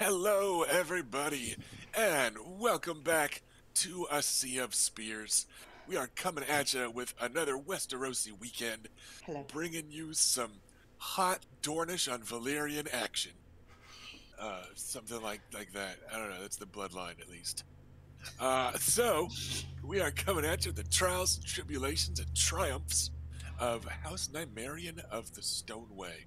Hello, everybody, and welcome back to A Sea of Spears. We are coming at you with another Westerosi weekend, Hello. bringing you some hot Dornish on Valyrian action. Something like that. I don't know. That's the bloodline, at least. So we are coming at you with the trials, tribulations, and triumphs of House Nymerian of the Stoneway.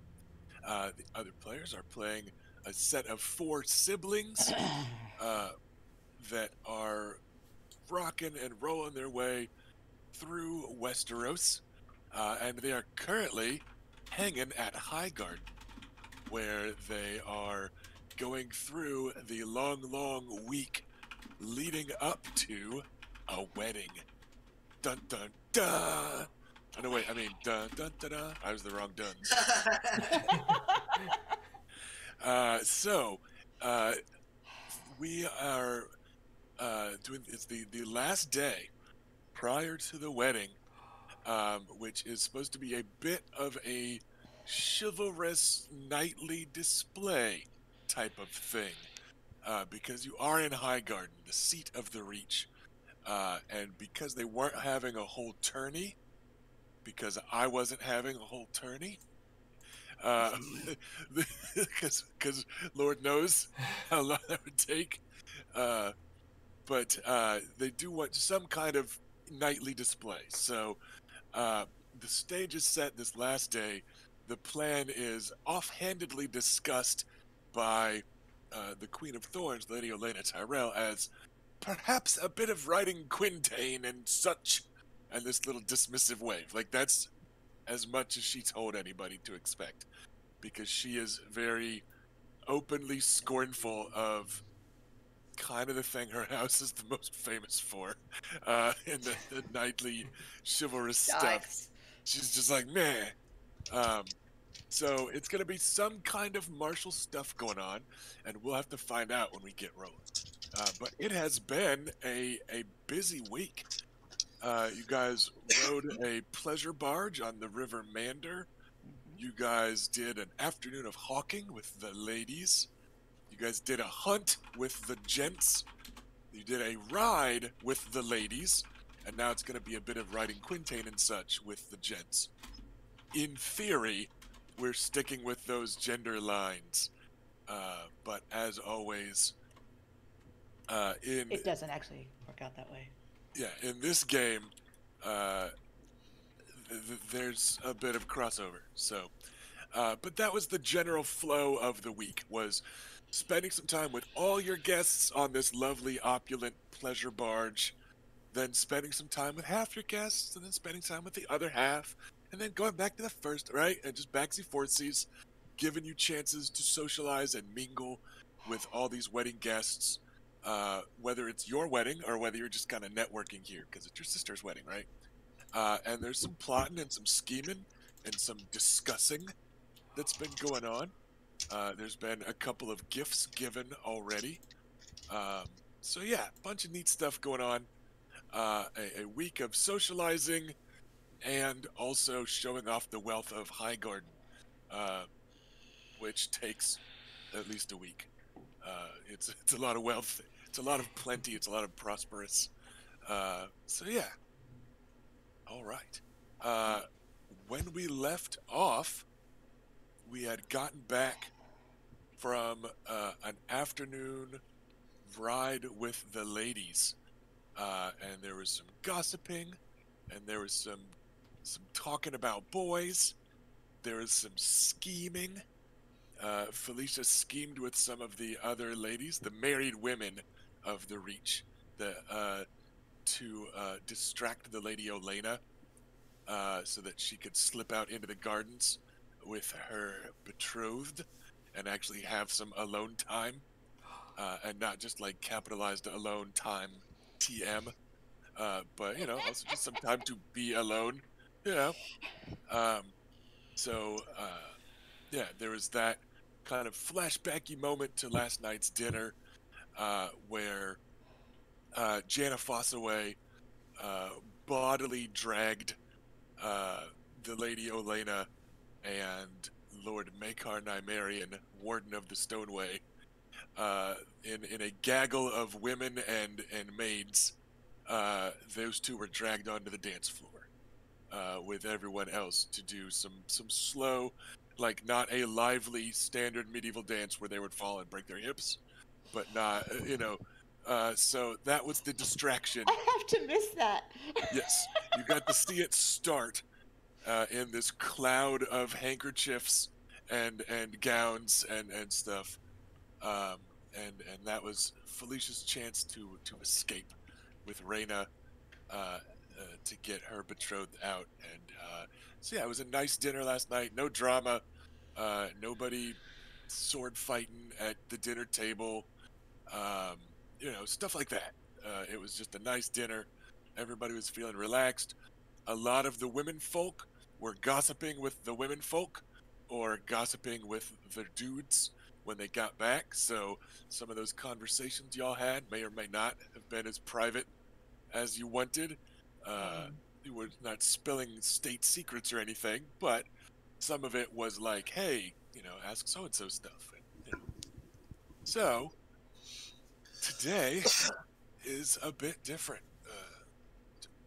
The other players are playing a set of four siblings uh, that are rocking and rolling their way through Westeros, and they are currently hanging at Highgarden, where they are going through the long week leading up to a wedding. Dun dun dun! Oh, no, wait, I mean, dun dun dun dun. I was the wrong duns. So, uh, we are doing it's the last day prior to the wedding, which is supposed to be a bit of a chivalrous knightly display type of thing, because you are in Highgarden, the seat of the Reach, and because they weren't having a whole tourney, because I wasn't having a whole tourney, because Lord knows how long that would take. Uh, but they do want some kind of nightly display. So the stage is set this last day. The plan is offhandedly discussed by the Queen of Thorns, Lady Olenna Tyrell, as perhaps a bit of writing Quintain and such, and this little dismissive wave. Like, that's as much as she told anybody to expect, because she is very openly scornful of kind of the thing her house is the most famous for, in the nightly chivalrous stuff. Yikes. She's just like, meh. So it's going to be some kind of martial stuff going on, and we'll have to find out when we get rolling. But it has been a busy week. You guys rode a pleasure barge on the River Mander. You guys did an afternoon of hawking with the ladies. You guys did a hunt with the gents. You did a ride with the ladies. And now it's going to be a bit of riding Quintain and such with the gents. In theory, we're sticking with those gender lines. But as always, It doesn't actually work out that way. in this game, there's a bit of crossover. So, but that was the general flow of the week, was spending some time with all your guests on this lovely, opulent pleasure barge, then spending some time with half your guests, and then spending time with the other half, and then going back to the first, right? And just backsies, fortsies, giving you chances to socialize and mingle with all these wedding guests, whether it's your wedding or whether you're just kind of networking here, because it's your sister's wedding, right? And there's some plotting and some scheming and some discussing that's been going on. There's been a couple of gifts given already. So yeah, a bunch of neat stuff going on. A week of socializing and also showing off the wealth of Highgarden, which takes at least a week. It's a lot of wealth. It's a lot of plenty. It's a lot of prosperous. So yeah. All right. When we left off, we had gotten back from an afternoon ride with the ladies, and there was some gossiping, and there was some talking about boys. There was some scheming. Felicia schemed with some of the other ladies, the married women of the Reach, to distract the Lady Olenna, so that she could slip out into the gardens with her betrothed and actually have some alone time, and not just like capitalized alone time, TM, but also just some time to be alone, you know. Um, so yeah, there was that kind of flashbacky moment to last night's dinner, where Janna Fossaway bodily dragged the Lady Olenna and Lord Maekar Nymerian, Warden of the Stoneway, uh, in a gaggle of women and maids, those two were dragged onto the dance floor with everyone else to do some slow, like not a lively standard medieval dance where they would fall and break their hips, but not so that was the distraction. I have to miss that. Yes, you got to see it start in this cloud of handkerchiefs and gowns and stuff, um, and that was Felicia's chance to escape with Reina uh, to get her betrothed out. And so yeah, it was a nice dinner last night. No drama. Nobody sword fighting at the dinner table. Um, stuff like that. It was just a nice dinner. Everybody was feeling relaxed. A lot of the women folk were gossiping with the women folk or gossiping with the dudes when they got back. So some of those conversations y'all had may or may not have been as private as you wanted. Uh, Um, you were not spilling state secrets or anything, but some of it was like, hey, ask so and so stuff. So today is a bit different.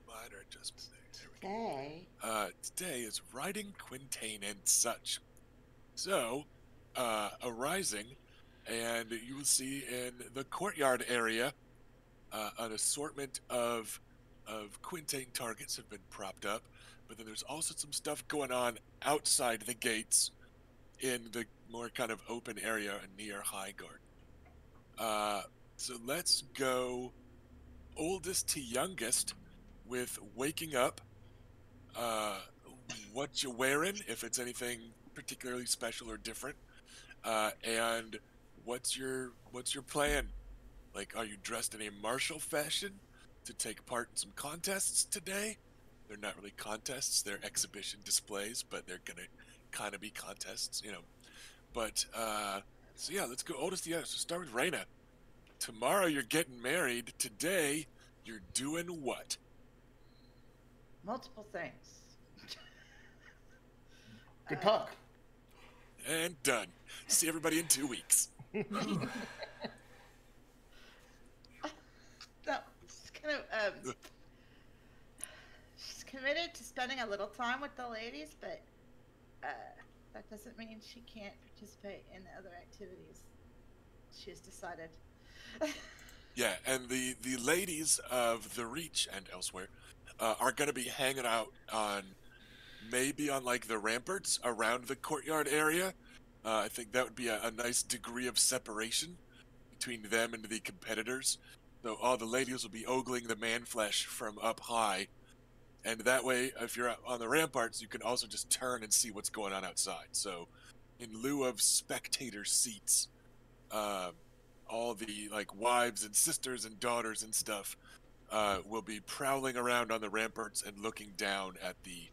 Minor adjustment there. There we today. go. Today is writing Quintain and such. So, arising, and you will see in the courtyard area an assortment of Quintain targets have been propped up, but then there's also some stuff going on outside the gates in the more kind of open area near Highgarden. Uh, so let's go oldest to youngest with waking up. Uh, what you wearing, if it's anything particularly special or different, and what's your plan? Like, are you dressed in a martial fashion to take part in some contests today? They're not really contests; they're exhibition displays, but they're gonna kind of be contests. But so yeah, let's go oldest to youngest. So start with Reina. Tomorrow you're getting married. Today you're doing what? Multiple things. Good talk. And done. See everybody in 2 weeks. No, she's kind of she's committed to spending a little time with the ladies, but that doesn't mean she can't participate in the other activities. She has decided. Yeah, and the ladies of the Reach and elsewhere are going to be hanging out on maybe on like the ramparts around the courtyard area. I think that would be a nice degree of separation between them and the competitors. So all the ladies will be ogling the man flesh from up high, and that way, if you're on the ramparts, you can also just turn and see what's going on outside. So, in lieu of spectator seats, uh, all the like wives and sisters and daughters and stuff will be prowling around on the ramparts and looking down at the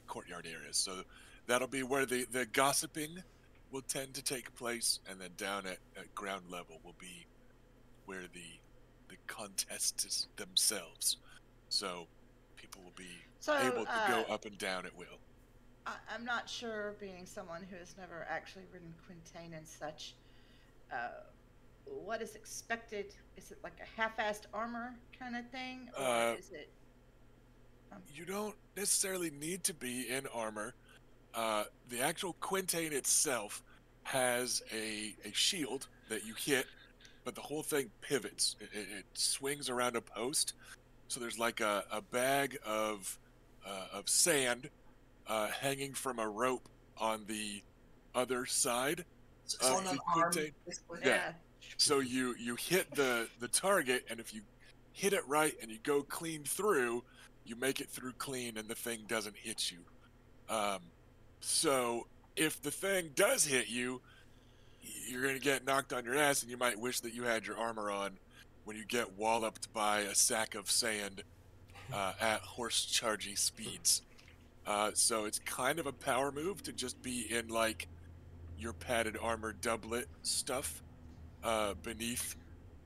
courtyard areas. So that'll be where the gossiping will tend to take place, and then down at ground level will be where the contests themselves. So people will be So, able to go up and down at will. I'm not sure, being someone who has never actually ridden Quintain and such, uh, what is expected? Is it like a half-assed armor kind of thing, or is it? You don't necessarily need to be in armor. The actual Quintain itself has a shield that you hit, but the whole thing pivots. It swings around a post. So there's like a bag of sand hanging from a rope on the other side It's of on the an arm, Quintain. basically. Yeah. So you hit the target, and if you hit it right and you go clean through, you make it through clean, and the thing doesn't hit you. Um, so if the thing does hit you, you're gonna get knocked on your ass, and you might wish that you had your armor on when you get walloped by a sack of sand at horse chargy speeds. So it's kind of a power move to just be in like your padded armor doublet stuff beneath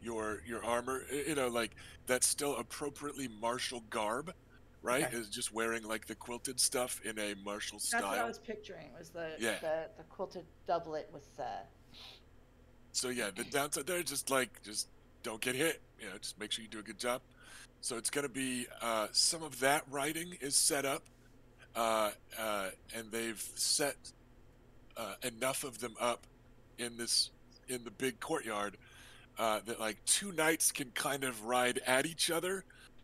your armor. Like that's still appropriately martial garb, right? Okay. Is just wearing like the quilted stuff in a martial That's what I style. was picturing. Was the Yeah, the quilted doublet with So yeah, the downside there, just don't get hit. Just make sure you do a good job. So it's going to be some of that writing is set up, and they've set enough of them up in this in the big courtyard that like two knights can kind of ride at each other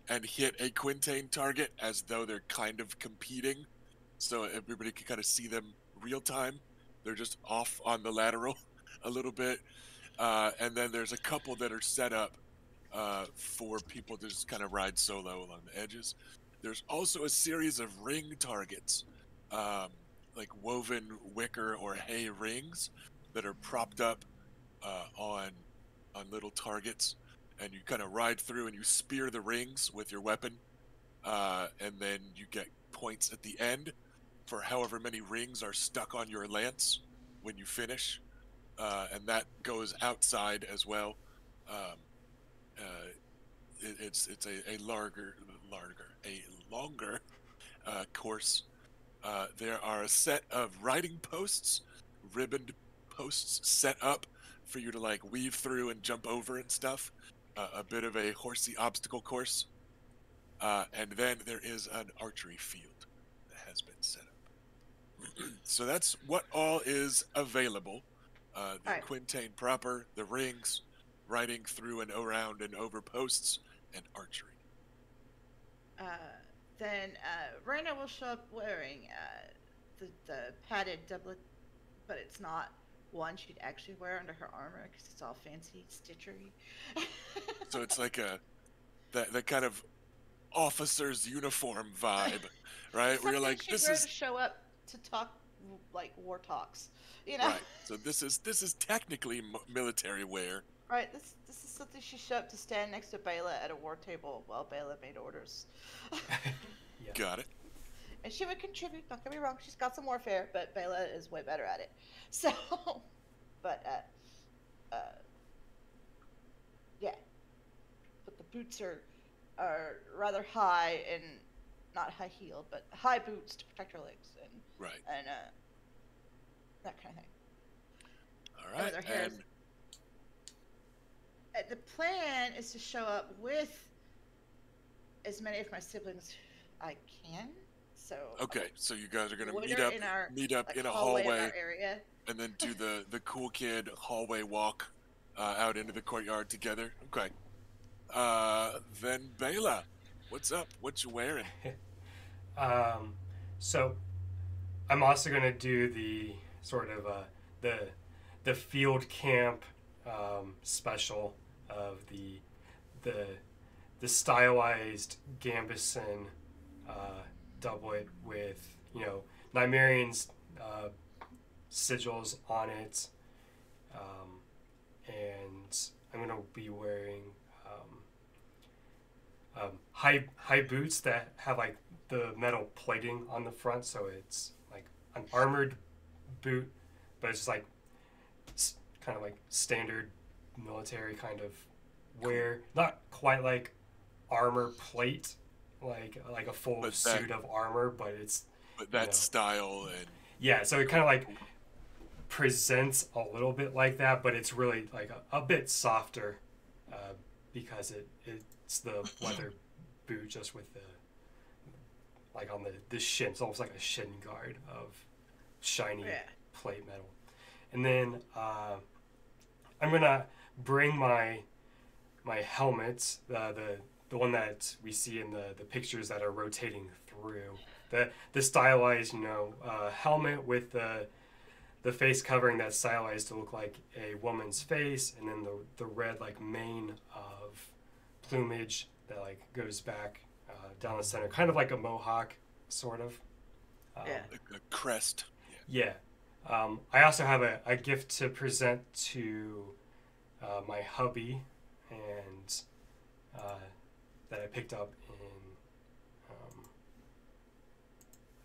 and hit a Quintain target as though they're kind of competing. So everybody can kind of see them real time. They're just off on the lateral a little bit. And then there's a couple that are set up for people to just kind of ride solo along the edges. There's also a series of ring targets, um, like woven wicker or hay rings that are propped up on little targets, and you kind of ride through and you spear the rings with your weapon, and then you get points at the end for however many rings are stuck on your lance when you finish, and that goes outside as well. Um, it's a longer course. There are a set of riding posts, ribboned posts set up for you to like weave through and jump over and stuff. A bit of a horsey obstacle course, and then there is an archery field that has been set up. So that's what all is available. The All right. Quintain proper, the rings, riding through and around and over posts, and archery. Uh, then Raina will show up wearing the padded doublet, but it's not one she'd actually wear under her armor because it's all fancy stitchery. So it's like that kind of officer's uniform vibe, right? Where you're Something like, she'd wear to show up to talk like war talks, you know? right. So this is technically military wear. Right. This is something she showed up to stand next to Bela at a war table while Bela made orders. Yeah. Got it. And she would contribute. Don't get me wrong. She's got some warfare, but Bela is way better at it. So, but yeah. But the boots are rather high and not high heeled, but high boots to protect her legs Right. and that kind of thing. All right. With her hair. And The plan is to show up with as many of my siblings I can. So okay, so you guys are gonna loiter in our meet up like in a hallway of hallway, our area. and then do the cool kid hallway walk out into the courtyard together. Okay. Then Bela, what's up? What you wearing? So I'm also gonna do the sort of the field camp special of the stylized Gambison doublet with Nigerian's sigils on it, and I'm gonna be wearing high boots that have like the metal plating on the front, so it's like an armored boot, but it's like kind of like standard military kind of wear. Not quite like armor plate, like a full But suit of armor, but it's But that know. style and yeah. So it kind of like presents a little bit like that, but it's really like a bit softer because it's the leather boot just with the like on the shin. It's almost like a shin guard of shiny plate metal. And then I'm gonna bring my helmet, the one that we see in the pictures that are rotating through. The stylized helmet with the face covering that's stylized to look like a woman's face, and then the red like mane of plumage that like goes back down the center, kind of like a mohawk, sort of. a crest. Yeah. I also have a gift to present to my hubby, and that I picked up in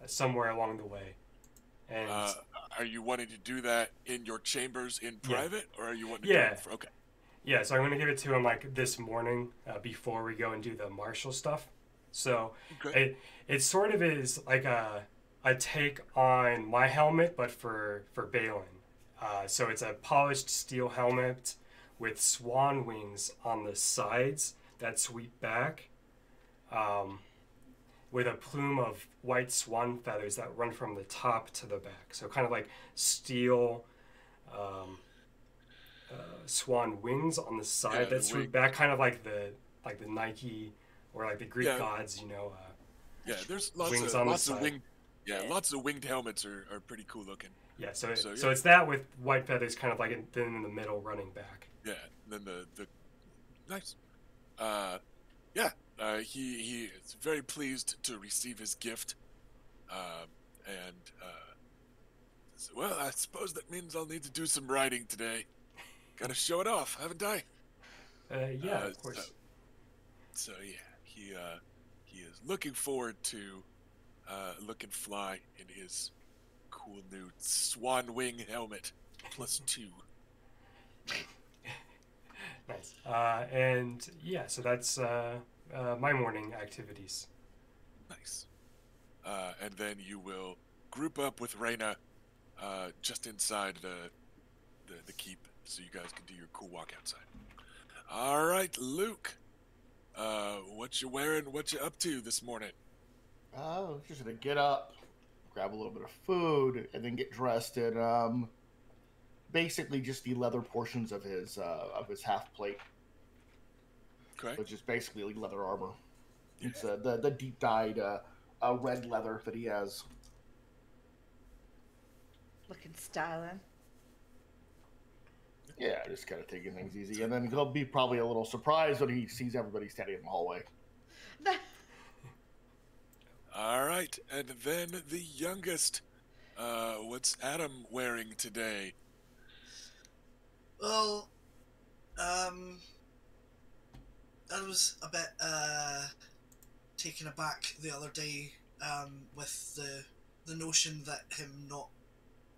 somewhere along the way. And Are you wanting to do that in your chambers in private, or are you wanting to Yeah. do it for, okay? yeah, so I'm gonna give it to him like this morning before we go and do the martial stuff. So Okay. it sort of is like a take on my helmet, but for Balin. So it's a polished steel helmet with swan wings on the sides that sweep back, with a plume of white swan feathers that run from the top to the back. So kind of like steel um, swan wings on the side Yeah, that the sweep wing. back, kind of like the Nike or like the Greek Yeah, gods, yeah. There's wings on the lots of side. winged. Yeah, lots of winged helmets are pretty cool looking. Yeah, So so yeah, it's that with white feathers, kind of like then in the middle, running back. yeah. And then the nice. Uh, yeah. He is very pleased to receive his gift. And well, I suppose that means I'll need to do some writing today. Gotta show it off, haven't I? Yeah, Uh, of so, course. so yeah, he is looking forward to looking fly in his cool new swan wing helmet +2. Nice. And yeah, so that's my morning activities. Nice. And then you will group up with Reyna just inside the keep, so you guys can do your cool walk outside. All right, Luke. What you wearing? What you up to this morning? Oh, just gonna get up, grab a little bit of food, and then get dressed in basically just the leather portions of his half plate, Okay. which is basically like leather armor. Yeah. It's the deep dyed red leather that he has. Looking styling. Yeah, just kind of taking things easy, and then he'll be probably a little surprised when he sees everybody standing in the hallway. All right, and then the youngest. What's Adam wearing today? Well, I was a bit taken aback the other day with the notion that him not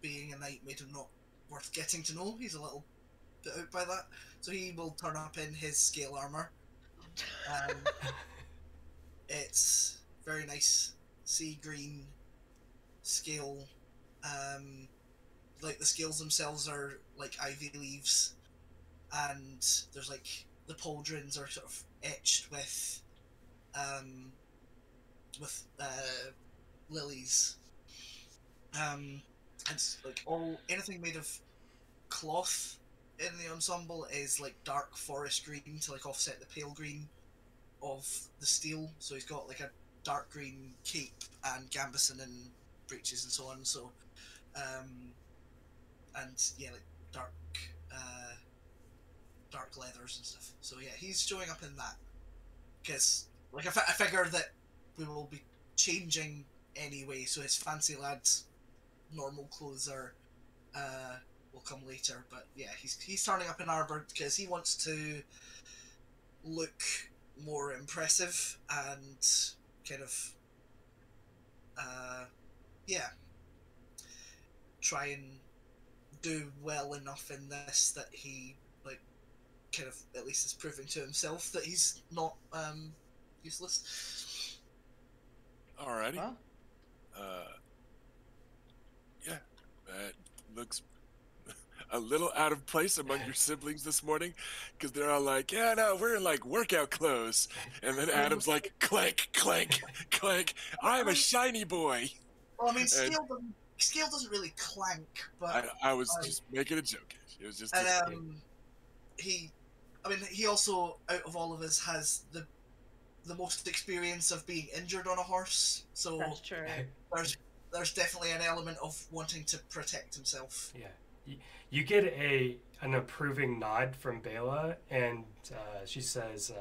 being a knight made him not worth getting to know. He's a little bit out by that, so he will turn up in his scale armor. Um, it's very nice sea green scale. Like the scales themselves are like ivy leaves, and there's like the pauldrons are sort of etched with lilies. It's like all anything made of cloth in the ensemble is like dark forest green to like offset the pale green of the steel. So he's got like a dark green cape and gambeson and breeches and so on. So, and yeah, like dark leathers and stuff. So yeah, he's showing up in that because like I figure that we will be changing anyway. So his fancy lads normal clothes are will come later. But yeah, he's turning up in armor because he wants to look more impressive and kind of yeah, try and do well enough in this that he like kind of at least is proving to himself that he's not useless. Alrighty. Well, Yeah, that looks a little out of place among your siblings this morning, because they're all like, "Yeah, no, we're in like workout clothes," and then Adam's like, "Clank, clank, clank. I'm a shiny boy." Well, I mean, And scale doesn't really clank, but I was just making a joke. It was just. and he also out of all of us has the most experience of being injured on a horse, so that's true. there's definitely an element of wanting to protect himself. Yeah, you get an approving nod from Bela, and she says,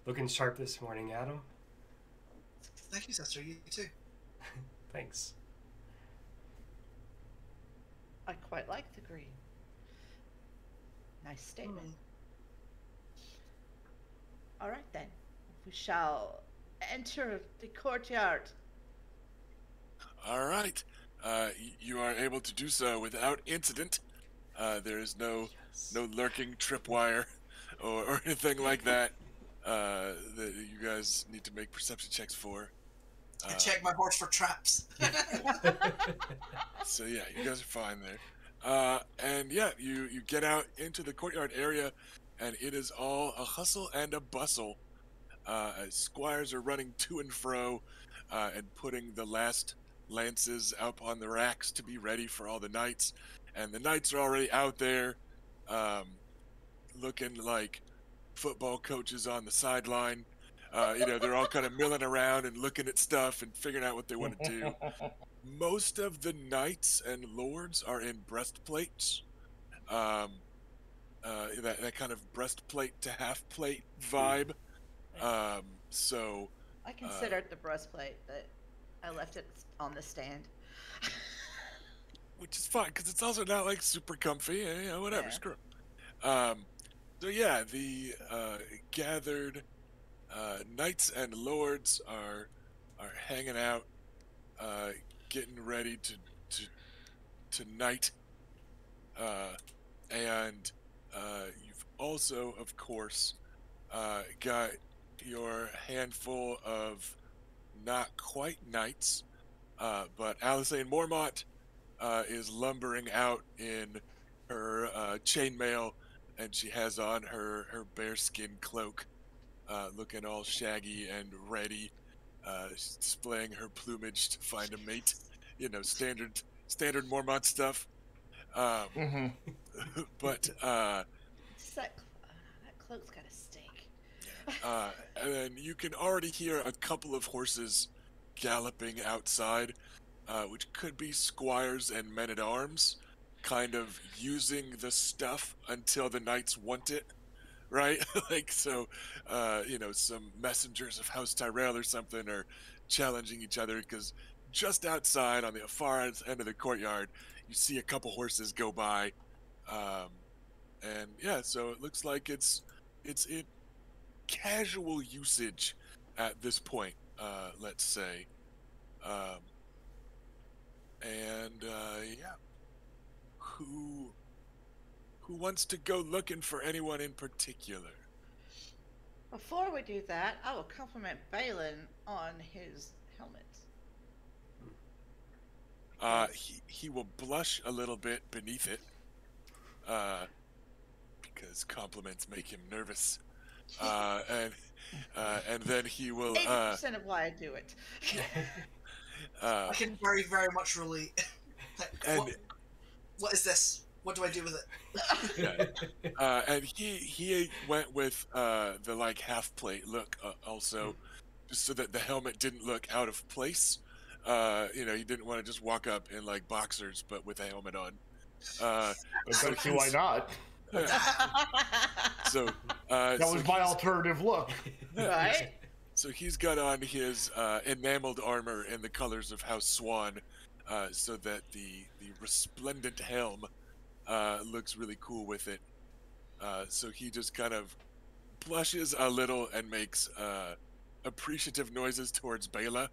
"Looking sharp this morning, Adam." Thank you, sister. You too. Thanks. I quite like the green. Nice statement. All right then, we shall enter the courtyard. All right. You are able to do so without incident. There is no lurking tripwire or anything like that that you guys need to make perception checks for. I check my horse for traps. So yeah, you guys are fine there. And yeah, you get out into the courtyard area, and it is all a hustle and a bustle. As squires are running to and fro, and putting the last lances up on the racks to be ready for all the knights. And the knights are already out there, um, looking like football coaches on the sideline. They're all kind of milling around and looking at stuff and figuring out what they want to do. Most of the knights and lords are in breastplates. Um, that kind of breastplate to half plate vibe. Um, so, I uh, considered the breastplate, but I left it on the stand. which is fine because it's also not like super comfy. Whatever, Yeah. screw 'em. So yeah, the gathered knights and lords are hanging out, uh, getting ready to to knight, uh, and you've also, of course, got your handful of not quite knights, but Alisane Mormont is lumbering out in her chainmail, and she has on her bearskin cloak, looking all shaggy and ready, displaying her plumage to find a mate. Standard Mormont stuff. Um, Hmm. but It's that cloak's got a stink. and then you can already hear a couple of horses galloping outside, which could be squires and men at arms, kind of using the stuff until the knights want it, right? Like, so, some messengers of House Tyrell or something are challenging each other because just outside on the far end of the courtyard, you see a couple horses go by. Um, and yeah, so it looks like it's in casual usage at this point, let's say. Um, and yeah, who who wants to go looking for anyone in particular? Before we do that, I will compliment Balin on his helmet. He will blush a little bit beneath it, uh, because compliments make him nervous, and then he will 80% of why I do it. uh, I can very, very much relate. Like, and what is this? What do I do with it? and he went with the like half plate look, also, just so that the helmet didn't look out of place. He didn't want to just walk up in like boxers but with a helmet on. But So don't see why he's- not. so That was my alternative look. Right? So he's got on his enameled armor in the colors of House Swan, so that the resplendent helm looks really cool with it. So he just kind of blushes a little and makes appreciative noises towards Bela,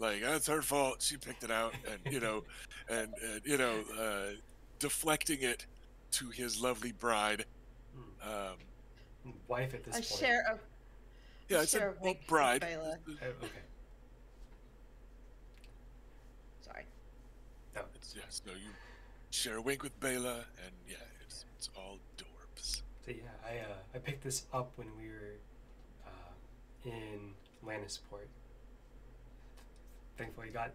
like that's her fault. She picked it out, and deflecting it to his lovely bride. Um, Wife at this I point. share a yeah, I it's share a a wink with bride. Bela. Oh, okay. Sorry. No, Yeah, so you share a wink with Bela, and yeah, it's all dorbs. so yeah, I picked this up when we were in Lannisport. Thankfully, got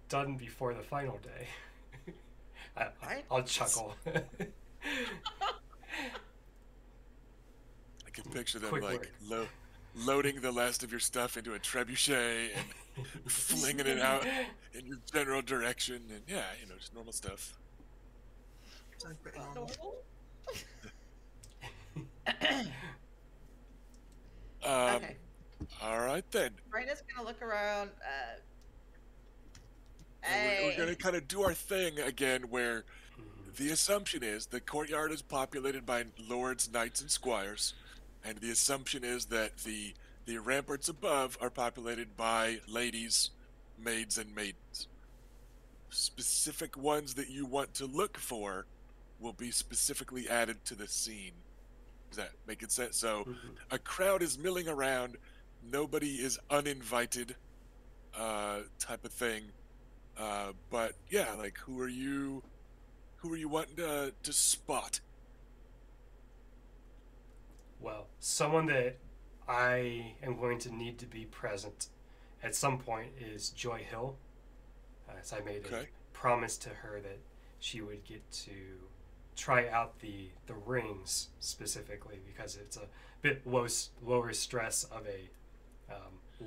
done before the final day. Right? I'll chuckle. I can picture them Quick like work. loading the last of your stuff into a trebuchet and flinging it out in your general direction, and yeah, just normal stuff. Sounds pretty normal. Okay. All right then. Raina's gonna look around. And we're Hey. going to kind of do our thing again, where Mhm. the assumption is the courtyard is populated by lords, knights, and squires, and the assumption is that the ramparts above are populated by ladies, maids, and maidens. Specific ones that you want to look for will be specifically added to the scene. Does that make sense? So Mhm. a crowd is milling around, nobody is uninvited, type of thing. But yeah, like, who are you Who are you wanting to spot? Well, someone that I am going to need to be present at some point is Joy Hill, as I made a Okay. promise to her that she would get to try out the rings specifically because it's a bit lower stress of a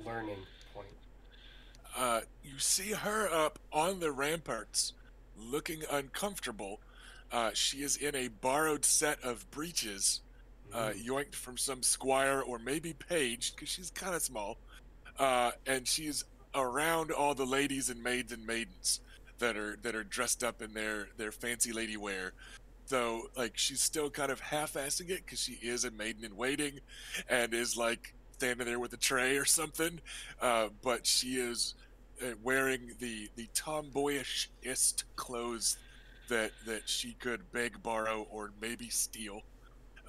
learning point. You see her up on the ramparts, looking uncomfortable. She is in a borrowed set of breeches, yoinked from some squire or maybe page, because she's kind of small. And she's around all the ladies and maids and maidens that are dressed up in their fancy lady wear. So like she's still kind of half-assing it because she is a maiden in waiting, and is like standing there with a tray or something. But she is wearing the tomboyishest clothes that she could beg, borrow, or maybe steal.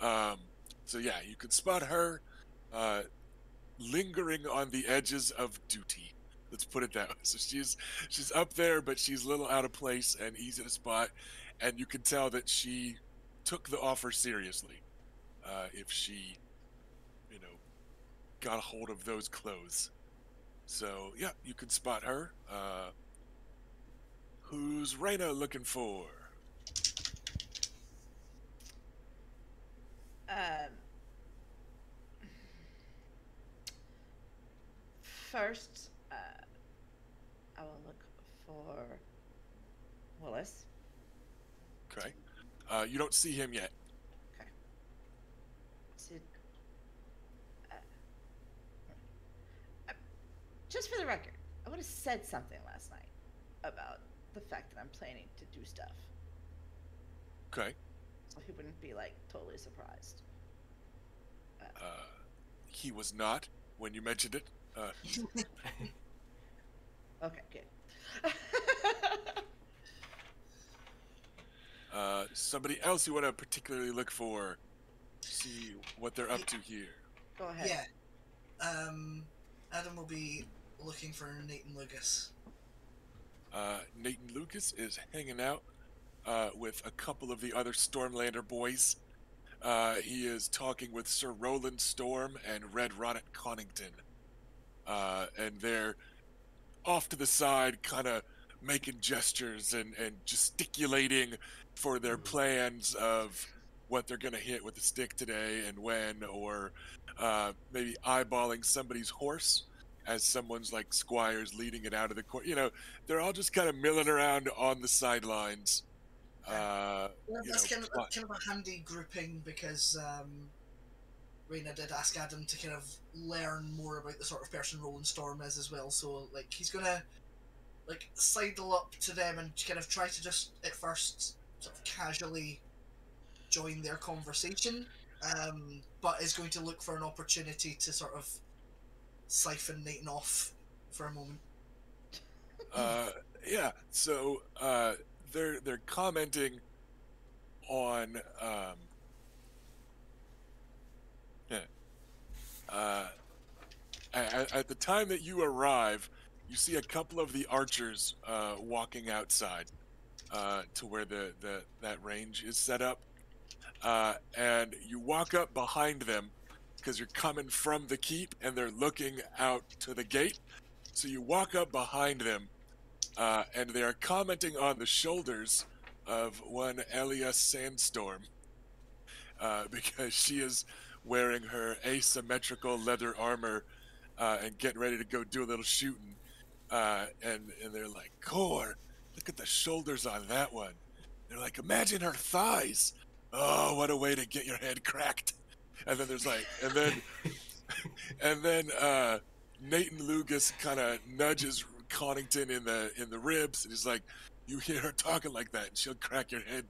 Um, so yeah, you can spot her uh, lingering on the edges of duty. Let's put it that way. So she's up there, but she's a little out of place and easy to spot, and you can tell that she took the offer seriously. If she, you know, got a hold of those clothes. So yeah, you can spot her. Who's Raina looking for? Um, First, I will look for Willis. Okay. You don't see him yet. Okay. To, uh, just for the record, I would have said something last night about the fact that I'm planning to do stuff, Okay. so he wouldn't be like totally surprised. He was not when you mentioned it. Okay, good. Somebody else you want to particularly look for? See what they're up to here. Go ahead. Yeah. Adam will be looking for Nathan Lucas. Nathan Lucas is hanging out with a couple of the other Stormlander boys. He is talking with Sir Roland Storm and Red Ronnet Connington. And they're off to the side, kind of making gestures and gesticulating for their plans of what they're going to hit with the stick today and when, or maybe eyeballing somebody's horse as someone's like squires leading it out of the court. You know, they're all just kind of milling around on the sidelines. Well, You that's know, kind of a handy grouping because Raina did ask Adam to kind of learn more about the sort of person Roland Storm is as well. So like he's gonna like sidle up to them and kind of try to just at first sort of casually join their conversation, but is going to look for an opportunity to sort of siphon Nathan off for a moment. yeah. So they're commenting on at the time that you arrive, you see a couple of the archers walking outside to where that range is set up, and you walk up behind them because you're coming from the keep and they're looking out to the gate. So you walk up behind them, and they are commenting on the shoulders of one Elia Sandstorm, because she is wearing her asymmetrical leather armor and getting ready to go do a little shooting. And they're like, Core, look at the shoulders on that one. They're like, imagine her thighs. Oh, what a way to get your head cracked. And then there's like, and then Nathan Lucas kind of nudges Connington in the ribs, and he's like, you hear her talking like that, and she'll crack your head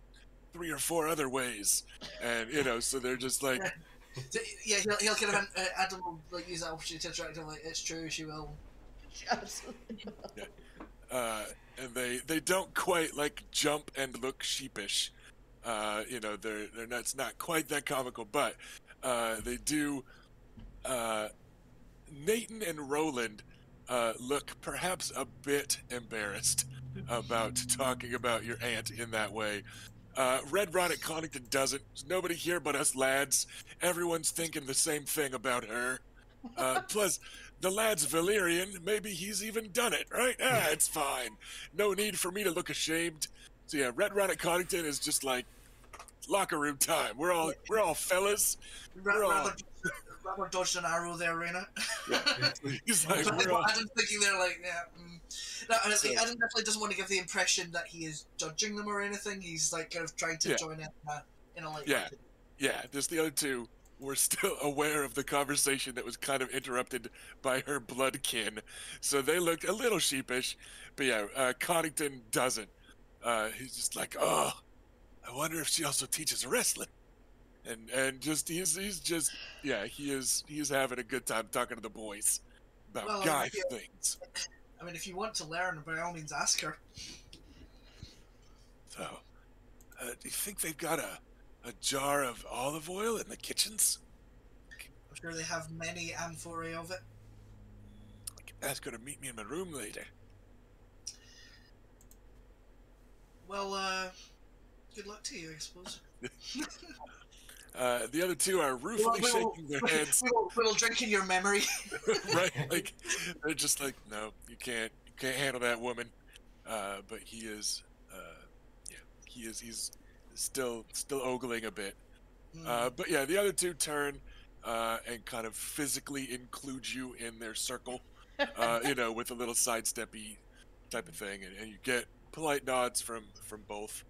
3 or 4 other ways. And you know, so they're just like, Yeah, he'll kind of Adam will like use that opportunity to attract him. Like it's true, she will. Absolutely. and they don't quite like jump and look sheepish. You know, they're not, it's not quite that comical, but they do. Nathan and Roland look perhaps a bit embarrassed about talking about your aunt in that way. Red Ron at Connington doesn't. There's nobody here but us lads. Everyone's thinking the same thing about her. Plus, the lad's Valyrian. Maybe he's even done it, right? Ah, it's fine. No need for me to look ashamed. So yeah, Red Ron at Connington is just like locker room time. We're all fellas. We're all Rather dodged an arrow there, Raina. yeah. He's like But we're all Adam's thinking they're like, yeah. No, honestly, So- Adam definitely doesn't want to give the impression that he is judging them or anything. He's like kind of trying to Yeah. join in a like. Yeah. Yeah, just the other two were still aware of the conversation that was kind of interrupted by her bloodkin, so they looked a little sheepish. But yeah, Connington doesn't. He's just like, oh, I wonder if she also teaches wrestling. And just he's just yeah, he is having a good time talking to the boys about Well, guy yeah. things. I mean, if you want to learn, by all means, ask her. So, do you think they've got a jar of olive oil in the kitchens? I'm sure they have many amphorae of it. I can ask her to meet me in my room later. Well, good luck to you, I suppose. The other two are ruefully shaking their heads. We'll drink in your memory. Right? Like they're just like, no, you can't handle that woman. But he is, yeah, he's still ogling a bit. But yeah, the other two turn and kind of physically include you in their circle, with a little sidesteppy type of thing, and you get polite nods from both.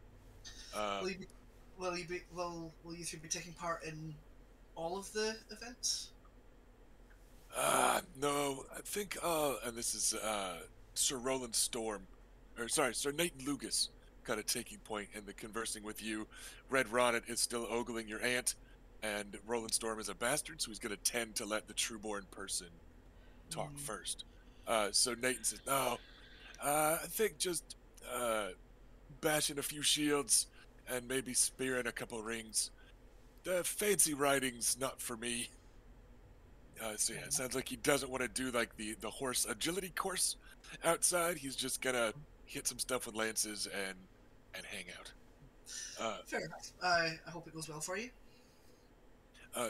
Will you three be taking part in all of the events? No, I think, and this is Sir Roland Storm, or sorry, Sir Nathan Lugas, kind of taking point in the conversing with you. Red Ronnet is still ogling your aunt, and Roland Storm is a bastard, so he's going to tend to let the trueborn person talk first. So Nathan says, no, I think just bashing a few shields and maybe spearing a couple rings. The fancy riding's not for me. So yeah, it sounds like he doesn't want to do like the horse agility course outside. He's just gonna hit some stuff with lances and hang out. Fair enough. I hope it goes well for you.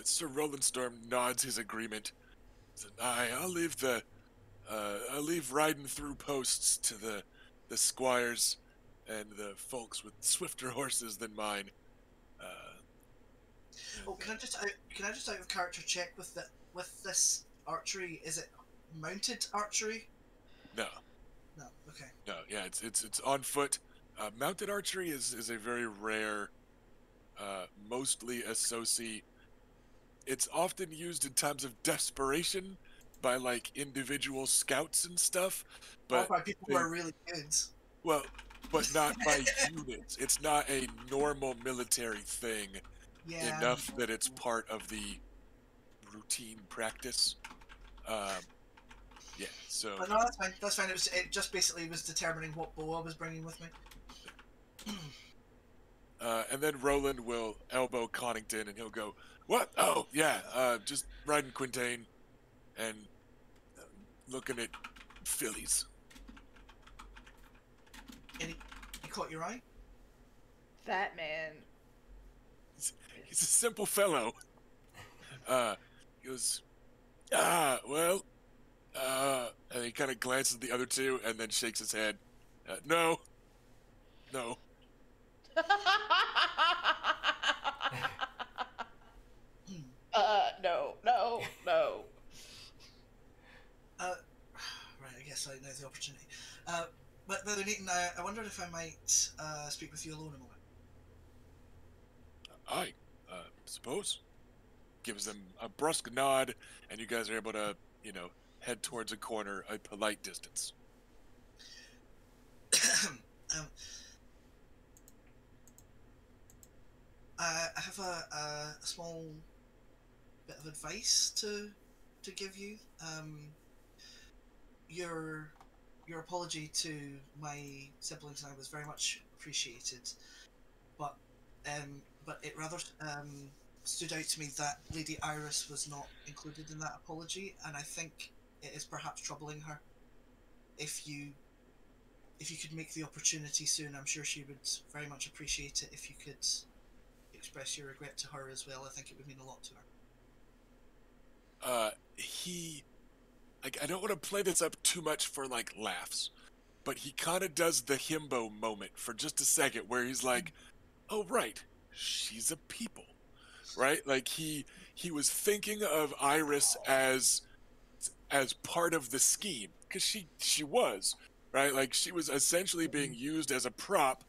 Sir Roland Storm nods his agreement. He said, I'll leave riding through posts to the squires and the folks with swifter horses than mine. Oh, can I just out of character check with this archery? Is it mounted archery? No, No. Okay. no, yeah, it's on foot. Mounted archery is a very rare, mostly associate. It's often used in times of desperation by like individual scouts and stuff, but by people who are really good. well, but not by units. It's not a normal military thing Yeah. enough that it's part of the routine practice. Yeah, so But no, that's fine. That's fine. It just basically was determining what bow I was bringing with me. and then Roland will elbow Connington and he'll go, "What? Oh, yeah, just riding Quintain and looking at fillies." Any caught your eye? That man. He's a simple fellow. He goes, well, and he kind of glances at the other two and then shakes his head. No. No. Right, I guess now's the opportunity. But Brother Nathan, I wondered if I might speak with you alone a moment. I suppose. Gives them a brusque nod, and you guys are able to, head towards a corner a polite distance. I have a small bit of advice to give you. Your apology to my siblings and I was very much appreciated, but it rather stood out to me that Lady Iris was not included in that apology, and I think it is perhaps troubling her. If you if you could make the opportunity soon, I'm sure she would very much appreciate it if you could express your regret to her as well. I think it would mean a lot to her. He, like, I don't want to play this up too much for like laughs, but he kind of does the himbo moment for just a second where he's like, "Oh right, she's a people," right? Like he was thinking of Iris as part of the scheme because she was, right? Like she was essentially being used as a prop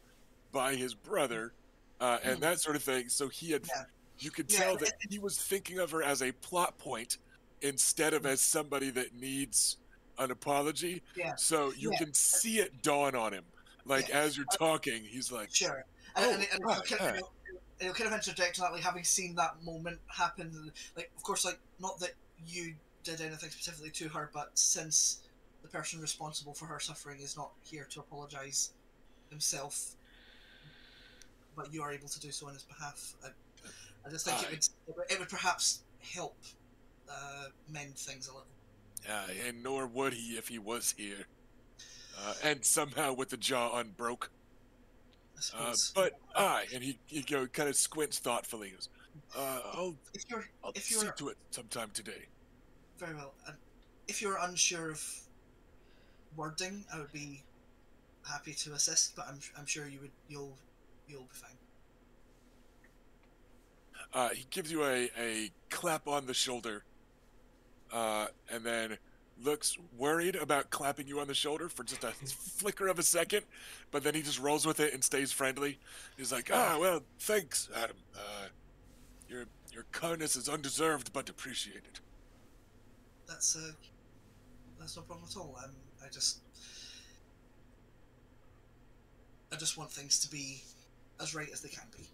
by his brother, and that sort of thing. So he had, Yeah, you could yeah, tell that he was thinking of her as a plot point instead of as somebody that needs an apology. yeah, So you yeah, can see it dawn on him, like yeah. as you're talking, he's like, Sure. "Oh, It'll it'll kind of interject that, like, having seen that moment happen, like, of course, like, not that you did anything specifically to her, but since the person responsible for her suffering is not here to apologise himself, but you are able to do so on his behalf, I just think it would perhaps help mend things a little. and nor would he if he was here, and somehow with the jaw unbroke." I suppose. And he kind of squints thoughtfully. He goes, If you're I'll if see you're to it sometime today. very well, if you're unsure of wording, I would be happy to assist, but I'm sure you'll be fine. He gives you a clap on the shoulder, and then looks worried about clapping you on the shoulder for just a flicker of a second, but then he just rolls with it and stays friendly. He's like, well, thanks, Adam. Your kindness is undeserved but appreciated. That's no problem at all. I just want things to be as right as they can be.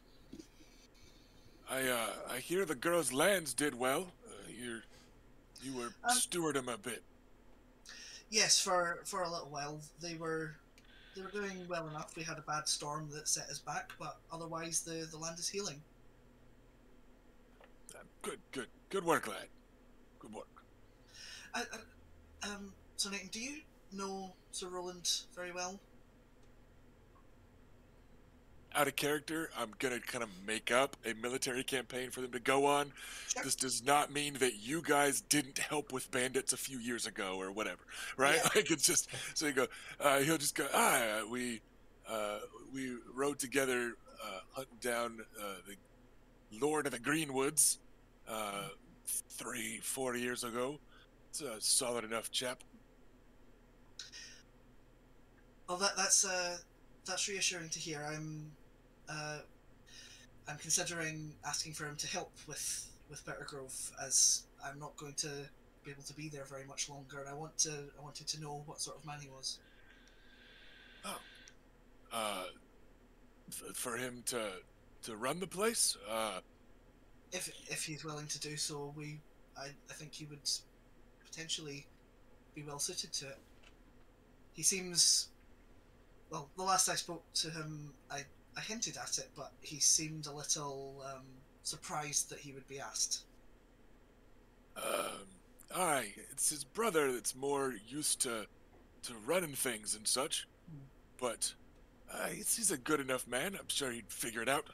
I hear the girls' lands did well. You were steward them a bit. Yes, for a little while they were doing well enough. We had a bad storm that set us back, but otherwise the land is healing. Good work, lad. Good work. So Nathan, do you know Sir Roland very well? Out of character, I'm gonna kind of make up a military campaign for them to go on. Sure. This does not mean that you guys didn't help with bandits a few years ago or whatever, right? Yeah. Like it's just so you go. He'll just go. We rode together hunting down the Lord of the Greenwoods 3-4 years ago. It's a solid enough chap. Well, that's reassuring to hear. I'm considering asking for him to help with Bittergrove, as I'm not going to be able to be there very much longer, and I wanted to know what sort of man he was. For him to run the place. If he's willing to do so, I think he would potentially be well suited to it. He seems, well, the last I spoke to him, I hinted at it, but he seemed a little surprised that he would be asked. Aye, it's his brother that's more used to running things and such. But he's a good enough man. I'm sure he'd figure it out.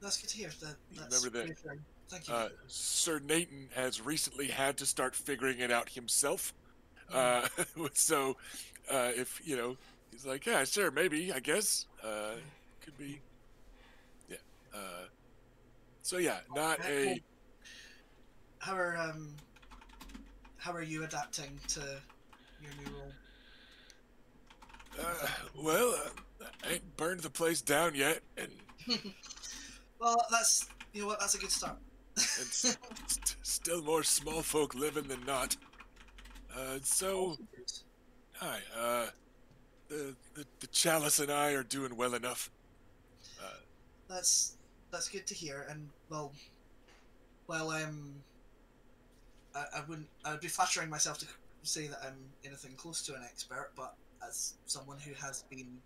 That's good to hear. That's Remember that reassuring. Thank you. Sir Nathan has recently had to start figuring it out himself. So if he's like, yeah, sure, maybe, I guess, could be, yeah. So yeah, not a. How are you adapting to your new role? Well, I ain't burned the place down yet, and Well, that's a good start. it's still more small folk living than not. So, hi. The Chalice and I are doing well enough. That's good to hear. And well, I would be flattering myself to say that I'm anything close to an expert, but as someone who has been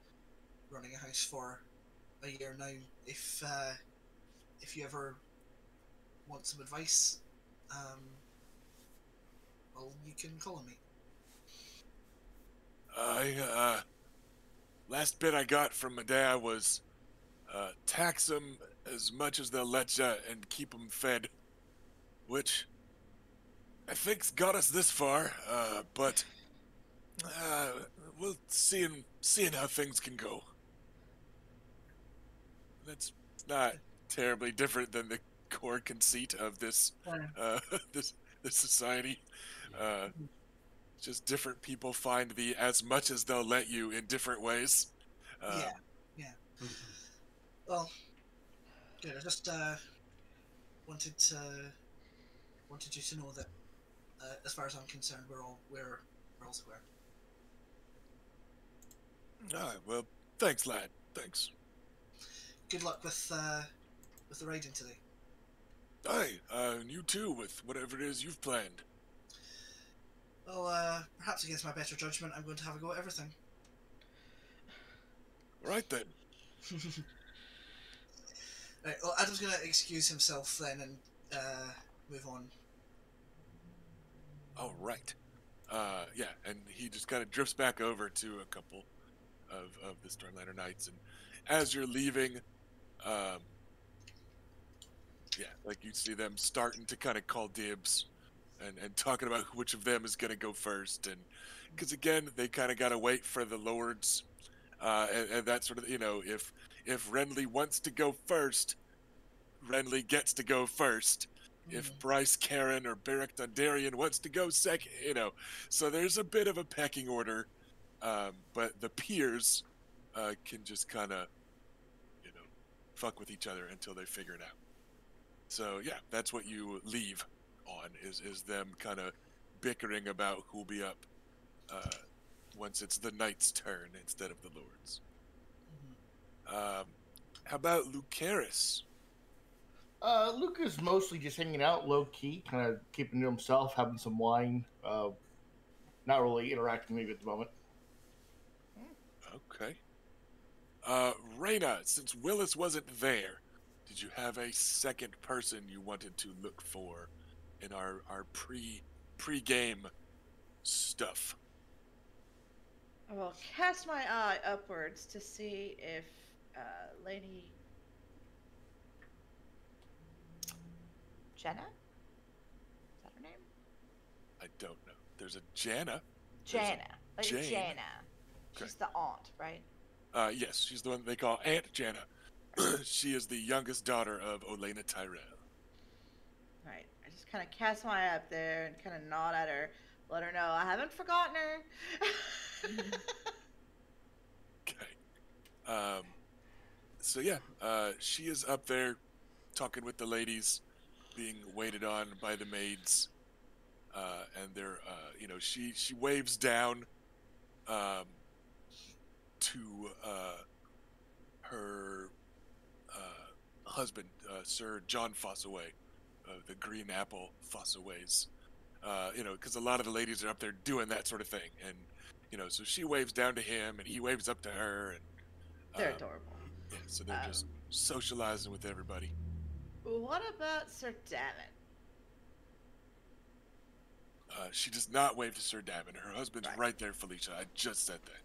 running a house for a year now, if you ever want some advice, well, you can call on me. Last bit I got from my dad was tax them as much as they'll let you and keep them fed, which I think's got us this far. But we'll seeing how things can go. That's not terribly different than the core conceit of this uh, this this society. Uh, just different people find the as much as they'll let you in different ways. Yeah, yeah. Well, good. I just wanted to wanted you to know that, as far as I'm concerned, we're all square. Well, thanks, lad. Thanks. Good luck with the riding today. Aye, and you too with whatever it is you've planned. Well, perhaps against my better judgment, I'm going to have a go at everything. Right then. Right. Well, Adam's going to excuse himself then and move on. All right. Yeah, and he just kind of drifts back over to a couple of the Stormlander Knights, and as you're leaving, yeah, like you see them starting to kind of call dibs and talking about which of them is going to go first, and because again, they kind of got to wait for the lords, and that sort of, if Renly wants to go first, Renly gets to go first. If Bryce Karen or Beric Dondarrion wants to go second, so there's a bit of a pecking order, but the peers can just kind of, fuck with each other until they figure it out. So yeah, that's what you leave on is them kind of bickering about who'll be up once it's the knight's turn instead of the lord's. How about Lucaris? Luke is mostly just hanging out low key, kind of keeping to himself, having some wine. Not really interacting maybe at the moment. Okay. Reyna, since Willis wasn't there, did you have a second person you wanted to look for in our pre-game stuff? I will cast my eye upwards to see if Lady Jenna? Is that her name? I don't know. There's a Janna. Jana. Lady Jane. Jana. Okay. She's the aunt, right? Yes, she's the one they call Aunt Janna. She is the youngest daughter of Olenna Tyrell. Right. I just kind of cast my eye up there and kind of nod at her, let her know I haven't forgotten her. Okay. So yeah, she is up there talking with the ladies, being waited on by the maids, and they're, she waves down to her husband, Sir John Fossaway, the Green Apple Fossaways, because a lot of the ladies are up there doing that sort of thing, and so she waves down to him, and he waves up to her, and They're adorable. yeah, so they're just socializing with everybody. What about Sir Davin? She does not wave to Sir Davin. Her husband's right there, Felicia. I just said that.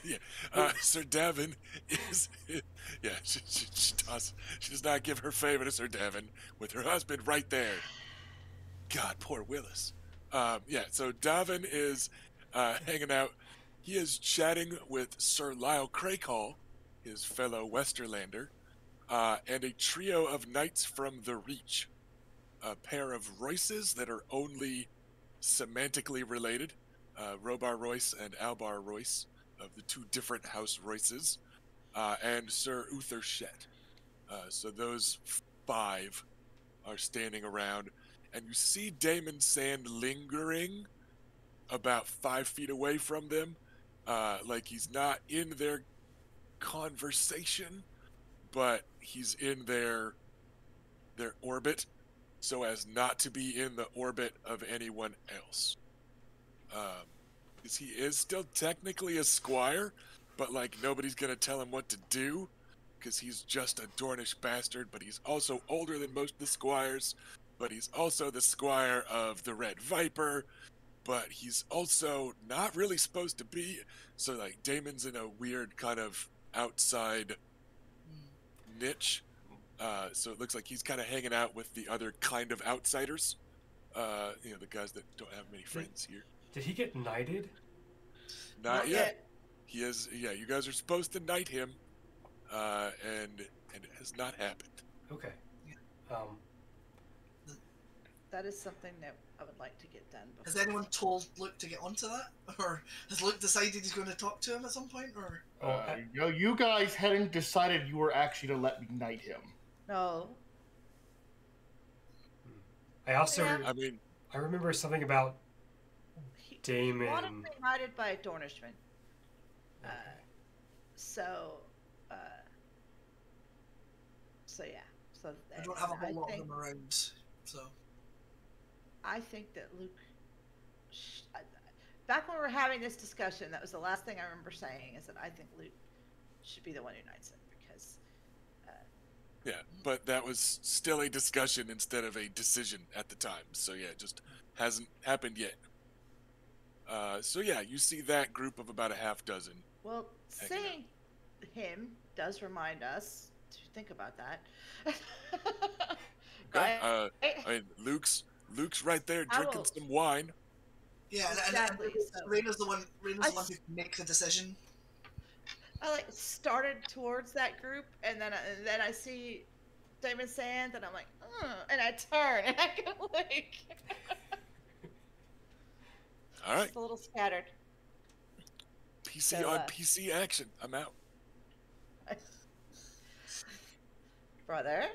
Yes. Sir Davin is, yeah, she does. She does not give her favor to Sir Davin with her husband right there. God, poor Willis. So Davin is hanging out. He is chatting with Sir Lyle Craycall, his fellow Westerlander, and a trio of knights from the Reach. A pair of Royces that are only semantically related, Robar Royce and Albar Royce, of the two different House Royces, and Sir Uther Shet. So those 5 are standing around, and you see Damon Sand lingering about 5 feet away from them, like he's not in their conversation, but he's in their orbit, so as not to be in the orbit of anyone else. Because he is still technically a squire, but like nobody's gonna tell him what to do, because he's just a Dornish bastard, but he's also older than most of the squires, but he's also the squire of the Red Viper, but he's also not really supposed to be. So like Damon's in a weird kind of outside niche. So it looks like he's kind of hanging out with the other kind of outsiders. The guys that don't have many friends here. Did he get knighted? Not yet. He is. Yeah, you guys are supposed to knight him, and it has not happened. Okay. That is something that I would like to get done. Has anyone told Luke to get onto that, or has Luke decided he's going to talk to him at some point, or? You guys hadn't decided you were actually to let me knight him. No. I also, Yeah. I remember something about Damon. He wanted to be knighted by a Dornishman. So yeah. So I don't have a whole lot of them around, so. I think that Luke. Back when we were having this discussion, that was the last thing I remember saying, is that I think Luke should be the one who knights him, because. Yeah, but that was still a discussion instead of a decision at the time. So yeah, it just hasn't happened yet. So yeah, you see that group of about a half dozen. Well, seeing him does remind us to think about that. Yeah, Luke's right there drinking some wine. Yeah, Exactly, and so- Raina's the one who makes the decision. I started towards that group, and then I see Damon Sands, and I'm like, and I turn, and I go like, All right, just a little scattered. PC So, on PC action. I'm out. Brother.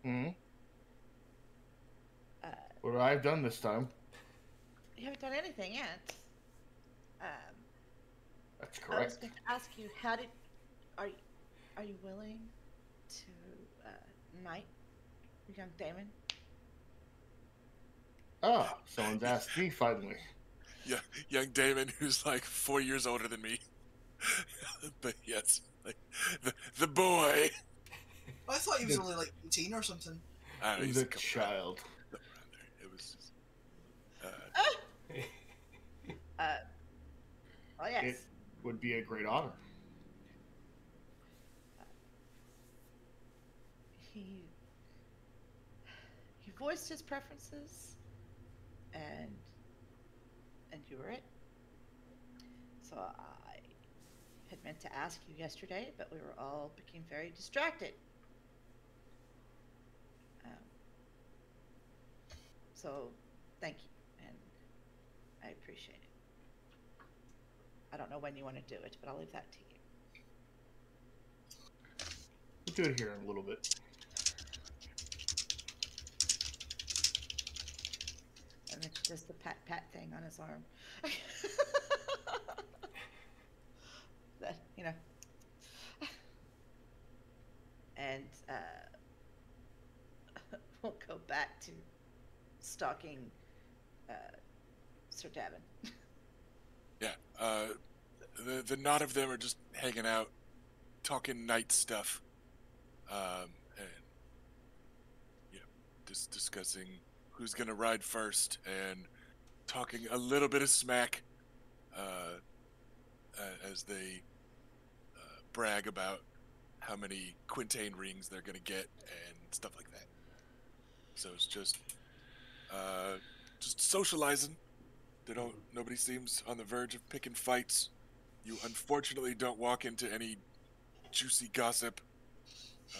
Hmm. What have I done this time? You haven't done anything yet. That's I was correct. going to ask you, are you willing to knight young Damon? Ah, someone's asked me finally. Yeah, young Damon, who's like 4 years older than me. But yes, like the boy. I thought he was only like 18 or something. I don't know, he's The a couple child. around there. It was just, Oh yes. It would be a great honor. He voiced his preferences, and you were it. So I had meant to ask you yesterday, but we were all became very distracted. So thank you, and I appreciate it. I don't know when you want to do it, but I'll leave that to you. We'll do it here in a little bit. And then she does the pat thing on his arm. That, and we'll go back to stalking Sir Davin. yeah, the knot of them are just hanging out, talking night stuff, and just discussing who's gonna ride first and talking a little bit of smack as they brag about how many Quintain rings they're gonna get and stuff like that. So it's just socializing. Nobody seems on the verge of picking fights. You unfortunately don't walk into any juicy gossip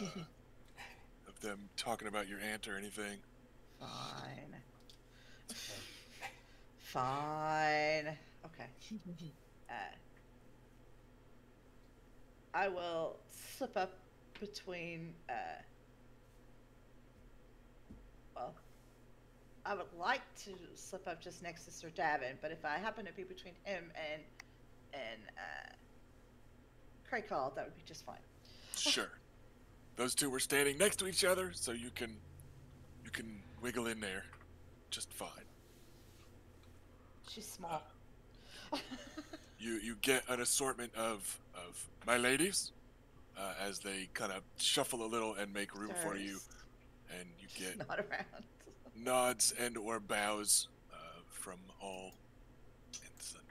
of them talking about your aunt or anything. Fine. Fine. Okay. I will slip up between. Well, I would like to slip up just next to Sir Davin, but if I happen to be between him and Craig Hall, that would be just fine. Sure. Those two were standing next to each other, so you can wiggle in there just fine. She's small. You get an assortment of my ladies as they kind of shuffle a little and make room for you, Sirs. and you get Not around. nods and or bows from all and sundry.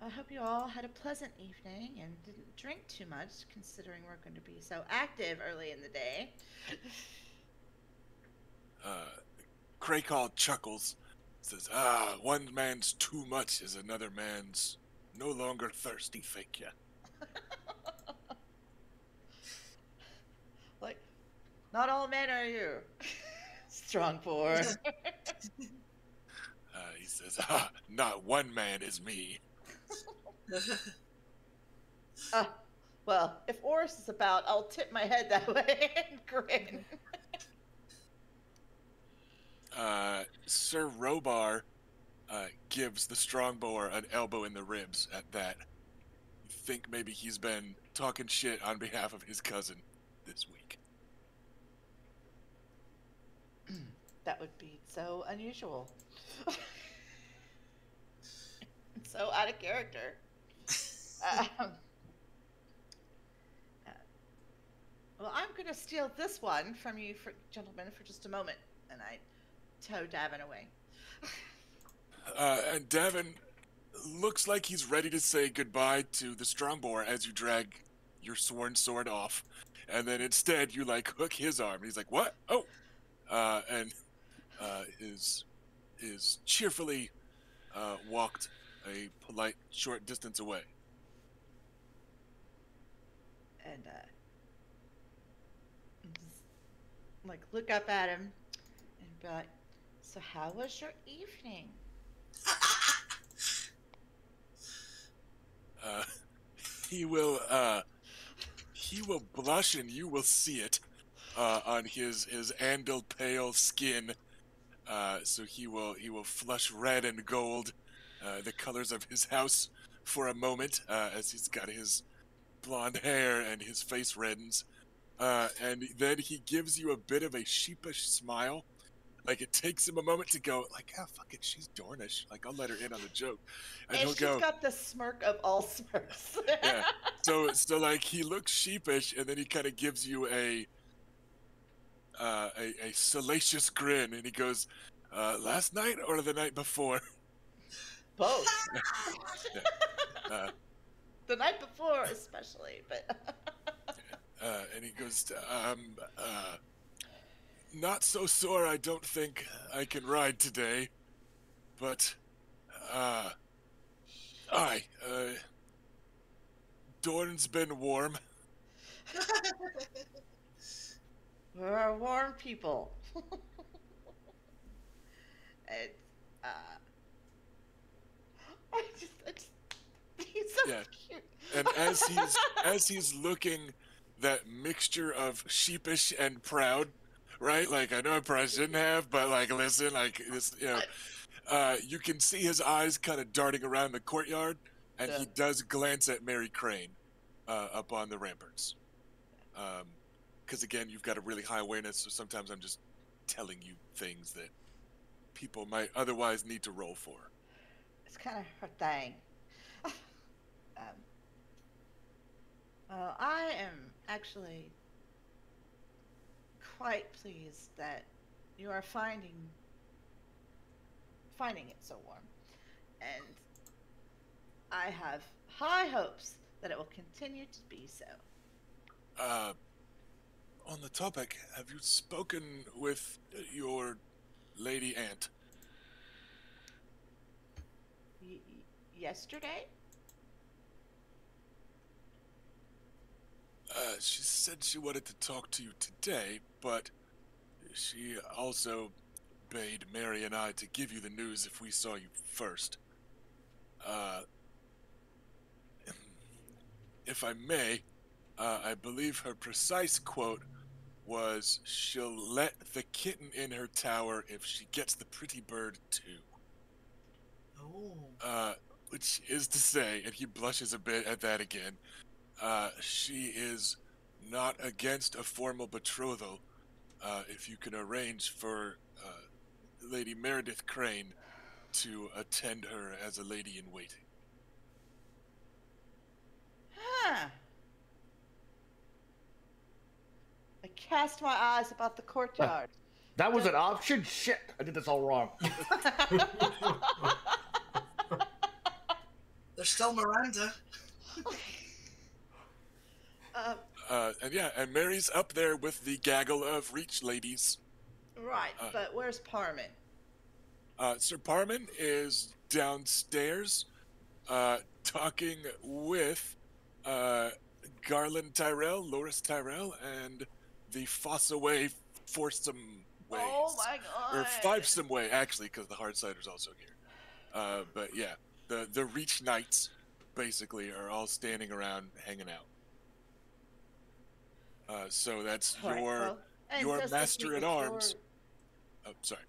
I hope you all had a pleasant evening and didn't drink too much, considering we're going to be so active early in the day. Craycall chuckles, says, one man's too much is another man's no longer thirsty, thank ya. Like, not all men are you. Strong form. He says, not one man is me. Well, if Oris is about, I'll tip my head that way and grin. Sir Robar gives the Strongbower an elbow in the ribs at that. You think maybe he's been talking shit on behalf of his cousin this week. That would be so unusual. So out of character. Well, I'm going to steal this one from you, gentlemen, for just a moment. And I tow Davin away. And Davin looks like he's ready to say goodbye to the Strongbower as you drag your sworn sword off. And then instead you hook his arm. And he's like, what? Oh! And is cheerfully walked a polite short distance away. And, look up at him and be like, so how was your evening? He will blush and you will see it on his andal pale skin. So he will flush red and gold, the colors of his house, for a moment, as he's got his blonde hair and his face reddens. And then he gives you a bit of a sheepish smile. It takes him a moment to go, fuck it, she's Dornish. I'll let her in on the joke. And he'll she's go, got the smirk of all smirks. yeah. So he looks sheepish, and then he kind of gives you a salacious grin, and he goes, last night or the night before? Both. Yeah. The night before, especially, but. And he goes, not so sore I don't think I can ride today, but, Dorne's been warm. We're warm people. It's, he's so cute. And as he's looking that mixture of sheepish and proud, right? I know I probably shouldn't have, but listen, this, you can see his eyes kind of darting around the courtyard, and he does glance at Mary Crane up on the ramparts. Because again, you've got a really high awareness, so sometimes I'm just telling you things that people might otherwise need to roll for. It's kind of her thing. I am actually quite pleased that you are finding it so warm, and I have high hopes that it will continue to be so. On the topic, have you spoken with your lady aunt? Yesterday? She said she wanted to talk to you today, but she also bade Mary and I to give you the news if we saw you first. If I may, I believe her precise quote was, she'll let the kitten in her tower if she gets the pretty bird too. Oh. Which is to say, and he blushes a bit at that again, she is not against a formal betrothal, if you can arrange for Lady Meredith Crane to attend her as a lady in waiting. Huh. I cast my eyes about the courtyard. That was an option? Shit, I did this all wrong. There's still Miranda. And Mary's up there with the gaggle of Reach ladies. Right, but where's Parman? Sir Parman is downstairs, talking with Garland Tyrell, Loris Tyrell, and the Fossaway Foursome Ways. Oh my god! Or Fivesome Way, actually, because the Hardsider's also here. But yeah, the Reach Knights basically are all standing around hanging out. So that's your master at arms. Oh, sorry.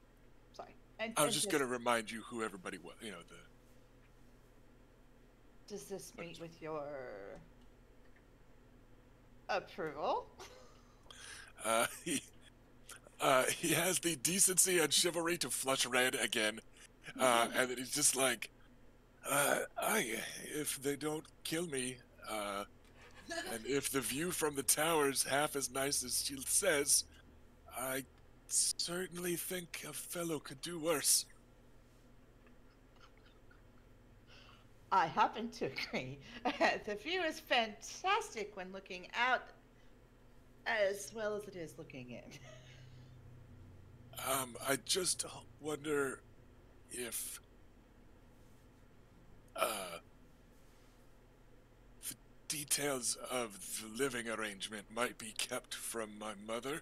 Sorry. I was just going to remind you who everybody was. You know, Does this meet with your approval? He has the decency and chivalry to flush red again, and then he's just like, if they don't kill me, and if the view from the tower's half as nice as she says, I certainly think a fellow could do worse. I happen to agree. The view is fantastic when looking out, as well as it is looking in. I just wonder if the details of the living arrangement might be kept from my mother.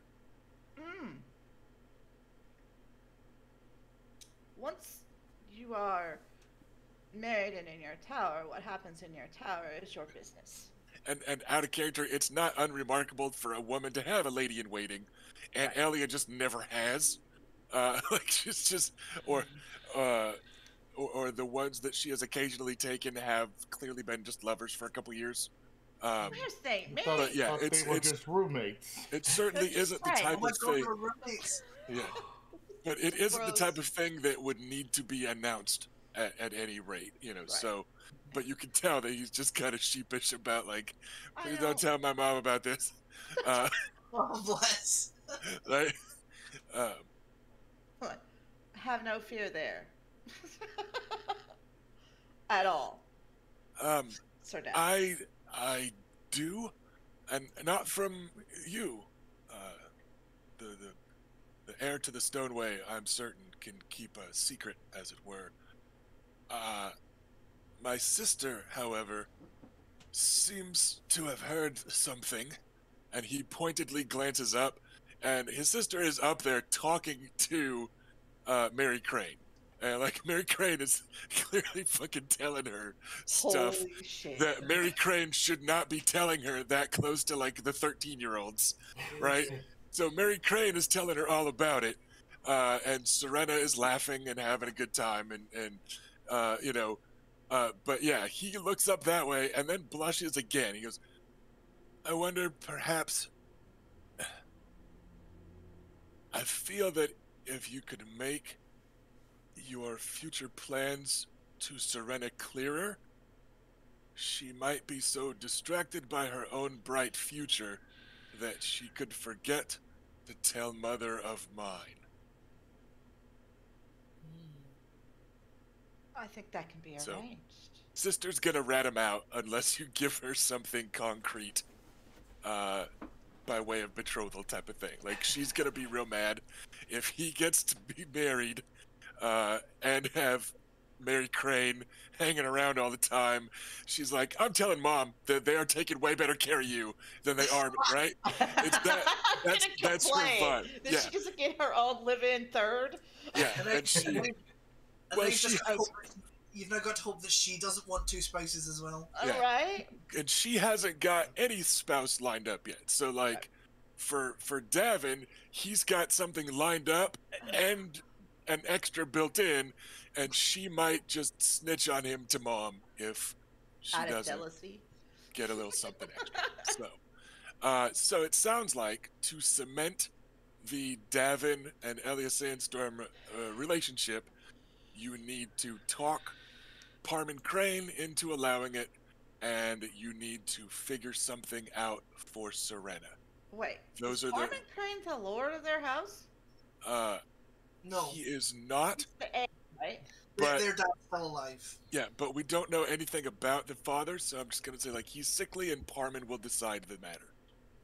Once you are married and in your tower, what happens in your tower is your business. And out of character, it's not unremarkable for a woman to have a lady in waiting, and Elia just never has. Like she's just, or the ones that she has occasionally taken have clearly been just lovers for a couple years. Here's the thing, maybe. But yeah, they were just roommates. It certainly isn't the type of thing. Yeah, but it isn't the type of thing that would need to be announced at any rate, you know. Right. So, but you can tell that he's just kind of sheepish about like, please don't tell my mom about this. Oh bless. Right. Have no fear there. At all. Sir Dad. I do, and not from you. The heir to the Stoneway, I'm certain, can keep a secret, as it were. My sister, however, seems to have heard something, and he pointedly glances up, and his sister is up there talking to Mary Crane. And like Mary Crane is clearly fucking telling her stuff that Mary Crane should not be telling her that close to like the 13-year-olds, right? So Mary Crane is telling her all about it, and Serena is laughing and having a good time, and you know, but yeah, he looks up that way and then blushes again. He goes, I wonder, perhaps, I feel that if you could make your future plans to Serena clearer, she might be so distracted by her own bright future that she could forget to tell mother of mine. I think that can be arranged. So, sister's gonna rat him out unless you give her something concrete, by way of betrothal type of thing. Like, she's gonna be real mad if he gets to be married, and have Mary Crane hanging around all the time. She's like, I'm telling mom that they are taking way better care of you than they are, right? It's that's her fun. That she doesn't get her own live-in third. Yeah, and she. Well, she has. You've now got to hope that she doesn't want two spouses as well. Yeah. Right. And she hasn't got any spouse lined up yet. So like, for Davin, he's got something lined up and an extra built in, and she might just snitch on him to mom if she doesn't get a little something extra. So it sounds like, to cement the Davin and Elia Sandstorm relationship, you need to talk Parman Crane into allowing it, and you need to figure something out for Serena. Wait, those are Parman Crane the lord of their house? No, He is not, He's the heir, right? but their dad's still alive. yeah, but we don't know anything about the father, so I'm just gonna say like he's sickly, and Parman will decide the matter.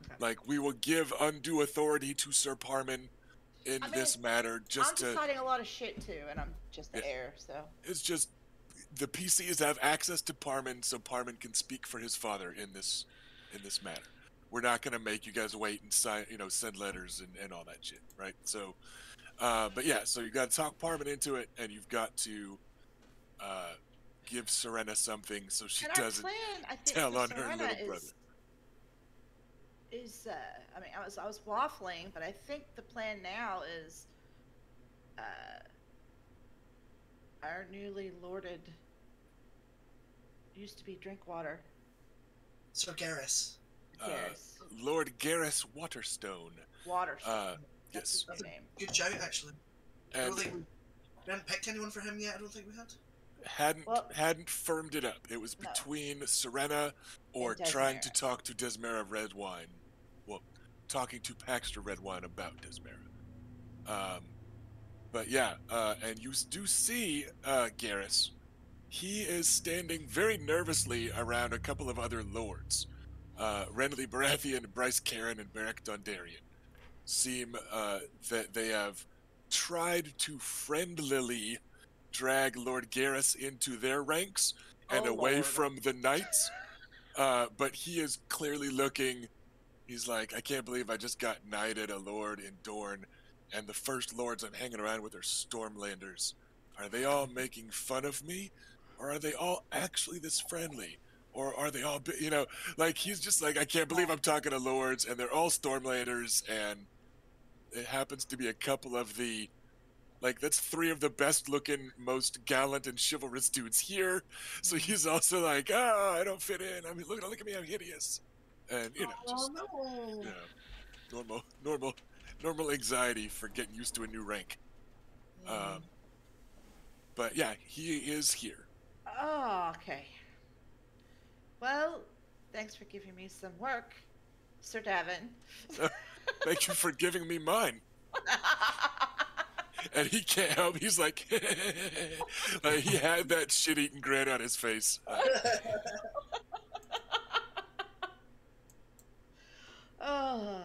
Okay. Like we will give undue authority to Sir Parman in I mean, this matter, I'm just to. deciding a lot of shit too, and I'm just the Yeah. heir, so. It's just the PCs have access to Parman, so Parman can speak for his father in this matter. We're not gonna make you guys wait and sign, send letters and all that shit, right? So, but yeah, so you got to talk Parman into it, and you've got to give Serena something so she And our doesn't plan, I think, tell for on her Serena little brother. is I mean, I was waffling, but I think the plan now is our newly lorded used to be Drinkwater. Sir Garrus. Yes. Lord Garrus Waterstone. Waterstone. That's Yes. his That's new a name. good shout, actually. I don't And think we haven't picked anyone for him yet. I don't think we had. Well- hadn't firmed it up. It was No. between Serena or And trying to Desmara. talk to Desmara Redwine. Well, talking to Paxter Redwine about Desmara. But yeah, and you do see Garrus. He is standing very nervously around a couple of other lords. Renly Baratheon, Bryce Caron, and Beric Dondarrion seem that they have tried to friendlily drag Lord Garrus into their ranks and Oh, away Lord. from the knights. But he is clearly looking. He's like, I can't believe I just got knighted a lord in Dorne, and the first lords I'm hanging around with are Stormlanders. Are they all making fun of me? Or are they all actually this friendly? Or are they all, like, he's just like, I can't believe I'm talking to lords, and they're all Stormlanders, and it happens to be a couple of the, like, that's 3 of the best looking, most gallant and chivalrous dudes here. So he's also like, I don't fit in. I mean, look at me, I'm hideous. And, just, no. normal anxiety for getting used to a new rank. But yeah, he is here. Oh, okay. Well, thanks for giving me some work, Sir Davin. Thank you for giving me mine. And he can't help. He's like, like he had that shit-eating grin on his face. Oh,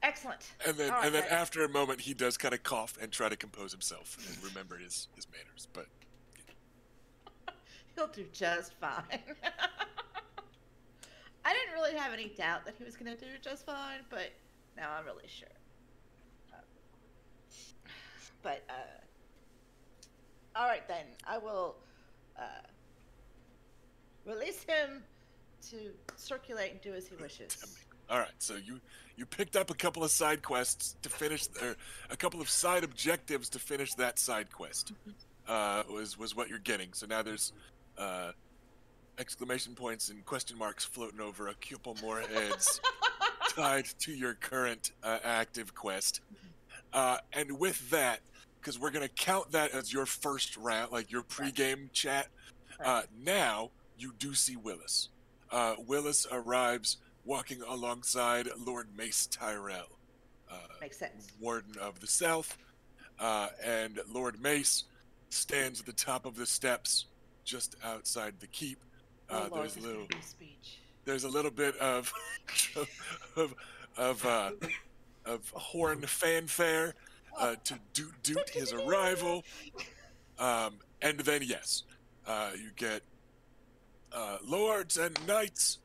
excellent. And then, All right, guys. after a moment, he does kind of cough and try to compose himself and remember his manners. But He'll do just fine. I didn't really have any doubt that he was going to do just fine, but now I'm really sure. All right then. I will release him to circulate and do as he wishes. all right, so you picked up a couple of side quests to finish, or a couple of side objectives to finish that side quest. Was what you're getting. So now there's exclamation points and question marks floating over a couple more heads tied to your current active quest. And with that, because we're going to count that as your first round, like your pregame chat, now you do see Willis. Willis arrives walking alongside Lord Mace Tyrell, Makes sense. Warden of the South, and Lord Mace stands at the top of the steps just outside the keep. Oh, Lord, There's this a little, is gonna be a speech. there's a little bit of of horn fanfare to doot his arrival, and then yes, you get lords and knights,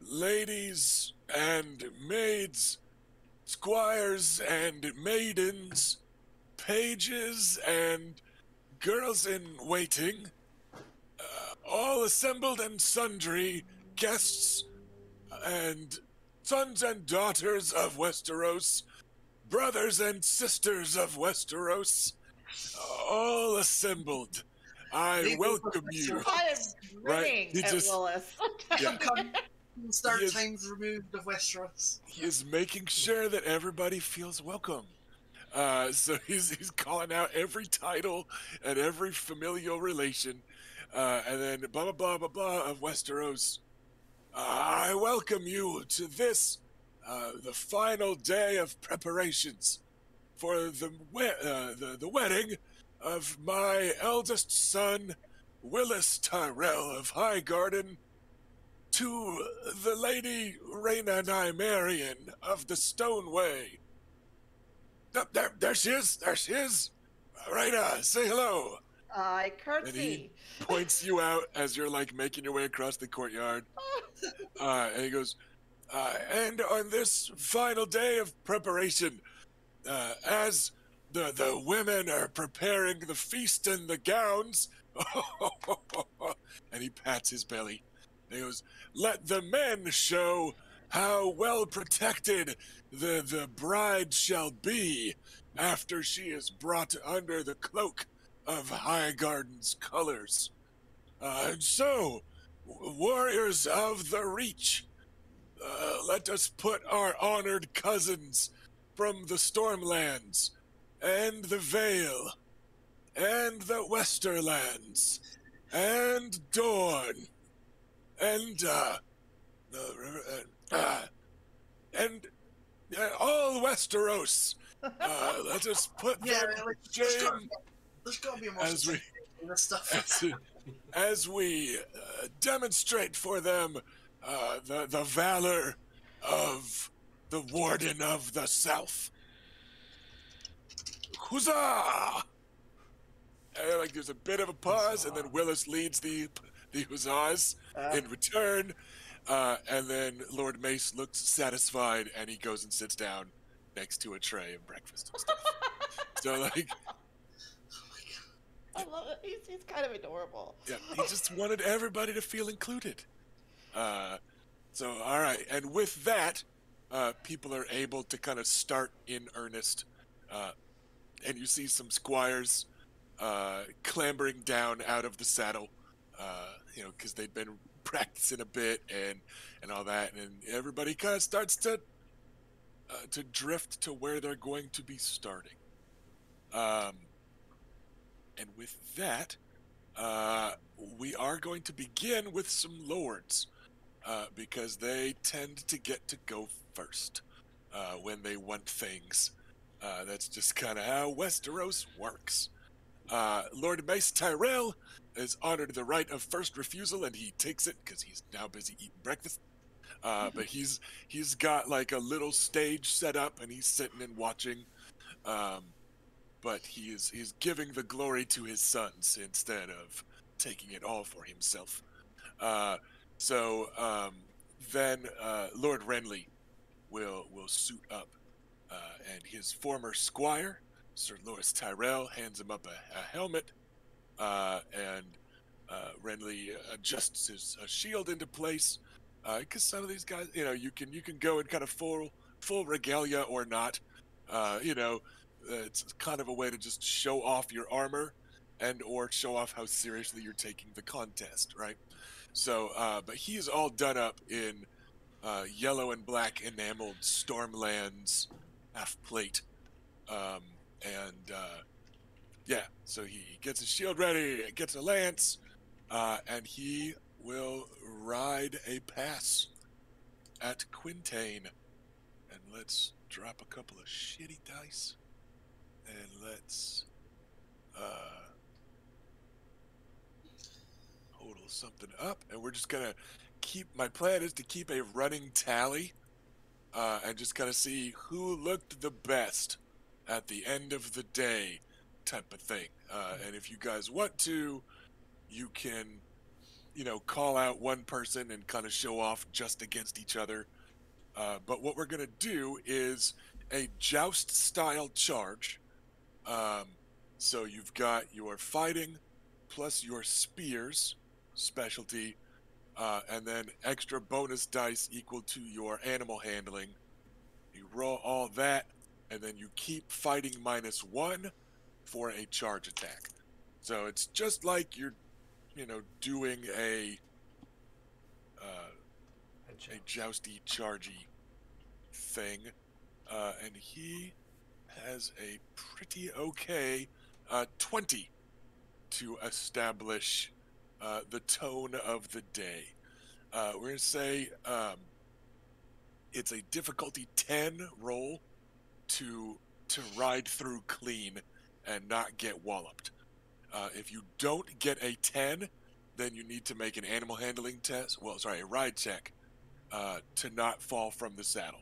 ladies and maids, squires and maidens, pages and girls in waiting, all assembled and sundry, guests and sons and daughters of Westeros, brothers and sisters of Westeros, all assembled. I welcome you. I am Right, grinning he at just- Willis. Yeah. Start He is- times removed of Westeros. He is making sure that everybody feels welcome. So he's calling out every title and every familial relation, and then blah blah blah blah blah of Westeros. I welcome you to this, the final day of preparations for the wedding of my eldest son, Willis Tyrell of Highgarden, to the Lady Rena Nymarian of the Stoneway. Oh, there she is. There she is. Rena, say hello. I And he curtsy. points you out as you're like making your way across the courtyard. And he goes, and on this final day of preparation, as the women are preparing the feast and the gowns, and he pats his belly. And he goes, let the men show how well protected the bride shall be after she is brought under the cloak of Highgarden's colors. And so, warriors of the Reach, let us put our honored cousins from the Stormlands, and the Vale, and the Westerlands, and Dorne, and all Westeros. Let us put Yeah, them like, to shame there's got to be a more as we specific in this stuff. as we demonstrate for them the valor of the Warden of the South. Huzzah! And like there's a bit of a pause, and then Willis leads the huzzahs in return, and then Lord Mace looks satisfied, and he goes and sits down next to a tray of breakfast and stuff. So like, I love it. He's kind of adorable. yeah, he just wanted everybody to feel included. So all right, and with that, people are able to kind of start in earnest, and you see some squires clambering down out of the saddle, because they've been practicing a bit and all that, and everybody kind of starts to drift to where they're going to be starting. And with that, we are going to begin with some lords, because they tend to get to go first when they want things. That's just kind of how Westeros works. Lord Mace Tyrell is honored the right of first refusal, and he takes it because he's now busy eating breakfast. But he's got like a little stage set up, and he's sitting and watching. But he's giving the glory to his sons instead of taking it all for himself. Then Lord Renly will suit up, and his former squire, Sir Loras Tyrell, hands him up a helmet, and Renly adjusts his shield into place. Because some of these guys, you can go in kind of full regalia or not. It's kind of a way to just show off your armor and or show off how seriously you're taking the contest, right? So, but he's all done up in yellow and black enameled Stormlands half plate. So he gets his shield ready, gets a lance, and he will ride a pass at Quintain. And let's drop a couple of shitty dice. And let's total something up. And we're just gonna my plan is to keep a running tally, and just kind of see who looked the best at the end of the day type of thing. And if you guys want to, you can, call out one person and kind of show off just against each other. But what we're going to do is a joust style charge. So you've got your fighting plus your spears specialty, and then extra bonus dice equal to your animal handling. You roll all that, and then you keep fighting -1 for a charge attack. So it's just like you're, doing a jousty chargy thing. And he has a pretty okay 20 to establish the tone of the day. We're going to say it's a difficulty 10 roll to to ride through clean and not get walloped. If you don't get a 10, then you need to make an animal handling test. Well, sorry, a ride check to not fall from the saddle.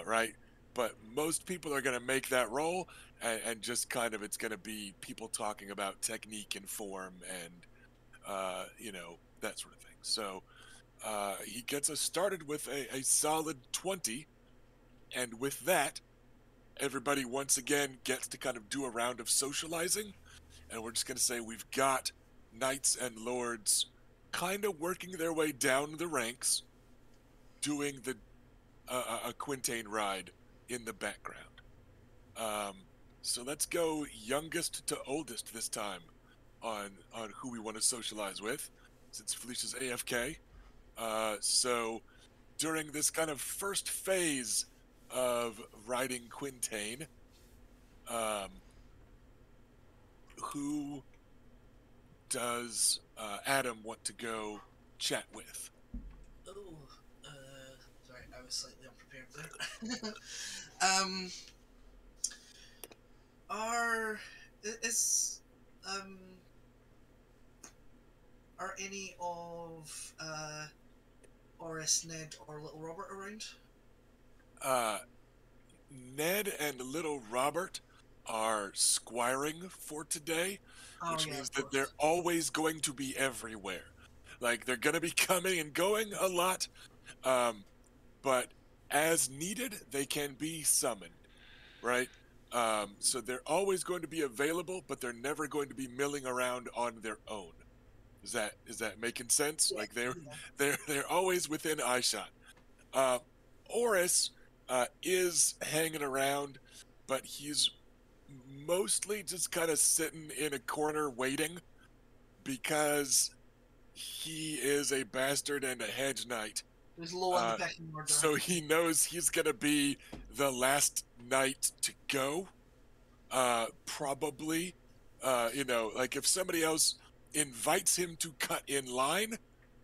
Right? But most people are going to make that roll, and just kind of it's going to be people talking about technique and form and, that sort of thing. So he gets us started with a solid 20, and with that, everybody once again gets to kind of do a round of socializing, and we're just going to say we've got knights and lords kind of working their way down the ranks, doing the a Quintain ride in the background. So let's go youngest to oldest this time on who we want to socialize with, since Felicia's AFK. So during this kind of first phase of riding Quintain, who does Adam want to go chat with? Oh, sorry, I was slightly unprepared there. Is are any of Oris, Ned, or Little Robert around? Ned and little Robert are squiring for today, which means that they're always going to be everywhere. Like, they're going to be coming and going a lot, but as needed, they can be summoned, right? So they're always going to be available, but they're never going to be milling around on their own. Is that making sense? Yeah, Like they're always within eyeshot. Oris is hanging around, but he's mostly just kind of sitting in a corner waiting, because he is a bastard and a hedge knight. He's low on the pecking order. So he knows he's gonna be the last knight to go. Probably, like if somebody else invites him to cut in line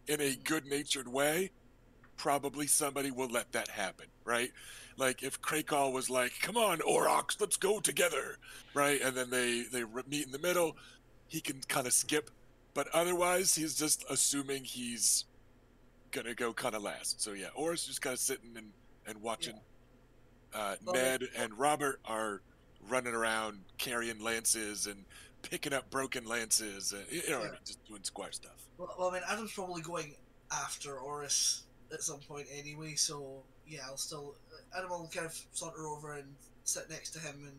in a good-natured way, probably somebody will let that happen, right? Like if Krakal was like, "Come on, Aurochs, let's go together," right? And then they meet in the middle, he can kind of skip. But otherwise, he's just assuming he's gonna go kind of last. So yeah, Oris just kind of sitting and watching. Ned and Robert are running around carrying lances and picking up broken lances, and just doing squire stuff. Well, I mean, Adam's probably going after Oris at some point anyway, so yeah, Adam will kind of saunter over and sit next to him and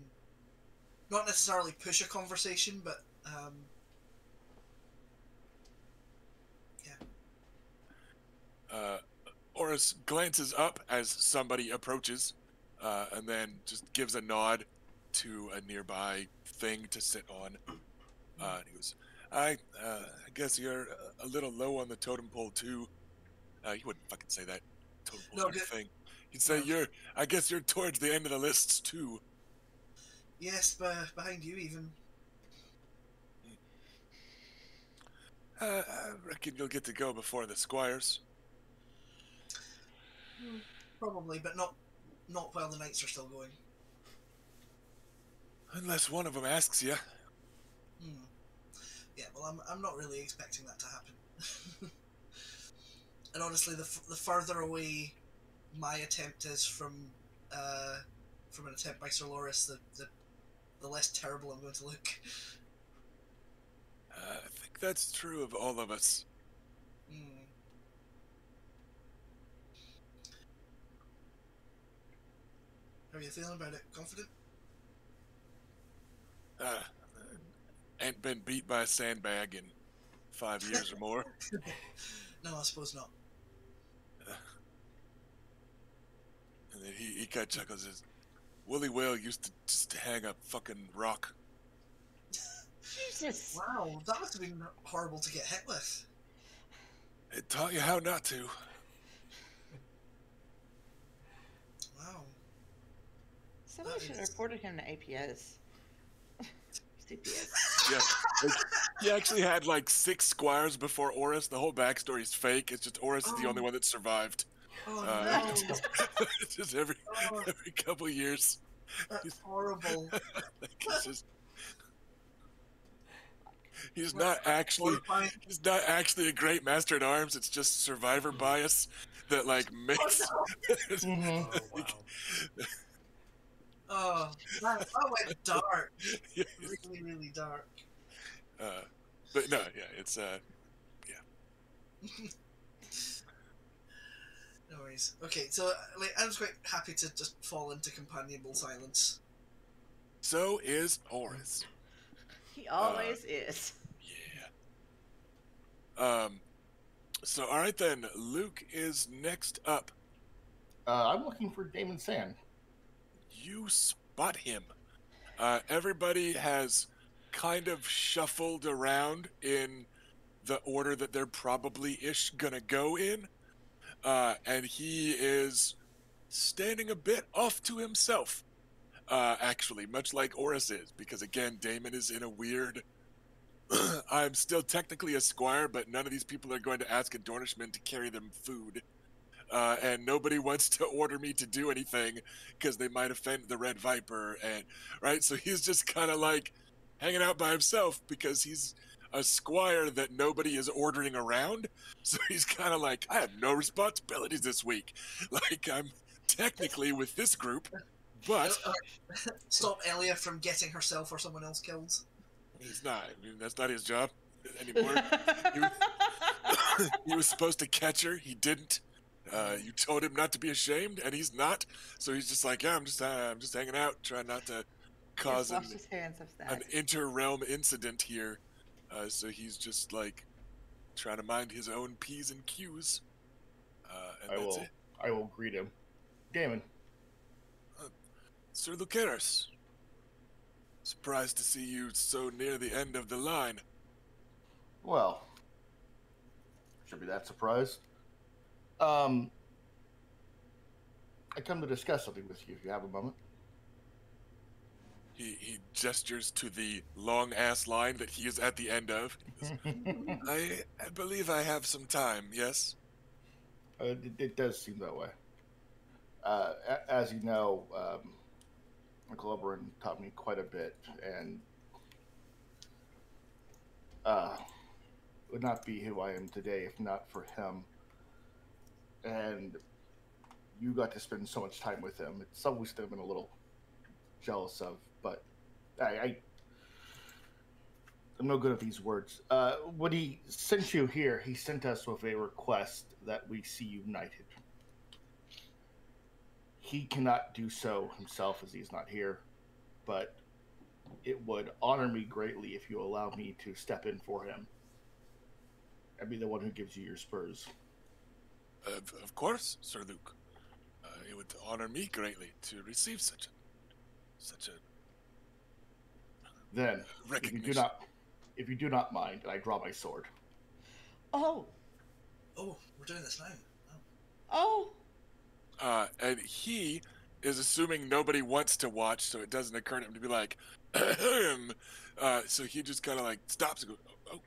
not necessarily push a conversation, but Oris glances up as somebody approaches, and then just gives a nod to a nearby thing to sit on. And he goes, I guess you're a little low on the totem pole too. You wouldn't fucking say that. Totem pole thing. You'd say I guess you're towards the end of the lists too. Yes, behind you even. I reckon you'll get to go before the squires. Probably, but not while the knights are still going. Unless one of them asks you. Yeah, well, I'm not really expecting that to happen. And honestly, the further away my attempt is from an attempt by Sir Loris, the less terrible I'm going to look. I think that's true of all of us. How are you feeling about it? Confident? Ain't been beat by a sandbag in 5 years or more. No, I suppose not. And then he kind of chuckles. Says, Willie Whale used to just hang a fucking rock. Jesus. Wow, that must have been horrible to get hit with. It taught you how not to. Wow. Somebody should have reported him to APS. CPS. Yeah, he actually had like 6 squires before Oris. The whole backstory is fake. It's just Oris is the only one that survived. Oh no. Just every couple years. That's horrible. Like, it's just, he's not actually Horrifying. he's not actually a great master at arms. It's just survivor bias that like makes. Mhm. Oh wow. Oh, that went dark. Yeah, Really, really dark. but no, yeah, it's No worries. Okay, so like, I was quite happy to just fall into companionable silence. so is Horus. He always is. Yeah. So all right then, Luke is next up. I'm looking for Damon Sand. You spot him. Everybody has kind of shuffled around in the order that they're probably gonna go in. And he is standing a bit off to himself. Actually, much like Oris is, because again, Damon is in a weird. I'm still technically a squire, but none of these people are going to ask a Dornishman to carry them food. And nobody wants to order me to do anything because they might offend the Red Viper. And right, so he's just kind of like hanging out by himself because he's a squire that nobody is ordering around. So he's kind of like, I have no responsibilities this week. Like, I'm technically with this group, but Stop Elia from getting herself or someone else killed. he's not. I mean, that's not his job anymore. He was supposed to catch her. He didn't. You told him not to be ashamed, and he's not. So he's just like, yeah, I'm just hanging out, trying not to cause Yes, wash his hands of that. an inter-realm incident here. So he's just like trying to mind his own P's and Q's. And that's it. I will greet him. Damon. Sir Lucaris, surprised to see you so near the end of the line. Well, should be that surprised. I come to discuss something with you if you have a moment. He gestures to the long-ass line that he is at the end of. I believe I have some time, yes? It does seem that way. As you know, Uncle Oberon taught me quite a bit, and would not be who I am today if not for him. And you got to spend so much time with him. It's always still been a little jealous of, but I'm no good at these words. When he sent you here, he sent us with a request that we see united. He cannot do so himself as he's not here, but it would honor me greatly if you allow me to step in for him. I'd be the one who gives you your spurs. Of course, Sir Luke. It would honor me greatly to receive such a Then, recognition. if you do not mind, I draw my sword. Oh, Oh, we're doing this now. oh. And he is assuming nobody wants to watch, so it doesn't occur to him to be like, so he just kind of like stops and goes,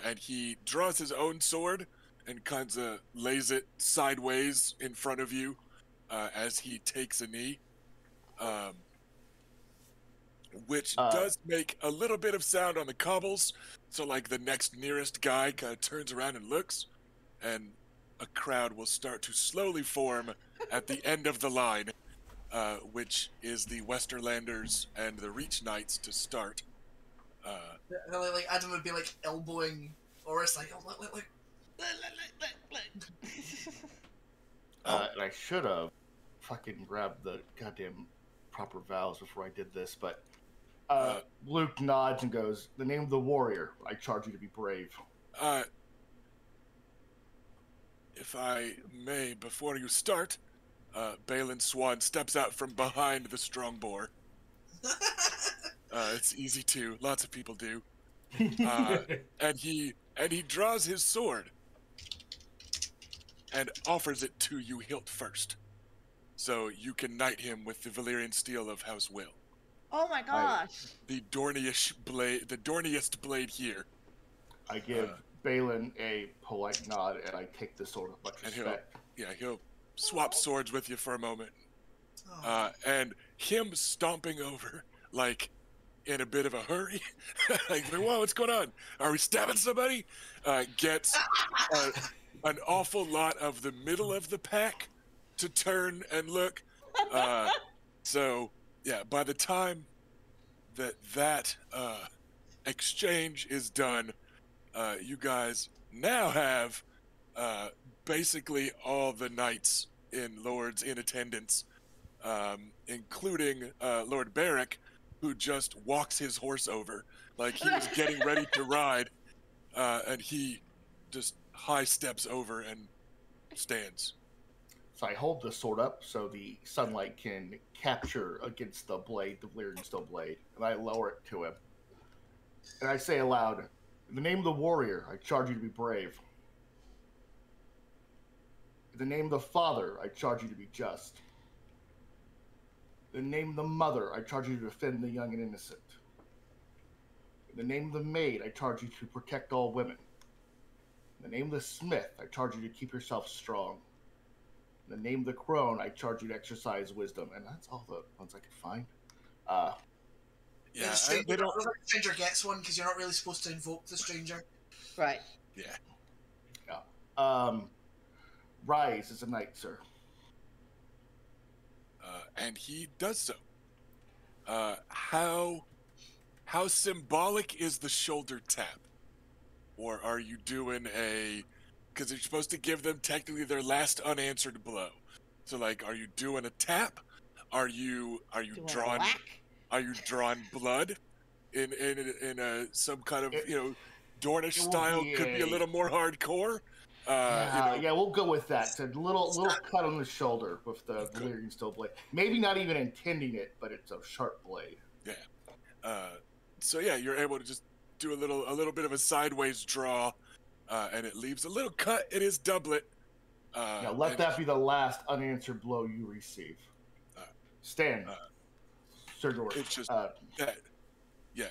and he draws his own sword and kind of lays it sideways in front of you as he takes a knee, which does make a little bit of sound on the cobbles. So like the next nearest guy kind of turns around and looks, and a crowd will start to slowly form at the end of the line, which is the Westerlanders and the Reach Knights to start. Like Adam would be like elbowing Oris, like, oh, look. And I should have fucking grabbed the goddamn proper vows before I did this, but Luke nods and goes, "The name of the warrior. I charge you to be brave." If I may, before you start, Balin Swan steps out from behind the strong boar. It's easy to. Lots of people do. And he draws his sword and offers it to you hilt first, so you can knight him with the Valyrian steel of House Will. Oh my gosh. The dorniest blade here. I give Balin a polite nod, and I take the sword with much And respect. he'll swap swords with you for a moment. Oh. And him stomping over, like, in a bit of a hurry, like, whoa, what's going on? Are we stabbing somebody? Gets uh, an awful lot of the middle of the pack to turn and look. So, yeah, by the time that exchange is done, you guys now have basically all the knights in Lords in attendance, including Lord Barrick, who just walks his horse over like he was getting ready to ride, and he just high steps over and stands. So I hold the sword up so the sunlight can capture against the blade, the Valyrian steel blade, and I lower it to him. And I say aloud, in the name of the warrior, I charge you to be brave. In the name of the father, I charge you to be just. In the name of the mother, I charge you to defend the young and innocent. In the name of the maid, I charge you to protect all women. In the name of the smith, I charge you to keep yourself strong. In the name of the crone, I charge you to exercise wisdom. And that's all the ones I could find. Yeah, Yeah, the stranger, they don't. the stranger gets one because you're not really supposed to invoke the stranger. Right. Yeah. Rise is a knight, sir. And he does so. How symbolic is the shoulder tap? Or are you doing a... Because you're supposed to give them technically their last unanswered blow. So, like, are you doing a tap? Are you Doing a drawing... whack? Are you drawing blood in some kind of, Dornish It will style? be Could be a a- little more hardcore. Yeah, we'll go with that. It's a little cut on the shoulder with the Valyrian steel blade. Maybe not even intending it, but it's a sharp blade. Yeah. So yeah, you're able to just do a little bit of a sideways draw, and it leaves a little cut in his doublet. Now let that be the last unanswered blow you receive. Stand, Sir George. It's just yeah.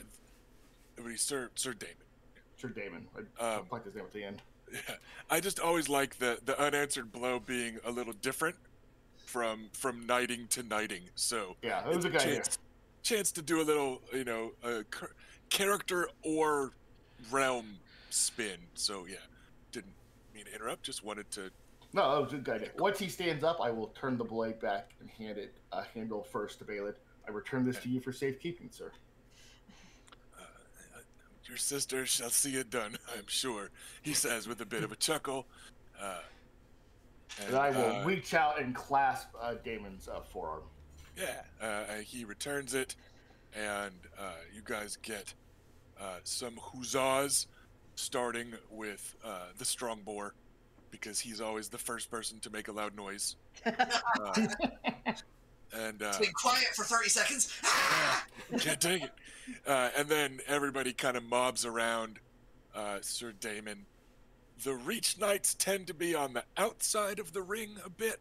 Everybody, Sir Damon. Sir Damon. I like his name at the end. Yeah, I just always like the unanswered blow being a little different from knighting to knighting. So Yeah, it was it's a good idea. chance to do a little, character or realm spin. So yeah, didn't mean to interrupt. Just wanted to. No, that was a good idea. Once he stands up, I will turn the blade back and hand it handle first to Balin. I return this to you for safekeeping, sir. Your sister shall see it done, I'm sure, he says with a bit of a chuckle. And I will reach out and clasp Damon's forearm. Yeah, he returns it, and you guys get some huzzahs, starting with the strong boar, because he's always the first person to make a loud noise. And It's been quiet for 30 seconds. can't take it. And then everybody kind of mobs around Sir Damon. The Reach Knights tend to be on the outside of the ring a bit.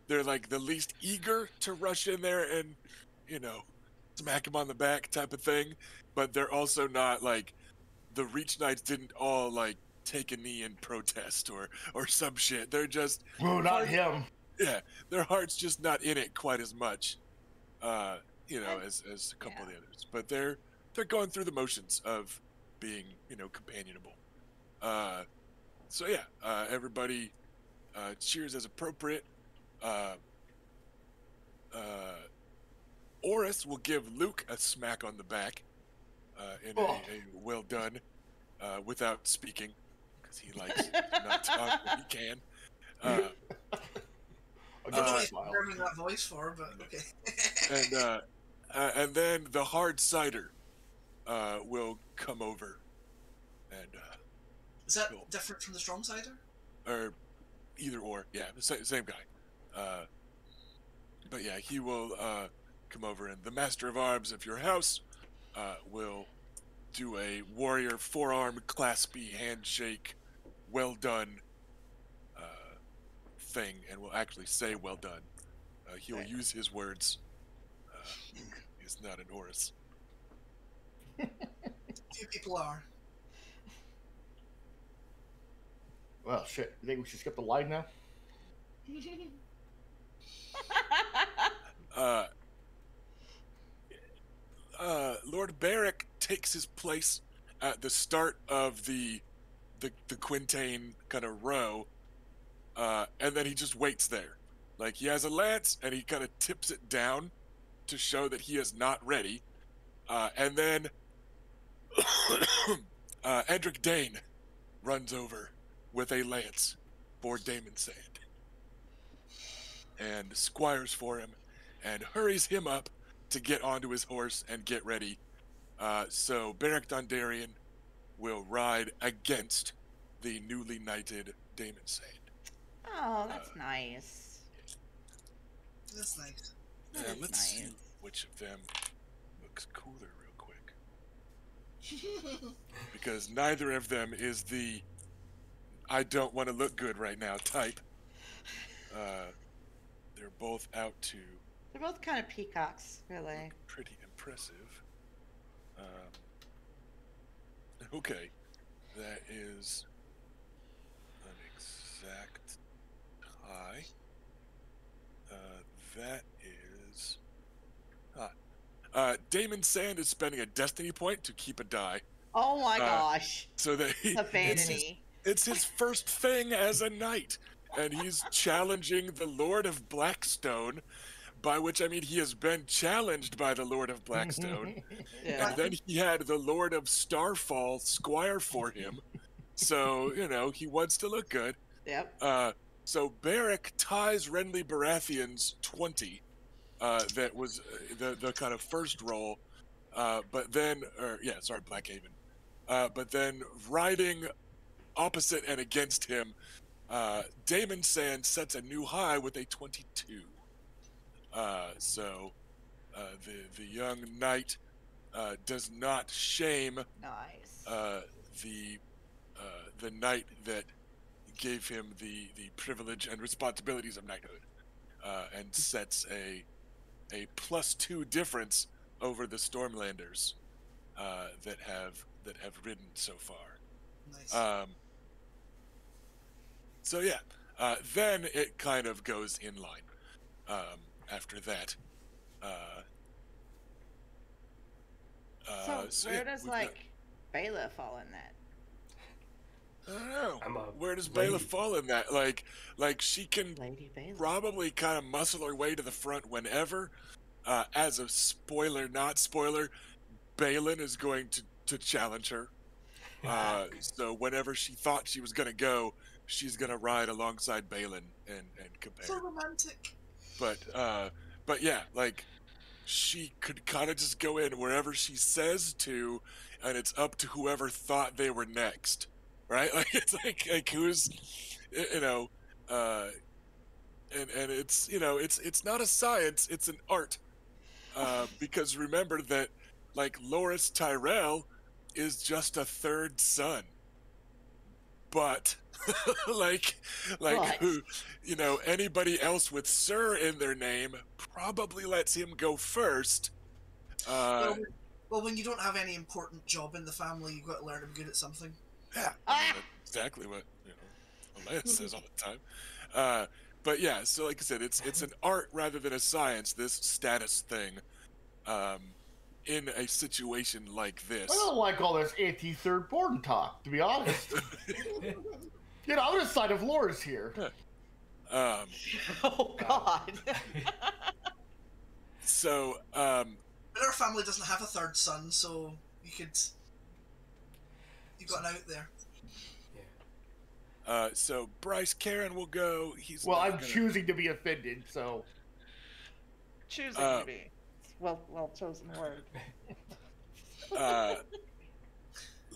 They're like the least eager to rush in there and, smack him on the back type of thing. But they're also not like, the Reach Knights didn't all like take a knee in protest or some shit. They're just... Boo, not him. Yeah, their heart's just not in it quite as much, as a couple of the others. But they're going through the motions of being, companionable. So yeah, everybody cheers as appropriate. Oris will give Luke a smack on the back in a well done, without speaking, because he likes to not talk when he can. I don't know what he's learning that voice for, but okay. And then the hard cider will come over, and Is that different from the strong cider? or either or, yeah, same guy. But yeah, he will come over, and the master of arms of your house will do a warrior forearm claspy handshake, well done thing, and will actually say well done. He'll use his words. He's not an Oris. Few people are. Well, shit. You think we should skip the line now? uh, Lord Barrick takes his place at the start of the Quintain kind of row, and then he just waits there. Like he has a lance, and he kind of tips it down to show that he is not ready. And then Edric Dane runs over with a lance for Damon Sand and squires for him and hurries him up to get onto his horse and get ready. So Beric Dondarrion will ride against the newly knighted Damon Sand. Oh, that's nice. That's nice. Yeah, That is let's see nice. which of them looks cooler real quick. Because neither of them is the I don't want to look good right now type. They're both out to They're both kind of peacocks, really. pretty impressive. Okay, that is an exact tie. That is... Damon Sand is spending a destiny point to keep a die. Oh my gosh. So that The vanity. it's his first thing as a knight. And he's challenging the Lord of Blackstone, by which I mean he has been challenged by the Lord of Blackstone. Yeah. And then he had the Lord of Starfall squire for him. So, you know, he wants to look good. Yep. So Barrick ties Renly Baratheon's 20. That was the kind of first roll. But then, Blackhaven. But then riding opposite and against him, Damon Sand sets a new high with a 22. So the young knight does not shame Nice. the knight that gave him the privilege and responsibilities of knighthood, and sets a +2 difference over the Stormlanders that have ridden so far. Nice. So yeah, then it kind of goes in line. After that, so yeah, where does we've got- like Bela fall in that? I don't know. I'm a Where does lady. Bela fall in that? Like she can Lady Bela. probably kind of muscle her way to the front whenever. As a spoiler, not spoiler, Balin is going to challenge her. So whenever she thought she was going to go, she's going to ride alongside Balin and compare. So romantic. But yeah, like she could kind of just go in wherever she says to, and it's up to whoever thought they were next, right? Like it's like who's, you know, and it's, you know, it's not a science, it's an art, because remember that like Loras Tyrell is just a third son, but like But- who, you know, anybody else with Sir in their name probably lets him go first. Well, when you don't have any important job in the family, you've got to learn to be good at something. Yeah, I mean, that's exactly what, you know, Elias says all the time. But yeah, so like I said, it's an art rather than a science, this status thing, in a situation like this. I don't like all this anti-third born talk, to be honest. You know, I'm on the side of Loras here. Oh God. So, But our family doesn't have a third son, so you got an out there. so Bryce Karen will go. He's Well, not I'm gonna- choosing to be offended, so Choosing to be. Well chosen word.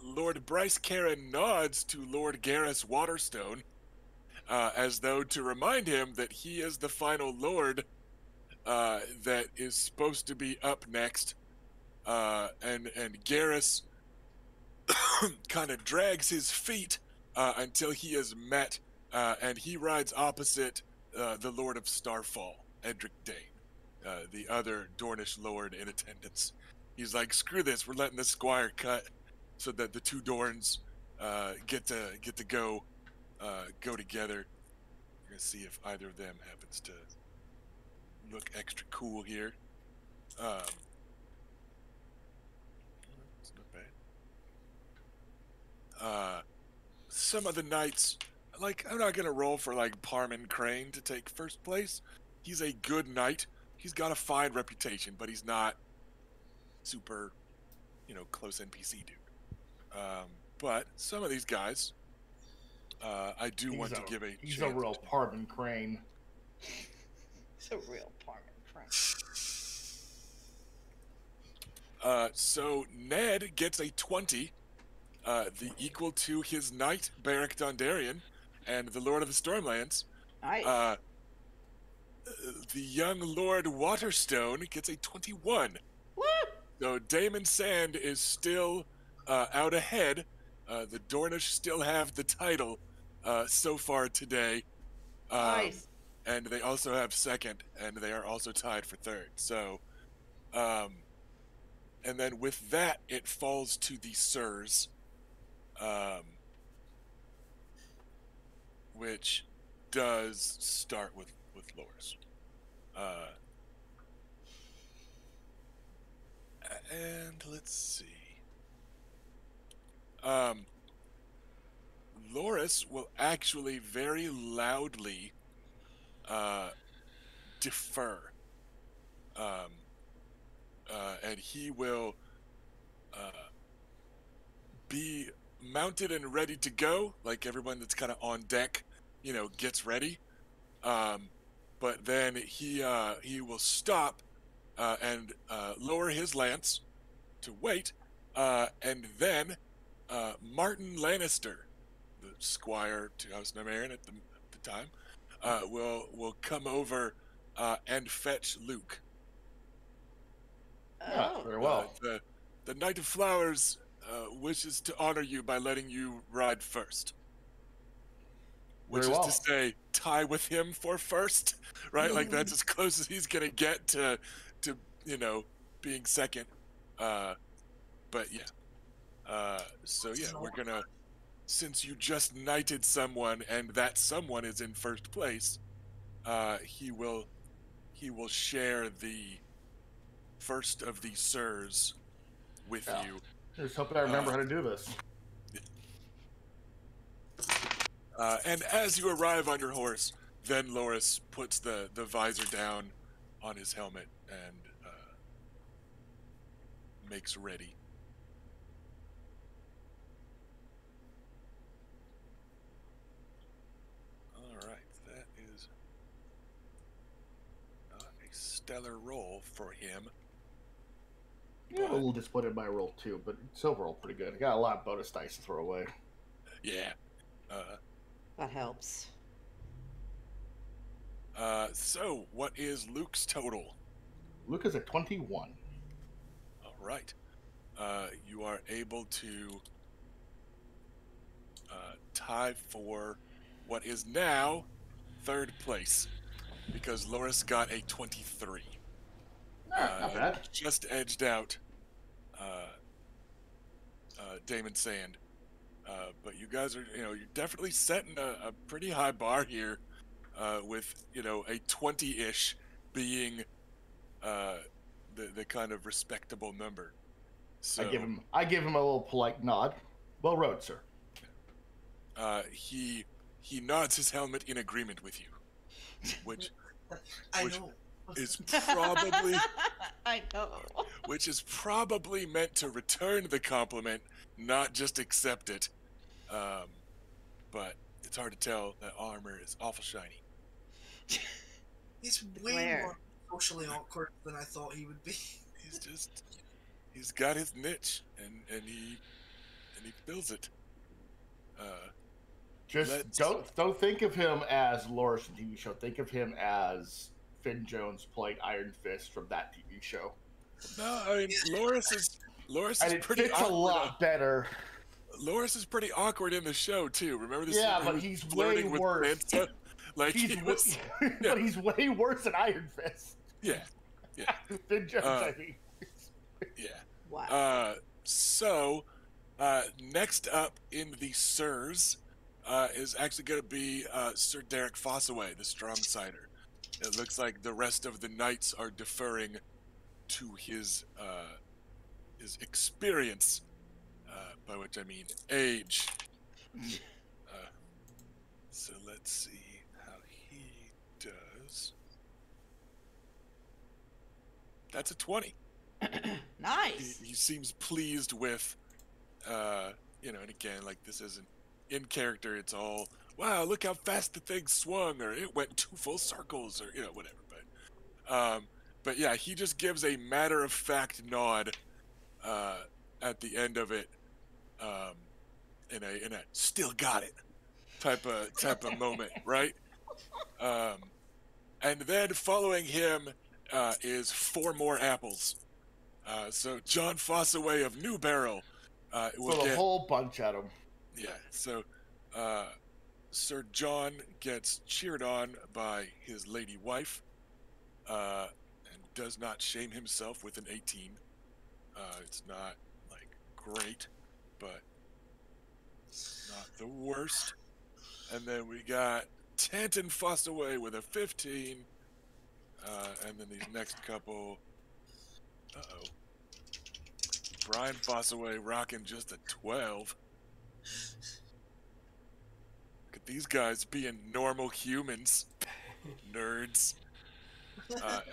Lord Bryce Karen nods to Lord Garrus Waterstone, as though to remind him that he is the final lord that is supposed to be up next. And Garrus kind of drags his feet until he is met, and he rides opposite the Lord of Starfall, Edric Dane, the other Dornish lord in attendance. He's like, screw this, we're letting the squire cut so that the two Dorns get to go together. We're gonna see if either of them happens to look extra cool here. It's not bad. Some of the knights, like, I'm not gonna roll for like Parman Crane to take first place. He's a good knight. He's got a fine reputation, but he's not super, close NPC dude. But some of these guys, I do want to give a He's chance a real Parman Crane. It's a real Parman Crane. So Ned gets a 20, the equal to his knight, Beric Dondarrion, and the Lord of the Stormlands. Nice. The young Lord Waterstone gets a 21. Woo! So Damon Sand is still out ahead. The Dornish still have the title so far today. Nice. And they also have second, and they are also tied for third. So, and then with that, it falls to the Sirs, which does start with Loras. And let's see. Loras will actually very loudly defer. And he will be mounted and ready to go, like everyone that's kind of on deck, gets ready. But then he will stop and lower his lance to wait, and then Martin Lannister, the squire to House Nymerin at the time, will come over and fetch Luke. Yeah, very well. The Knight of Flowers wishes to honor you by letting you ride first. Which Very is well. to say, tie with him for first, right? Like that's as close as he's gonna get to being second. But yeah. So yeah, we're gonna, since you just knighted someone and that someone is in first place, he will share the first of the Sirs with Yeah. you. Just hoping I remember how to do this. And as you arrive on your horse, then Loras puts the visor down on his helmet and makes ready. All right, that is not a stellar roll for him. Yeah, a little disappointed by roll 2, but it's overall pretty good. I got a lot of bonus dice to throw away. Yeah. That helps. So, what is Luke's total? Luke is at 21. All right. You are able to tie for what is now third place, because Loras got a 23. Not bad. Just edged out Damon Sand. But you guys are, you're definitely setting a pretty high bar here, with, a 20-ish being the kind of respectable number. So I give him a little polite nod. Well rode, sir. he nods his helmet in agreement with you, which I Which- know. is probably I know. which is probably meant to return the compliment, not just accept it. But it's hard to tell. That armor is awful shiny. He's way glare. more socially awkward than I thought he would be. He's got his niche, and he fills it. Just Let's- don't think of him as Loras from TV show. Think of him as Finn Jones playing Iron Fist from that TV show. No, I mean Loras is And it pretty fits a awkward. lot better. Loras is pretty awkward in the show too. Remember the Yeah, scene where but he he's was flirting way with worse. Sansa? Like He's he was, but he's way worse than Iron Fist. yeah, Finn Jones, I mean. yeah. Wow. So, next up in the Sirs is actually going to be Sir Derek Fossaway, the Strong Cider. it looks like the rest of the knights are deferring to his experience, by which I mean age. So let's see how he does. That's a 20. Nice. He seems pleased with, and again, like this isn't in character. It's all, wow, look how fast the thing swung, or it went 2 full circles, or whatever. But yeah, he just gives a matter-of-fact nod at the end of it, in a still got it type of moment, right? And then following him is 4 more apples. So John Fossaway of New Barrel will Put a get whole bunch at him. yeah. So Sir John gets cheered on by his lady wife, and does not shame himself with an 18. It's not like great, but not the worst. And then we got Tanton Fossaway with a 15. And then these next couple. Uh-oh. Brian Fossaway rocking just a 12. Look at these guys being normal humans. Nerds.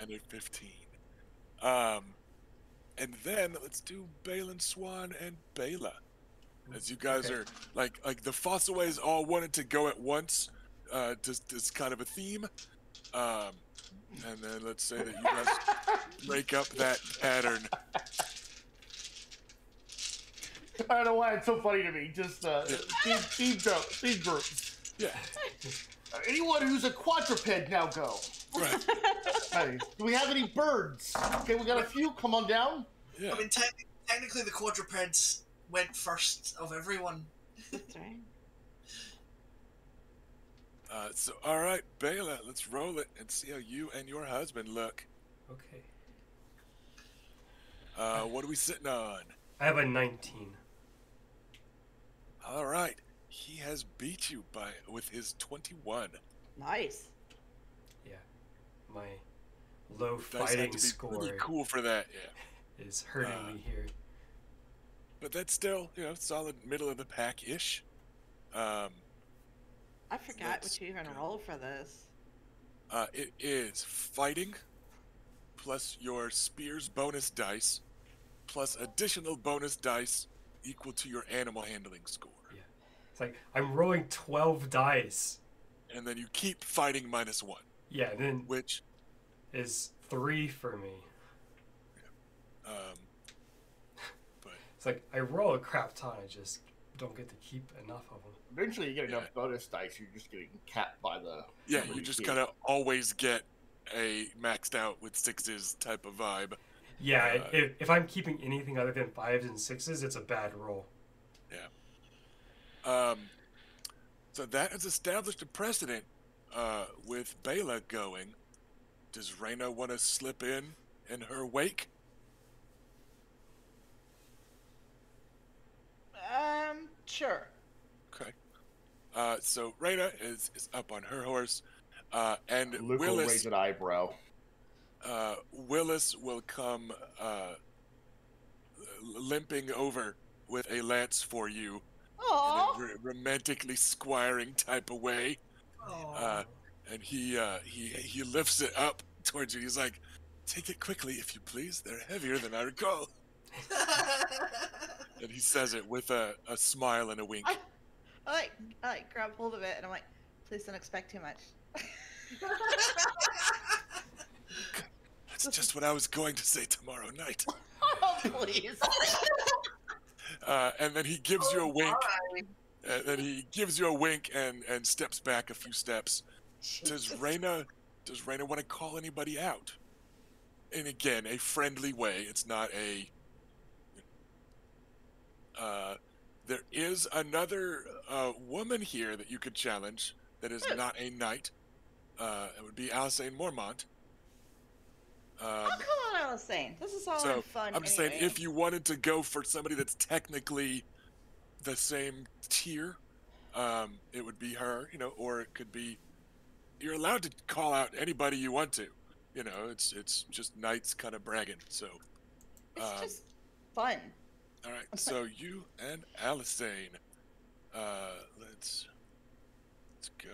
And a 15. And then let's do Balin Swan and Bela. As you guys are like the Fossaways all wanted to go at once, just as kind of a theme. And then let's say that you guys break up that pattern. I don't know why it's so funny to me. Just speed groups. Yeah. Anyone who's a quadruped now go. Right. Hey, do we have any birds? Okay, we got a few. Come on down. Yeah. I mean, technically the quadrupeds went first of everyone. That's right. So, all right, Bela, let's roll it and see how you and your husband look. Okay. What are we sitting on? I have a 19. All right, he has beat you with his 21. Nice. Yeah. My low Dice have fighting to be score pretty cool for that, yeah. is hurting me here. But that's still, solid middle of the pack-ish. I forgot what you even rolled for this. It is fighting, plus your spear's bonus dice, plus additional bonus dice equal to your animal handling score. Yeah. It's like I'm rolling 12 dice. And then you keep fighting -1, Yeah, and then which is 3 for me. but It's like I roll a crap ton, I just don't get to keep enough of them. Eventually, you get enough bonus dice. You're just getting capped by the. yeah, you just gotta always get a maxed out with 6s type of vibe. Yeah, if I'm keeping anything other than 5s and 6s, it's a bad roll. Yeah. So that has established a precedent with Bela going. Does Reyna want to slip in her wake? Sure. Okay. So Reyna is up on her horse, and Luke will raise an eyebrow. Willis will come limping over with a lance for you Aww. in a romantically squiring type of way. Oh. And he lifts it up towards you. He's like, "Take it quickly, if you please. They're heavier than I recall." And he says it with a smile and a wink. I grab hold of it and I'm like, please don't expect too much. That's just what I was going to say tomorrow night. Oh, please. And then he gives you a wink. And then he gives you a wink and steps back a few steps. Does Reyna want to call anybody out? And again, a friendly way. It's not a. There is another woman here that you could challenge that is not a knight. It would be Alysain Mormont. I'll call on Alysain. This is all in fun. I'm just saying, if you wanted to go for somebody that's technically the same tier, it would be her, or it could be you're allowed to call out anybody you want to. You know, it's just knights kind of bragging. So, It's um, just fun. all right. So you and Alisane, let's go.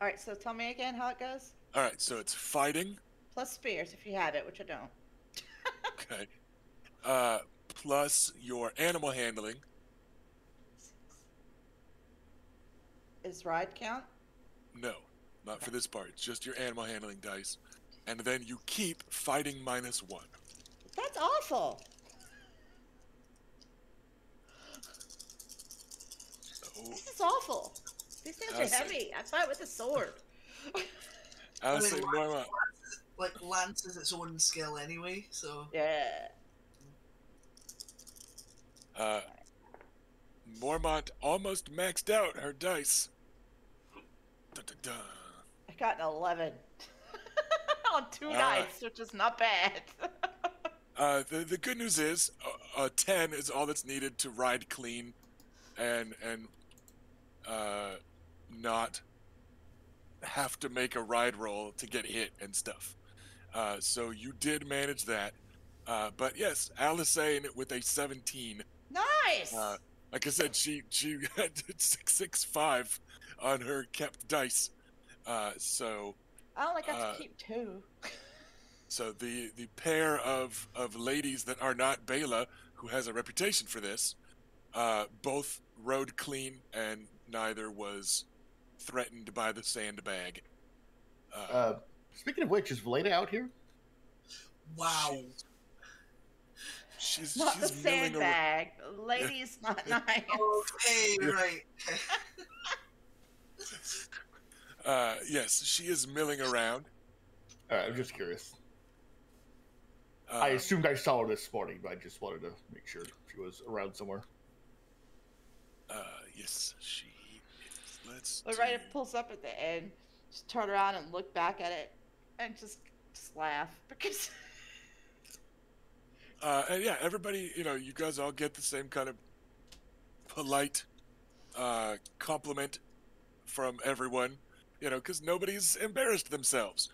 All right, so tell me again how it goes. All right. So it's fighting. Plus spears if you have it, which I don't. Okay. Plus your animal handling. Is ride count? No, not for this part. It's just your animal handling dice. And then you keep fighting -1. That's awful. So, This is awful. These things are Alisane, heavy. I fight with a sword. Alisane Mormont. Like Lance is its own skill anyway, so Yeah. Mormont almost maxed out her dice. Dun, dun, dun. I got an 11 on 2 right. dice, which is not bad. The good news is a 10 is all that's needed to ride clean and not have to make a ride roll to get hit and stuff. So you did manage that. But yes, Alisane with a 17. Nice. Like I said, she had 665 on her kept dice. So I only got to keep 2. So the pair of ladies that are not Bela, who has a reputation for this, both rode clean and neither was threatened by the sandbag. Speaking of which, is Valeda out here? wow. She's Not the milling sandbag. Lady's not nice. Okay, right. Yes, she is milling around. I'm just curious. I assumed I saw her this morning, but I just wanted to make sure she was around somewhere. Yes, she is. Let's But right, it pulls up at the end. Just turn around and look back at it, and just laugh because. And yeah, everybody, you guys all get the same kind of polite compliment from everyone, because nobody's embarrassed themselves.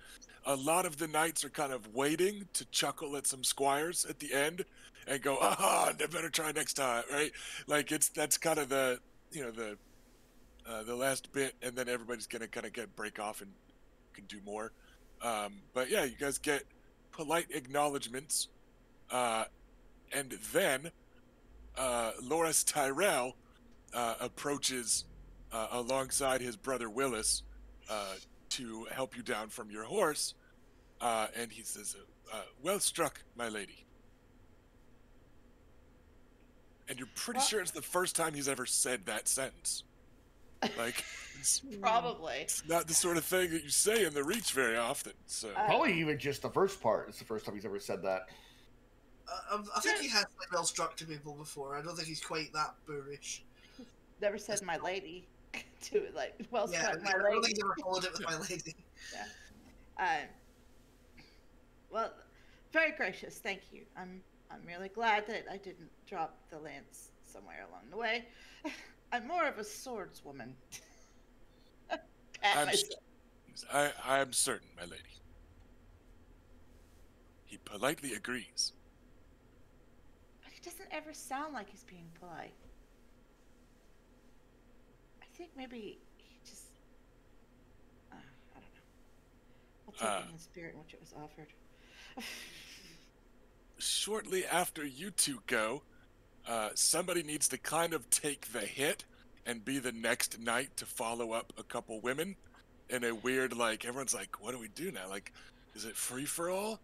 A lot of the knights are kind of waiting to chuckle at some squires at the end and go, they better try next time, right? Like that's kind of the last bit, and then everybody's gonna kind of break off and can do more. But yeah, you guys get polite acknowledgments. And then Loris Tyrell approaches alongside his brother Willis to help you down from your horse, and he says, well struck, my lady. And you're pretty sure it's the first time he's ever said that sentence. Like, it's Probably. not the sort of thing that you say in the Reach very often. So Probably even just the first part. It's the first time he's ever said that. I think he has like well struck to people before. I don't think he's quite that boorish. Never said my lady to it, like, well Yeah, struck, my I don't lady. think he ever followed it with my lady. Well, very gracious, thank you. I'm really glad that I didn't drop the lance somewhere along the way. I'm more of a swordswoman. Pat myself. I'm certain, my lady. He politely agrees. But he doesn't ever sound like he's being polite. I think maybe he just. I don't know. I'll take it in the spirit in which it was offered. Shortly after you two go, somebody needs to kind of take the hit and be the next night to follow up a couple women in a weird, like, everyone's like, what do we do now? Like, is it free for all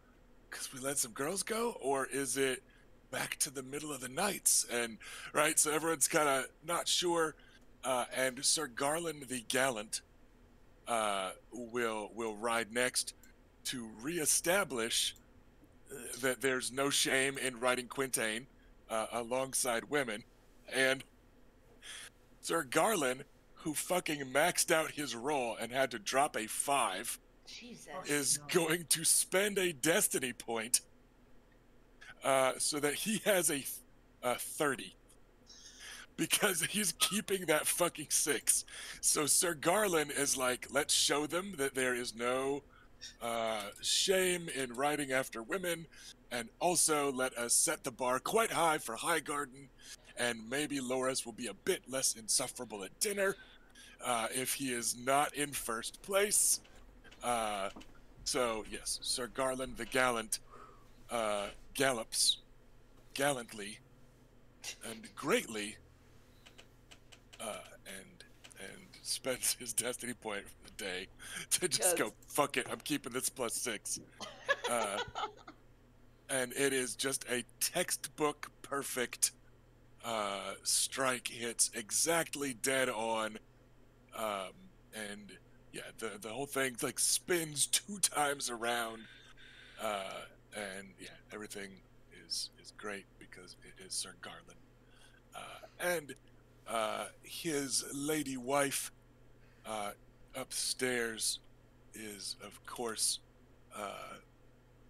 because we let some girls go, or is it back to the middle of the nights? And right, so everyone's kind of not sure. And Sir Garland the Gallant will ride next to reestablish that there's no shame in riding Quintain alongside women. And Sir Garland, who fucking maxed out his roll and had to drop a 5, Jesus. is going to spend a destiny point so that he has a 30. because he's keeping that fucking 6. So Sir Garland is like, let's show them that there is no shame in riding after women, and also let us set the bar quite high for Highgarden, and maybe Loras will be a bit less insufferable at dinner if he is not in first place. So yes, Sir Garland the Gallant gallops gallantly and greatly, and spends his destiny point for the day to just go, fuck it, I'm keeping this +6. And it is just a textbook perfect strike, hits exactly dead on, and yeah, the whole thing like spins 2 times around, and yeah, everything is great because it is Sir Garland, and his lady wife upstairs is of course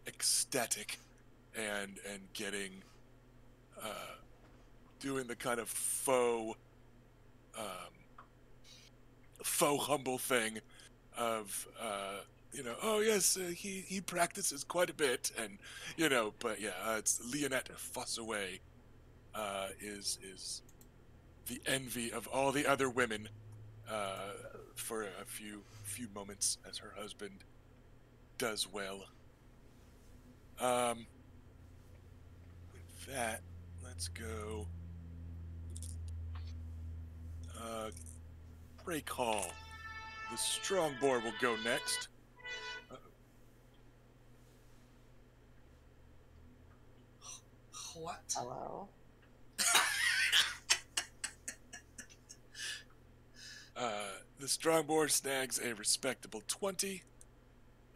ecstatic and getting doing the kind of faux humble thing of oh yes, he practices quite a bit, and but yeah, it's Leonette Fossaway is the envy of all the other women for a few moments as her husband does well. With that, let's go. Break Hall. The Strongboard will go next. What? Hello. The Strongboard snags a respectable 20.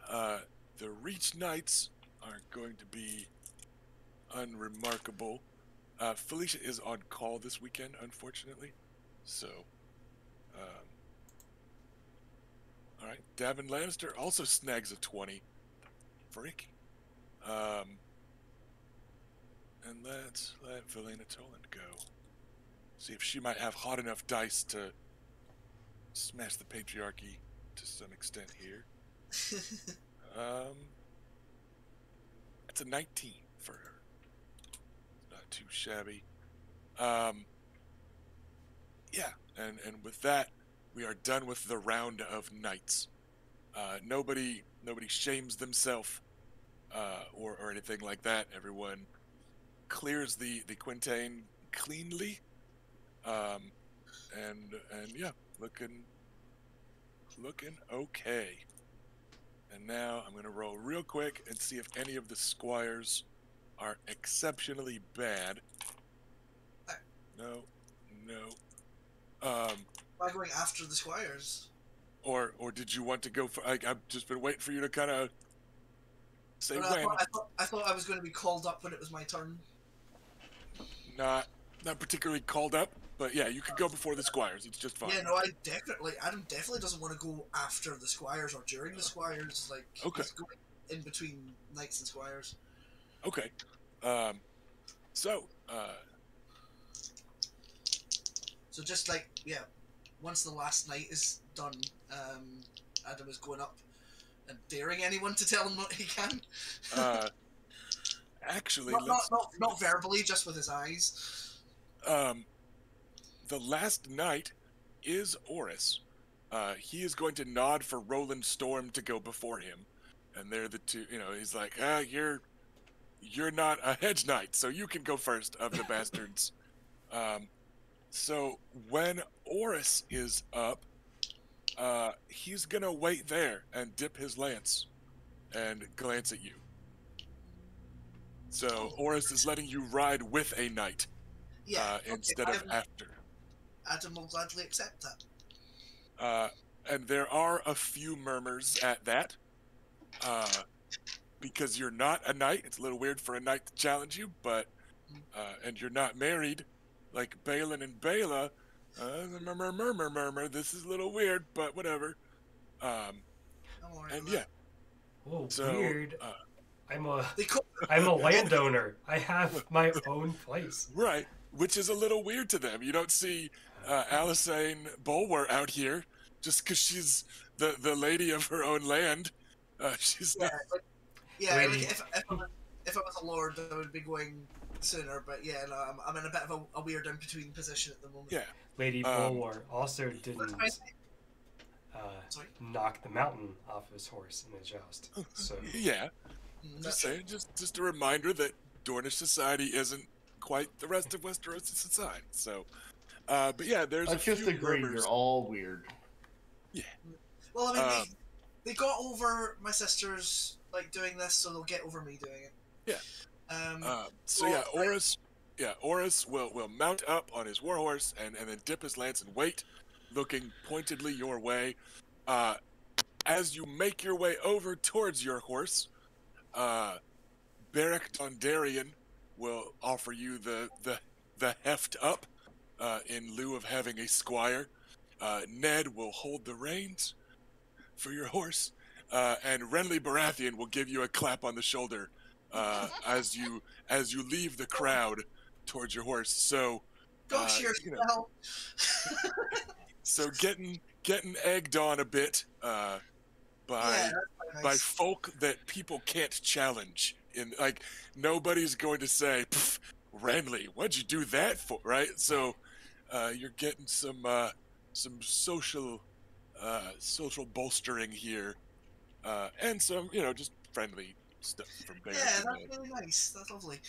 The Reach Knights are going to be unremarkable. Felicia is on call this weekend, unfortunately. So, all right. Davin Lannister also snags a 20. Frick. And let's let Valena Toland go. See if she might have hot enough dice to smash the patriarchy to some extent here. That's a 19 for her. Not too shabby. Yeah, and with that, we are done with the round of knights. Nobody shames themselves or anything like that. Everyone clears the Quintain cleanly. And yeah, looking okay. And now I'm gonna roll real quick and see if any of the squires are exceptionally bad. No. Am I going after the squires? Or did you want to go for? I've just been waiting for you to kind of say But when. I thought I was going to be called up when it was my turn. Not particularly called up, but yeah, you could go before the squires. It's just fine. Yeah, no, Adam definitely doesn't want to go after the squires or during the squires. Like, Okay. he's going in between knights and squires. Okay. So just like, yeah, once the last night is done, Adam is going up and daring anyone to tell him what he can. Actually, not verbally, just with his eyes. The last knight is Oris. He is going to nod for Roland Storm to go before him, and they're the two. He's like, you're not a hedge knight, so you can go first of the bastards. So when Oris is up, he's gonna wait there and dip his lance and glance at you. So Oris is letting you ride with a knight, instead of after. Adam will gladly accept that. And there are a few murmurs at that, because you're not a knight. It's a little weird for a knight to challenge you, but and you're not married like Balin and Bela. Murmur. This is a little weird, but whatever. And yeah. Oh, So, weird. I'm a landowner. I have my own place. Right. which is a little weird to them. You don't see Alisane Bulwer out here just because she's the lady of her own land. She's Yeah, not. yeah. Lady. Like if I was a lord, I would be going sooner. But yeah, no, I'm in a bit of a weird in between position at the moment. Yeah. Lady Bulwer also That's didn't fine. Sorry. knock the mountain off his horse in a joust. So Yeah. Mm, Just saying. Just a reminder that Dornish society isn't quite the rest of Westeros society. So, but yeah, there's I a just few agree. rumors. You're all weird. Well, I mean, Um, they got over my sisters like doing this, so they'll get over me doing it. Yeah. So yeah, Oris will mount up on his warhorse and then dip his lance and wait, looking pointedly your way. As you make your way over towards your horse, Beric Dondarrion will offer you the heft up in lieu of having a squire. Ned will hold the reins for your horse, and Renly Baratheon will give you a clap on the shoulder as you leave the crowd towards your horse. So, Gosh, you're you know, so getting egged on a bit by yeah, that's quite by nice. folk that people can't challenge. In like nobody's going to say, Renly, what'd you do that for? Right? So you're getting some social bolstering here, and some just friendly stuff from Bear. Yeah, that's really nice. That's lovely.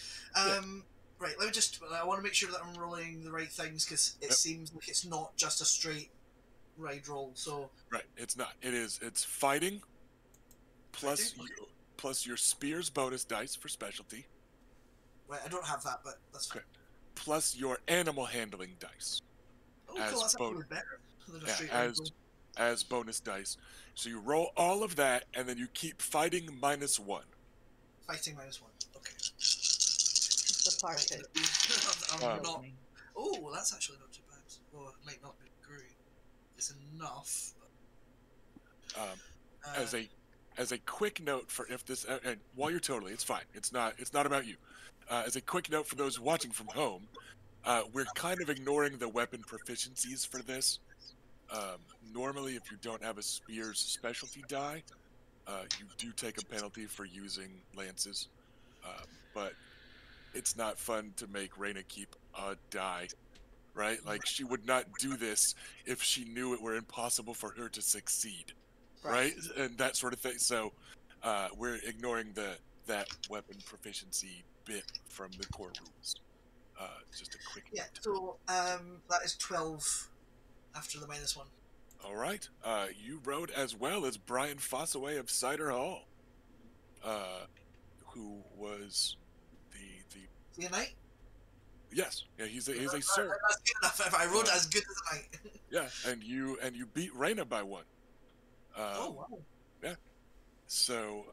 Right, let me just. I want to make sure that I'm rolling the right things because it Yep. seems like it's not just a straight ride roll. So Right, it's not. It's fighting plus Fighting? Okay. plus your spears bonus dice for specialty, right, I don't have that, but that's fine. Okay. plus your animal handling dice Oh, as cool. That's bon- actually better than a yeah, straight ride roll. as bonus dice. So you roll all of that, and then you keep fighting -1. Fighting -1. Okay. It's the part that I'm Um, not. Oh, that's actually not too bad. Oh, it might not be great. It's enough. But, As a quick note for if this, and while you're totally, it's fine. It's not about you. As a quick note for those watching from home, we're kind of ignoring the weapon proficiencies for this. Normally, if you don't have a spear's specialty die, you do take a penalty for using lances. But it's not fun to make Reyna keep a die, right? Like, she would not do this if she knew it were impossible for her to succeed, right? And that sort of thing. So we're ignoring that weapon proficiency bit from the core rules. Just a quick yeah. note. So that is 12 after the -1. All right. You rode as well as Brian Fossaway of Cider Hall, who was the See a knight? yes, yeah, he's a sir. That's good enough. If I rode as good as a knight. Yeah, and you beat Reyna by 1. Oh wow. So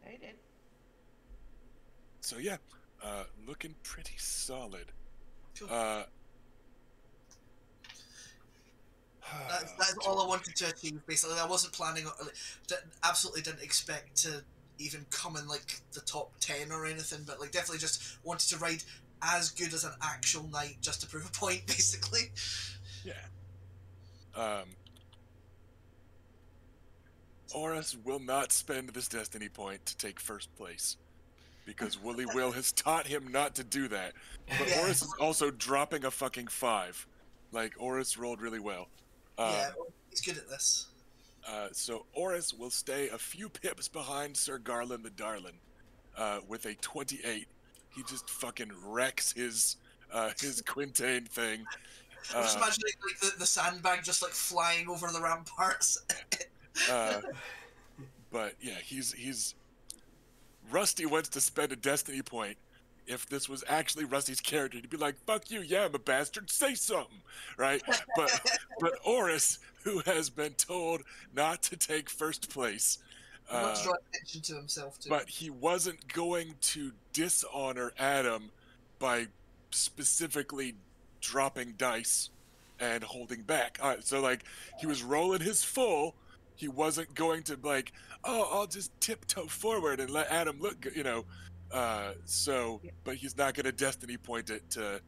they did. so yeah, looking pretty solid. Cool. That's all I wanted to achieve. Basically, I wasn't planning. Absolutely didn't expect to even come in like the top 10 or anything, but like definitely just wanted to ride as good as an actual knight just to prove a point, basically. Yeah. Oris will not spend this destiny point to take first place, because Wooly Will has taught him not to do that. But Yeah. Oris is also dropping a fucking 5. Like, Oris rolled really well. Yeah, he's good at this. So Oris will stay a few pips behind Sir Garland the Darlin with a 28. He just fucking wrecks his Quintain thing. I'm just imagining like the sandbag just like flying over the ramparts. But yeah, he's Rusty wants to spend a destiny point. If this was actually Rusty's character, he'd be like, "Fuck you, yeah, I'm a bastard. Say something," right? But Oris, who has been told not to take first place, Not to draw attention to himself too. but he wasn't going to dishonor Adam by specifically dropping dice and holding back. So like he was rolling his full. He wasn't going to like, oh, I'll just tiptoe forward and let Adam look good, But he's not going to destiny point it to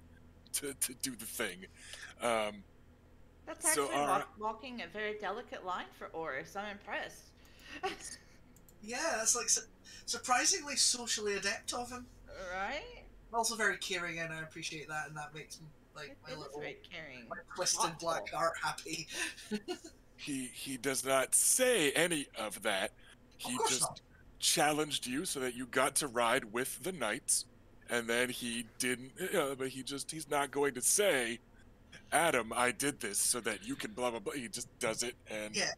do the thing. Um, That's so actually all right, walking a very delicate line for Oris. I'm impressed. Yeah, that's like surprisingly socially adept of him. Right? Also very caring, and I appreciate that, and that makes like It my is little very caring. my twisted black Thoughtful. heart happy. he does not say any of that. Of He course not. just challenged you so that you got to ride with the knights, and then he didn't. But he's not going to say, Adam, I did this so that you can blah blah blah. He just does it, and Yeah.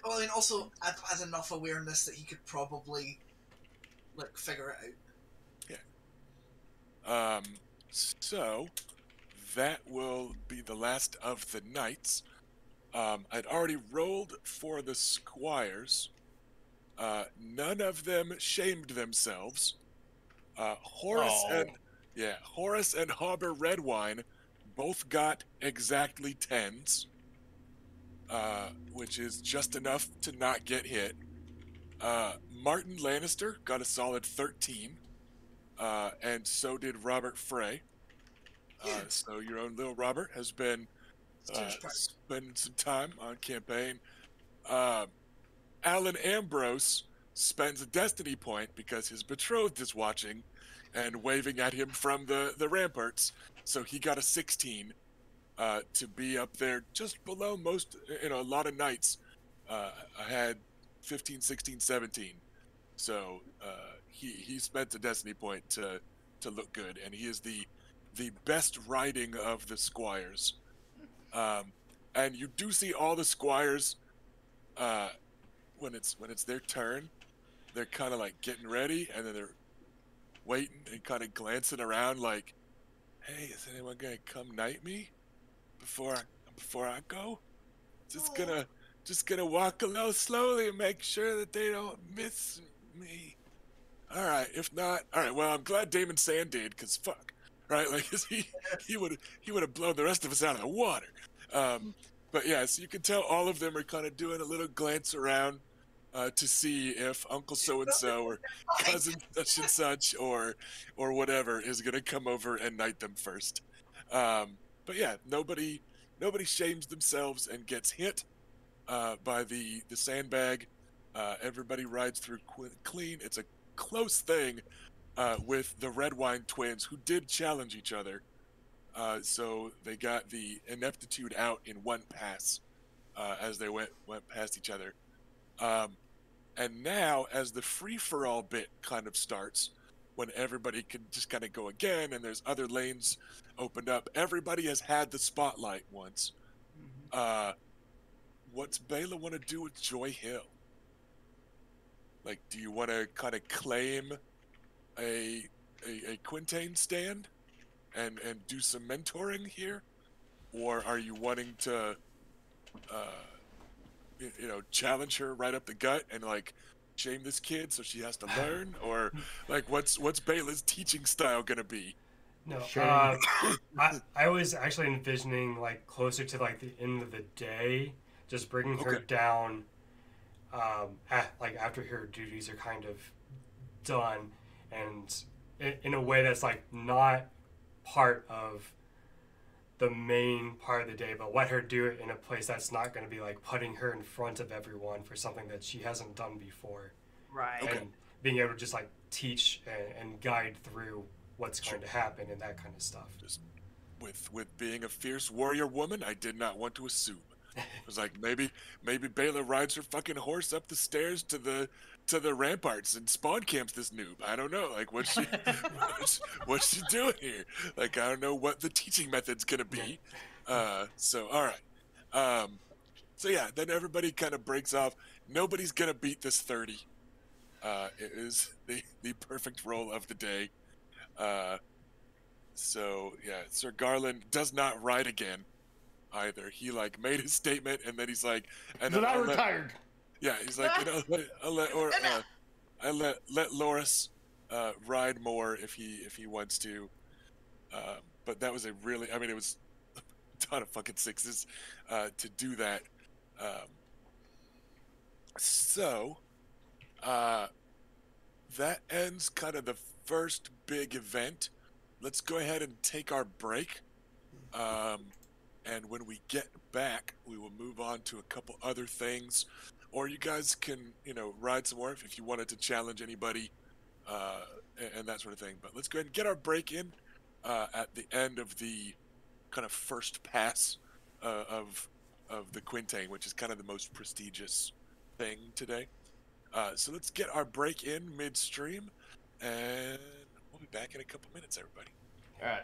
Well, and also Adam has enough awareness that he could probably like figure it out. yeah. So that will be the last of the knights. I'd already rolled for the squires. None of them shamed themselves. Horace Oh. and Horace and Hauber Redwine both got exactly tens, which is just enough to not get hit. Martin Lannister got a solid 13, and so did Robert Frey. So your own little Robert has been Stage fright. spending some time on campaign. Uh, Alan Ambrose spends a destiny point because his betrothed is watching and waving at him from the ramparts. So he got a 16 to be up there just below most, a lot of knights. I had 15, 16, 17. So he spent a destiny point to look good, and he is the best riding of the squires. And you do see all the squires when it's their turn, they're kind of like getting ready, and then they're waiting and kind of glancing around, like, "Hey, is anyone gonna come knight me before I go? Just gonna walk a little slowly and make sure that they don't miss me. All right, if not, all right. Well, I'm glad Damon Sand did, cause fuck, right? Like, 'cause he would have blown the rest of us out of the water. But yeah, so you can tell all of them are kind of doing a little glance around to see if Uncle so and so or cousin such and such or whatever is gonna come over and knight them first. But yeah, nobody shames themselves and gets hit by the sandbag. Everybody rides through clean. It's a close thing with the Redwine twins, who did challenge each other. So they got the ineptitude out in one pass as they went past each other. And now, as the free-for-all bit kind of starts, when everybody can just kind of go again, and there's other lanes opened up, everybody has had the spotlight once. What's Bela want to do with Joy Hill? Like, do you want to kind of claim a Quintain stand and do some mentoring here, or are you wanting to challenge her right up the gut and like shame this kid so she has to learn, or like what's Bela's teaching style gonna be? No, Shame. I was actually envisioning like closer to like the end of the day, just bringing her Okay. down, like after her duties are kind of done, and in a way that's like not part of the main part of the day, but let her do it in a place that's not going to be like putting her in front of everyone for something that she hasn't done before, Right. Okay. and being able to just like teach and guide through what's Sure. going to happen and that kind of stuff. Just with being a fierce warrior woman, I did not want to assume. I was like, maybe Bela rides her fucking horse up the stairs to the ramparts and spawn camps this noob. I don't know. Like, what's she doing here? Like, I don't know what the teaching method's gonna be. So all right. So yeah, then everybody kind of breaks off. Nobody's gonna beat this 30. It is the perfect roll of the day. So yeah, Sir Garland does not ride again either. He like made his statement, and then he's like, and Then I I'll let, retired. yeah, he's like, I let Loris ride more if he wants to. But that was it was a ton of fucking sixes to do that. So that ends kind of the first big event. Let's go ahead and take our break. And when we get back, we will move on to a couple other things. Or you guys can, ride some more if you wanted to challenge anybody and that sort of thing. But let's go ahead and get our break in at the end of the kind of first pass of the Quintain, which is kind of the most prestigious thing today. So let's get our break in midstream, and we'll be back in a couple minutes, everybody. All right.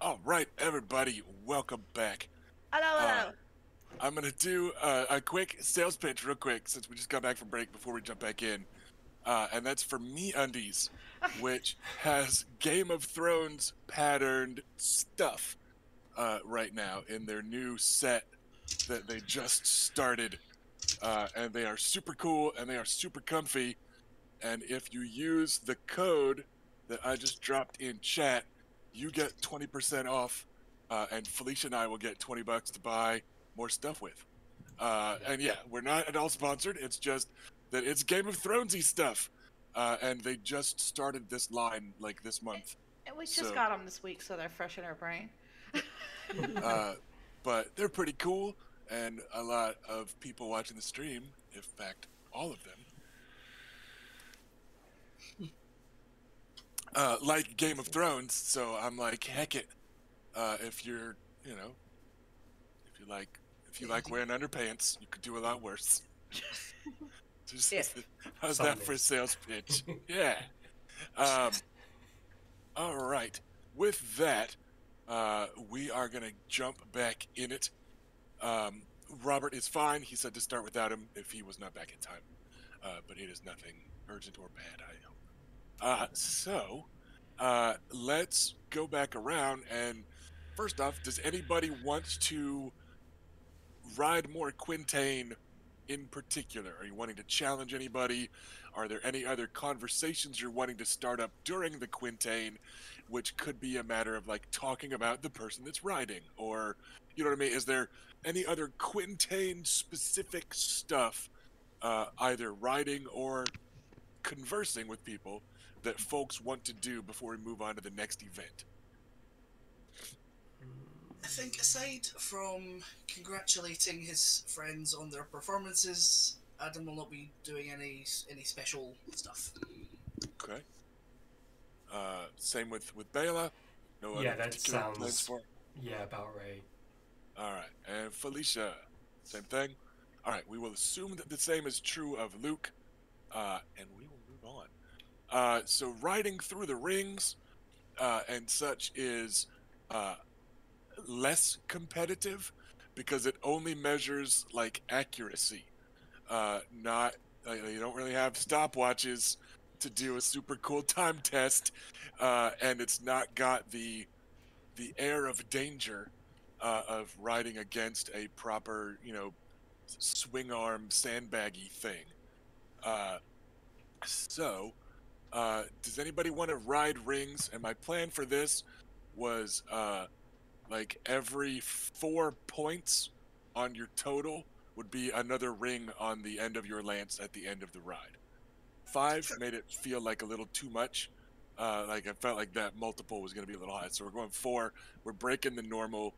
All right, everybody, welcome back. Hello, Uh, hello. I'm gonna do a quick sales pitch, real quick, since we just got back from break before we jump back in. And that's for Me Undies, which has Game of Thrones patterned stuff right now in their new set that they just started. And they are super cool and they are super comfy. And if you use the code that I just dropped in chat, you get 20% off. And Felicia and I will get $20 to buy more stuff with. And yeah, we're not at all sponsored. It's just that it's Game of Thronesy stuff. And they just started this line like this month. And we just So- got them this week, so they're fresh in our brain. But they're pretty cool. And a lot of people watching the stream, in fact, all of them, like Game of Thrones. So I'm like, heck it. If you're, if you like wearing underpants, you could do a lot worse. Just- Yes. How's Some that for a days. sales pitch? Yeah. All right. With that, we are gonna jump back in it. Robert is fine. He said to start without him if he was not back in time. But it is nothing urgent or bad, I hope. So, let's go back around. And first off, does anybody want to ride more Quintain in particular? Are you wanting to challenge anybody? Are there any other conversations you're wanting to start up during the Quintain, which could be a matter of like talking about the person that's riding, or you know what I mean? Is there any other Quintain specific stuff, either riding or conversing with people, that folks want to do before we move on to the next event? I think aside from congratulating his friends on their performances, Adam will not be doing any special stuff. Okay. Same with Bela. No Yeah, other that particular sounds- plans for. Yeah, about right. All right, and Felicia, same thing. All right, we will assume that the same is true of Luke, and we will move on. So riding through the rings and such is less competitive because it only measures like accuracy. Not you don't really have stopwatches to do a super cool time test, and it's not got the air of danger of riding against a proper, swing arm sandbaggy thing. So, does anybody want to ride rings? And my plan for this was like every 4 points on your total would be another ring on the end of your lance at the end of the ride. 5 made it feel like a little too much. Like I felt like that multiple was going to be a little high. So we're going 4. We're breaking the normal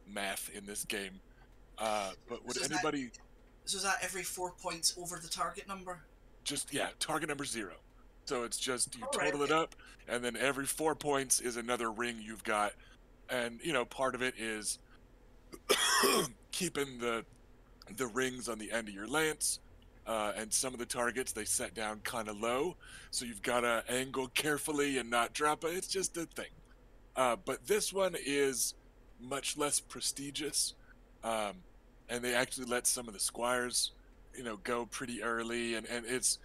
math in this game. But would So is anybody So is that every 4 points over the target number? just, yeah, target number 0. So it's just you All right, total it okay. up, and then every 4 points is another ring you've got. And, part of it is keeping the rings on the end of your lance. And some of the targets they set down kind of low, so you've got to angle carefully and not drop it. It's just a thing. But this one is much less prestigious, and they actually let some of the squires, go pretty early. And it's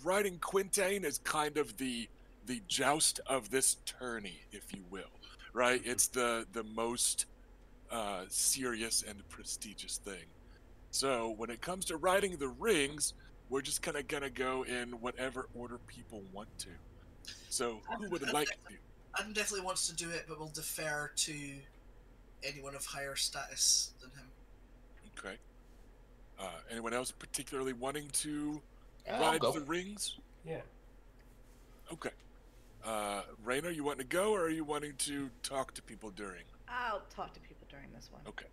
riding Quintain is kind of the joust of this tourney, if you will, right? It's the most serious and prestigious thing. So when it comes to riding the rings, we're just kind of gonna go in whatever order people want to. So who would like to? Adam definitely wants to do it, but will defer to anyone of higher status than him. Okay. Anyone else particularly wanting to I'll ride go. the rings? Yeah. Okay. Rainer, you wanting to go, or are you wanting to talk to people during? I'll talk to people during this one. Okay.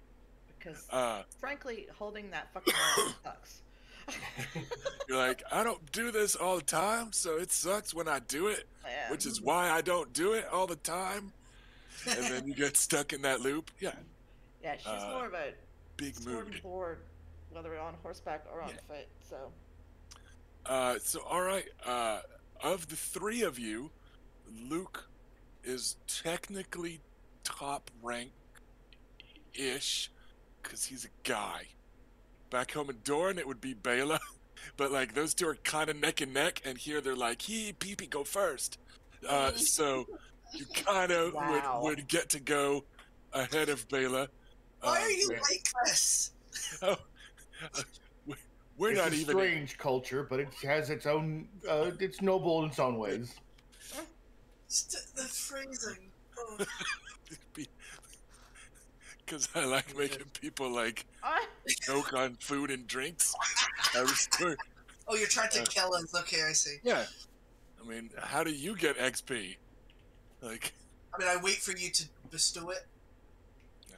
Because, frankly, frankly, holding that fucking line sucks. you're like, I don't do this all the time, so it sucks when I do it, Yeah. which is why I don't do it all the time. And then you get stuck in that loop. Yeah, Yeah, she's more of a big sword mood. and board, whether on horseback or on Yeah. foot. So So all right, of the 3 of you, Luke is technically top rank ish, because he's a guy. Back home in Dorne, it would be Bela, but like those two are kind of neck and neck, and here they're like, Pee-pee, go first. So you kind of Wow. would get to go ahead of Bela. Why are you man. like this? Oh, we're It's not a even. strange culture, but it has its own. It's noble in its own ways. The phrasing. Oh. Because I like making people like I- choke on food and drinks. I was doing, Oh, you're trying to kill us. Okay, I see. yeah. I mean, how do you get XP? Like, I mean, I wait for you to bestow it. no.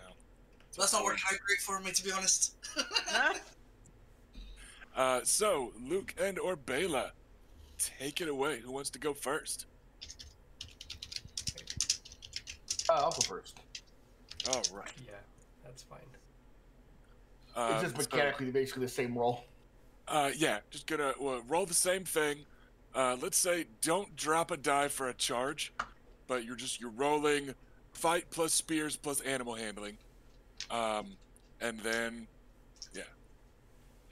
That's not working out great for me, to be honest. So Luke and or Bela, take it away. Who wants to go first? I'll go first. All right. Yeah, that's fine. It's just mechanically basically the same roll. Yeah, just gonna roll the same thing. Let's say don't drop a die for a charge, but you're rolling fight plus spears plus animal handling, and then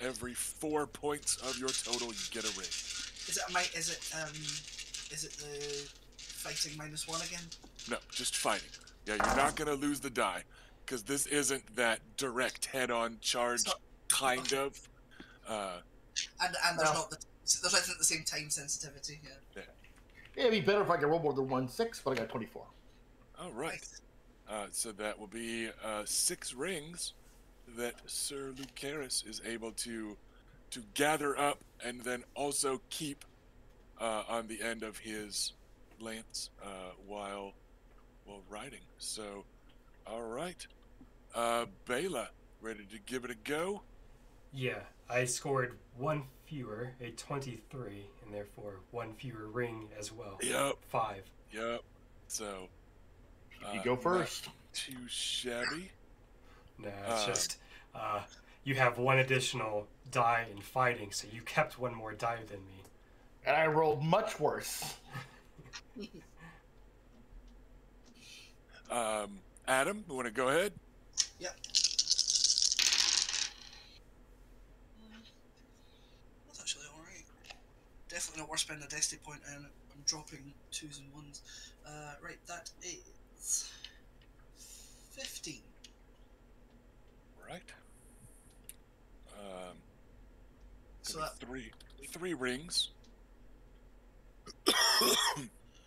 every 4 points of your total you get a ring. Is it the fighting -1 again? No, just fighting. Yeah, you're not gonna lose the die because this isn't that direct head-on charge kind of. And there's not there's isn't the same time sensitivity here. Yeah. It'd be better if I could roll more than 1/6, but I got 24. All right. So that will be 6 rings that Sir Lucaris is able to gather up and then also keep on the end of his lance while riding. So, all right. Bela, ready to give it a go? Yeah, I scored 1 fewer, a 23, and therefore 1 fewer ring as well. Yep. 5. Yep. So, You go first. not too shabby. No, it's just you have 1 additional die in fighting, so you kept 1 more die than me. And I rolled much worse. Adam, you want to go ahead? Yep. That's actually alright. Definitely not worth spending a destiny point, and I'm dropping 2s and 1s. Right, that is 15. Right. So gonna that be three rings.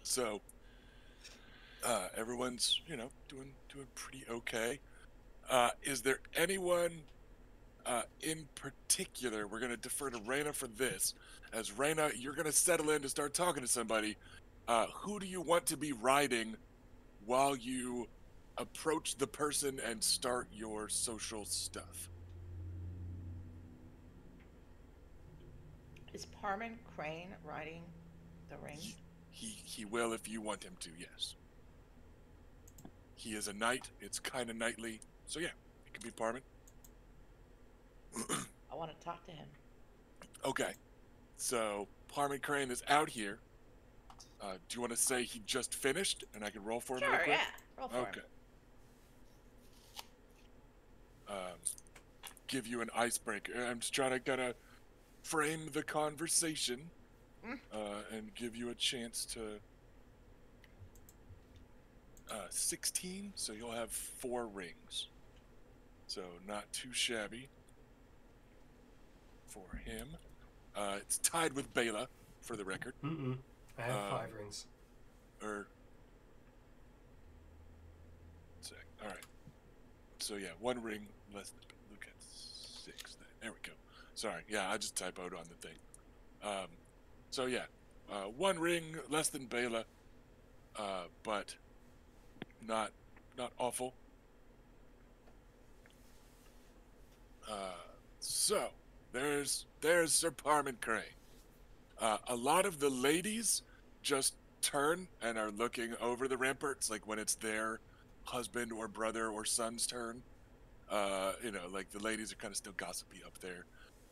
So everyone's doing pretty okay. Is there anyone in particular? We're gonna defer to Reyna for this. As Reyna, you're gonna settle in to start talking to somebody. Who do you want to be riding while you approach the person and start your social stuff? Is Parman Crane riding the ring? He will if you want him to, yes. He is a knight. It's kind of knightly. So yeah, it could be Parman. I want to talk to him. Okay. So Parman Crane is out here. Do you want to say he just finished and I can roll for him real Sure, quick? yeah. Roll for Okay. him. Give you an icebreaker. I'm just trying to kind of frame the conversation and give you a chance to 16, so you'll have 4 rings. So not too shabby for him. It's tied with Bela, for the record. I have 5 rings. All right. So yeah, 1 ring less than Luke at 6. There we go. Sorry, yeah, I just typoed on the thing. So yeah, 1 ring less than Bela, but not awful. So there's Sir Parman Crane. A lot of the ladies just turn and are looking over the ramparts, like when it's their husband or brother or son's turn. Like the ladies are kind of still gossipy up there,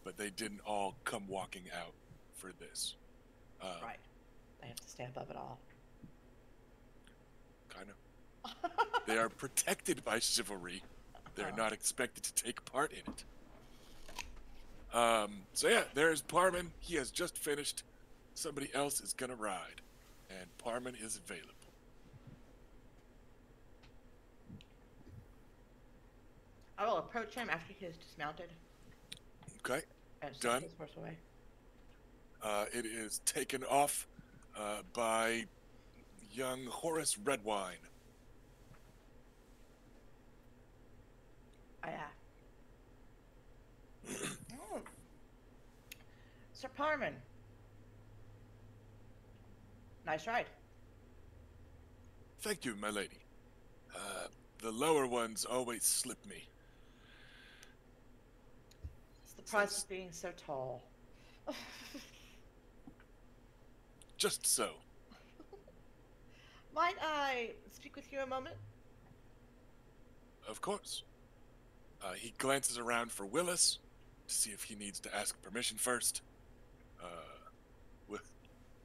but they didn't all come walking out for this. Right. They have to stay above it all. Kind of. They are protected by chivalry. They're not expected to take part in it. So yeah, there's Parman. He has just finished. Somebody else is gonna ride, and Parman is available. I will approach him after he has dismounted Okay, and set done. his horse away. It is taken off by young Horace Redwine. Oh, yeah. Oh. Sir Parman. Nice ride. Thank you, my lady. The lower ones always slip me. It's the price of being so tall. Just so. Might I speak with you a moment? Of course. He glances around for Willis to see if he needs to ask permission first.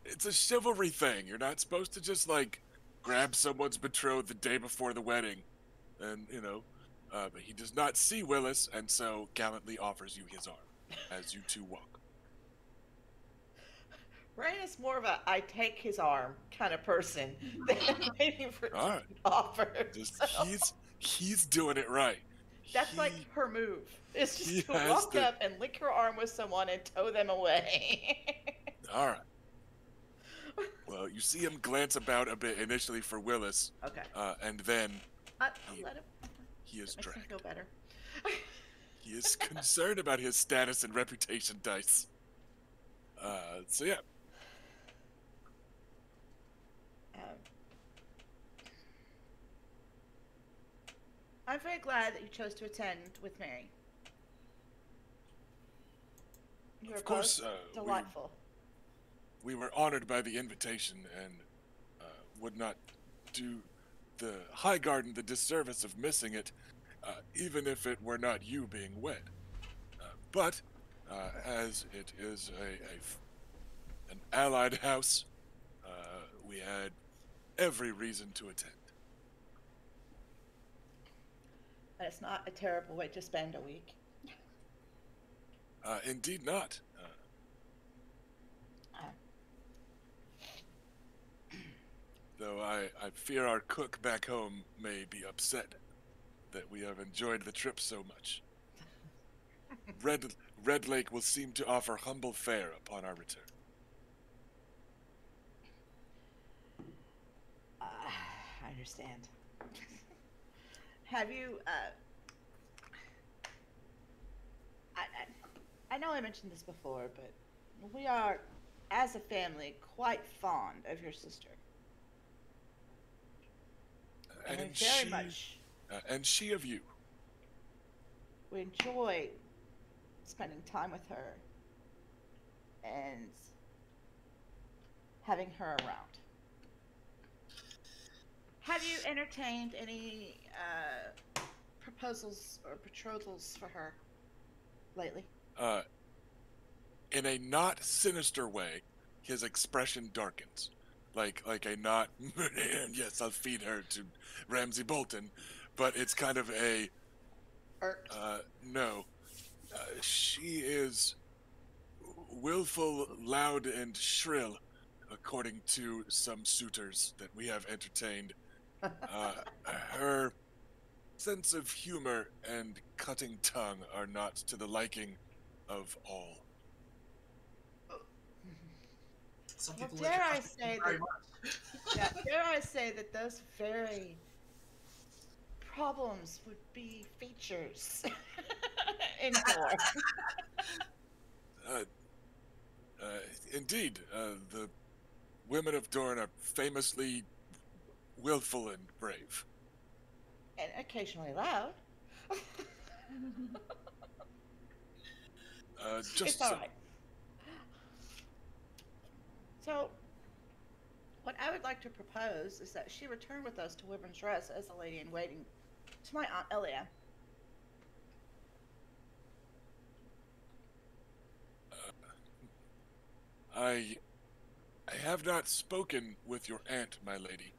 It's a chivalry thing. You're not supposed to just, like, grab someone's betrothed the day before the wedding. And, but he does not see Willis, and so gallantly offers you his arm as you two walk. Rain is more of a I take his arm kind of person than waiting for it All to right. be offered. Just, So, he's doing it right. that's like He- her move. It's he just to has walk the- up and lick her arm with someone and tow them away. All right. Well, you see him glance about a bit initially for Willis, Okay. and then I'll let him. he is That makes me dragged. feel better. He is concerned about his status and reputation, Dice. So yeah. Um, I'm very glad that you chose to attend with Mary. You were Of course, both delightful. we were honored by the invitation and would not do the Highgarden the disservice of missing it, even if it were not you being wed. But as it is an allied house, we had every reason to attend. And it's not a terrible way to spend a week. Indeed not. Though I fear our cook back home may be upset that we have enjoyed the trip so much. Red Lake will seem to offer humble fare upon our return. I understand. Have you, I know I mentioned this before, but we are, as a family, quite fond of your sister. And we very much, and she of you. we enjoy spending time with her and having her around. Have you entertained any proposals or betrothals for her lately? In a not sinister way, his expression darkens. Like a not, yes, I'll feed her to Ramsay Bolton, but it's kind of a, Irked. no. She is willful, loud, and shrill, according to some suitors that we have entertained. Her sense of humor and cutting tongue are not to the liking of all. Some Well, people dare like I it say very that- much. Yeah, dare I say that those very problems would be features in Thor. Indeed, the women of Dorne are famously willful and brave. And occasionally loud. Just It's all so. right. So, what I would like to propose is that she return with us to Wyvern's Rest as a lady in waiting to my Aunt Elia. I have not spoken with your aunt, my lady,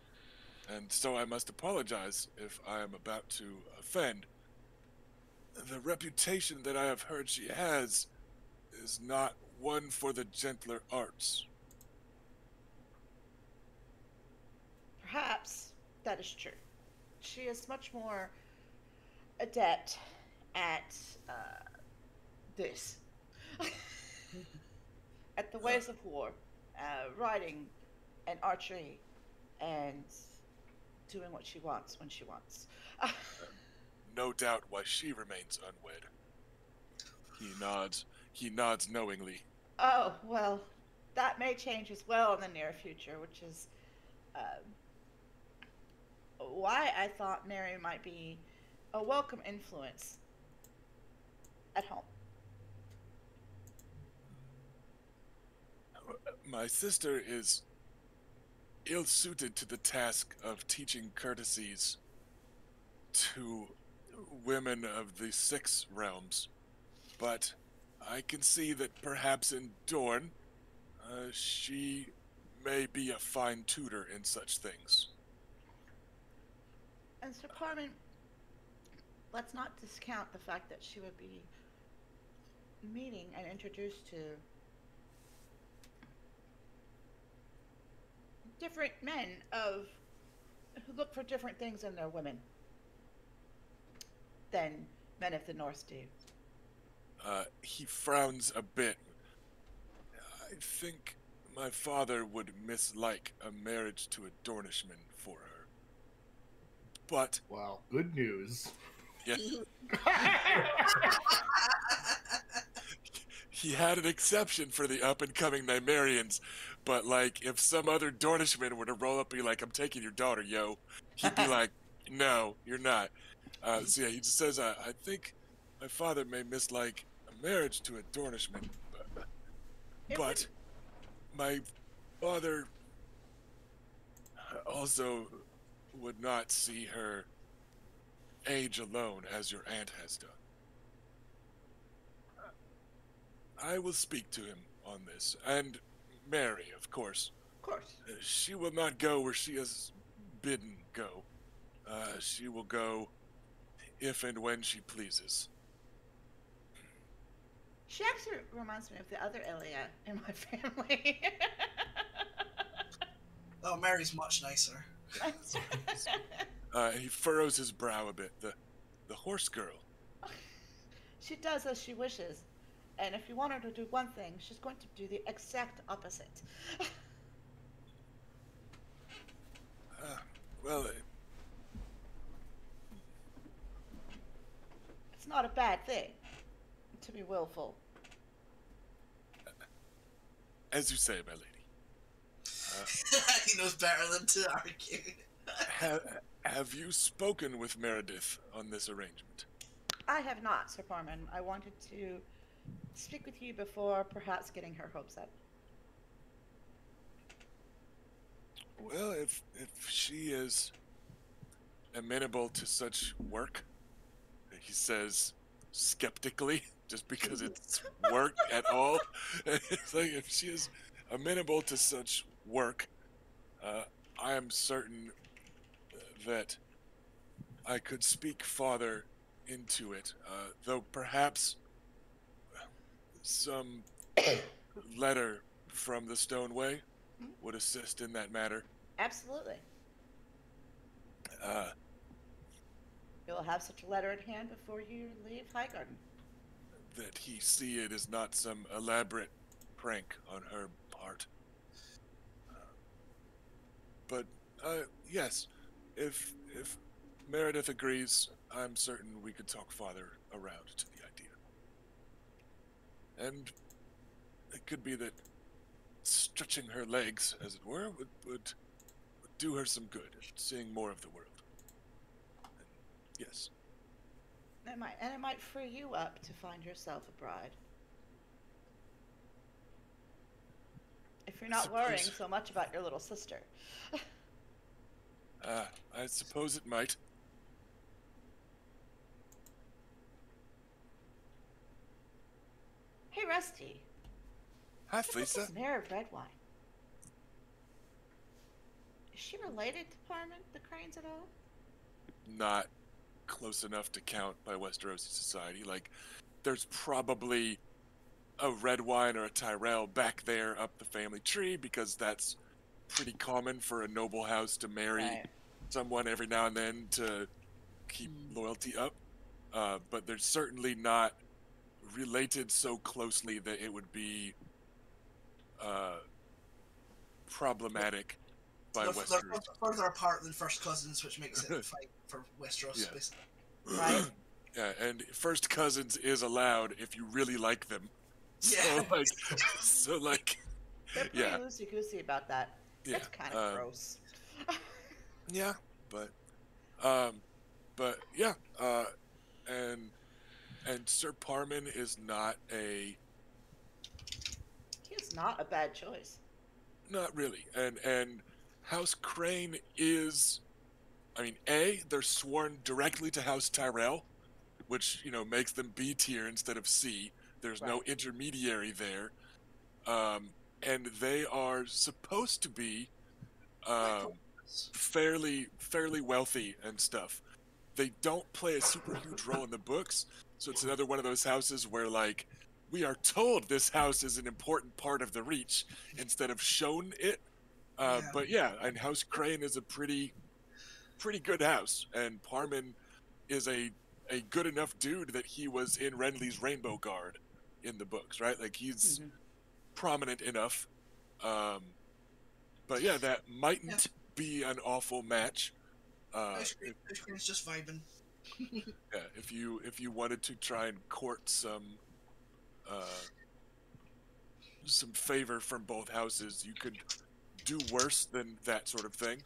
and so I must apologize if I am about to offend. The reputation that I have heard she has is not one for the gentler arts. Perhaps that is true. She is much more adept at this, at the Uh, ways of war, riding and archery, and doing what she wants when she wants. no doubt why she remains unwed. He nods. He nods knowingly. Oh, well, that may change as well in the near future, which is um, why I thought Mary might be a welcome influence at home. My sister is ill-suited to the task of teaching courtesies to women of the six realms, but I can see that perhaps in Dorne, she may be a fine tutor in such things. And Sir Parman, let's not discount the fact that she would be meeting and introduced to different men of who look for different things in their women than men of the North do. He frowns a bit. I think my father would mislike a marriage to a Dornishman for her. But, Wow, good news. yeah, he had an exception for the up-and-coming Nymerians, but, like, if some other Dornishman were to roll up and be like, I'm taking your daughter, yo, he'd be like, no, you're not. So yeah, he just says, I think my father may mislike a marriage to a Dornishman, but my father also would not see her age alone as your aunt has done. I will speak to him on this, and Mary, of course. Of course. She will not go where she is bidden go. She will go if and when she pleases. She actually reminds me of the other Elia in my family. Oh, Mary's much nicer. He furrows his brow a bit. The horse girl. She does as she wishes. And if you want her to do one thing, she's going to do the exact opposite. Well, It's not a bad thing to be willful. as you say, my lady. He knows better than to argue. Have you spoken with Meredith on this arrangement? I have not, Sir Parman. I wanted to speak with you before perhaps getting her hopes up. Well, if she is amenable to such work, he says skeptically, just because it's work at all. It's like if she is amenable to such work, I am certain that I could speak father into it, though perhaps some letter from the Stoneway would assist in that matter. Absolutely. Uh, You will have such a letter at hand before you leave Highgarden. that he see it as not some elaborate prank on her part. But yes, if Meredith agrees, I'm certain we could talk father around to the idea. And it could be that stretching her legs, as it were, would do her some good, seeing more of the world. And yes. It might free you up to find yourself a bride. If you're not worrying Suppose- so much about your little sister. I suppose it might. Hey, Rusty. Hi, What's Fleesa. this mare of red wine? Is she related to Parman, the Cranes at all? Not close enough to count by Westerosi society. Like, there's probably a red wine or a Tyrell back there up the family tree because that's pretty common for a noble house to marry Right. someone every now and then to keep Mm. loyalty up. But they're certainly not related so closely that it would be problematic by They're Westeros. further apart than first cousins, which makes it a fight for Westeros. Yeah. Basically. Right. Yeah, and first cousins is allowed if you really like them. Yeah. So like, They're pretty yeah. loosey-goosey about that. Yeah, That's kind of gross. yeah, but yeah, and Sir Parman is not He's not a bad choice. not really, and House Crane is, I mean, they're sworn directly to House Tyrell, which makes them B tier instead of C. There's no Right. intermediary there, and they are supposed to be fairly wealthy and stuff. They don't play a super huge role in the books, so it's another one of those houses where like we are told this house is an important part of the Reach instead of shown it. Yeah. But yeah, and House Crane is a pretty good house, and Parman is a good enough dude that he was in Renly's Rainbow Guard in the books, right? Like he's Mhm. prominent enough. But yeah, that mightn't be an awful match. House Crane's just vibing. Yeah, if you wanted to try and court some favor from both houses, you could do worse than that sort of thing.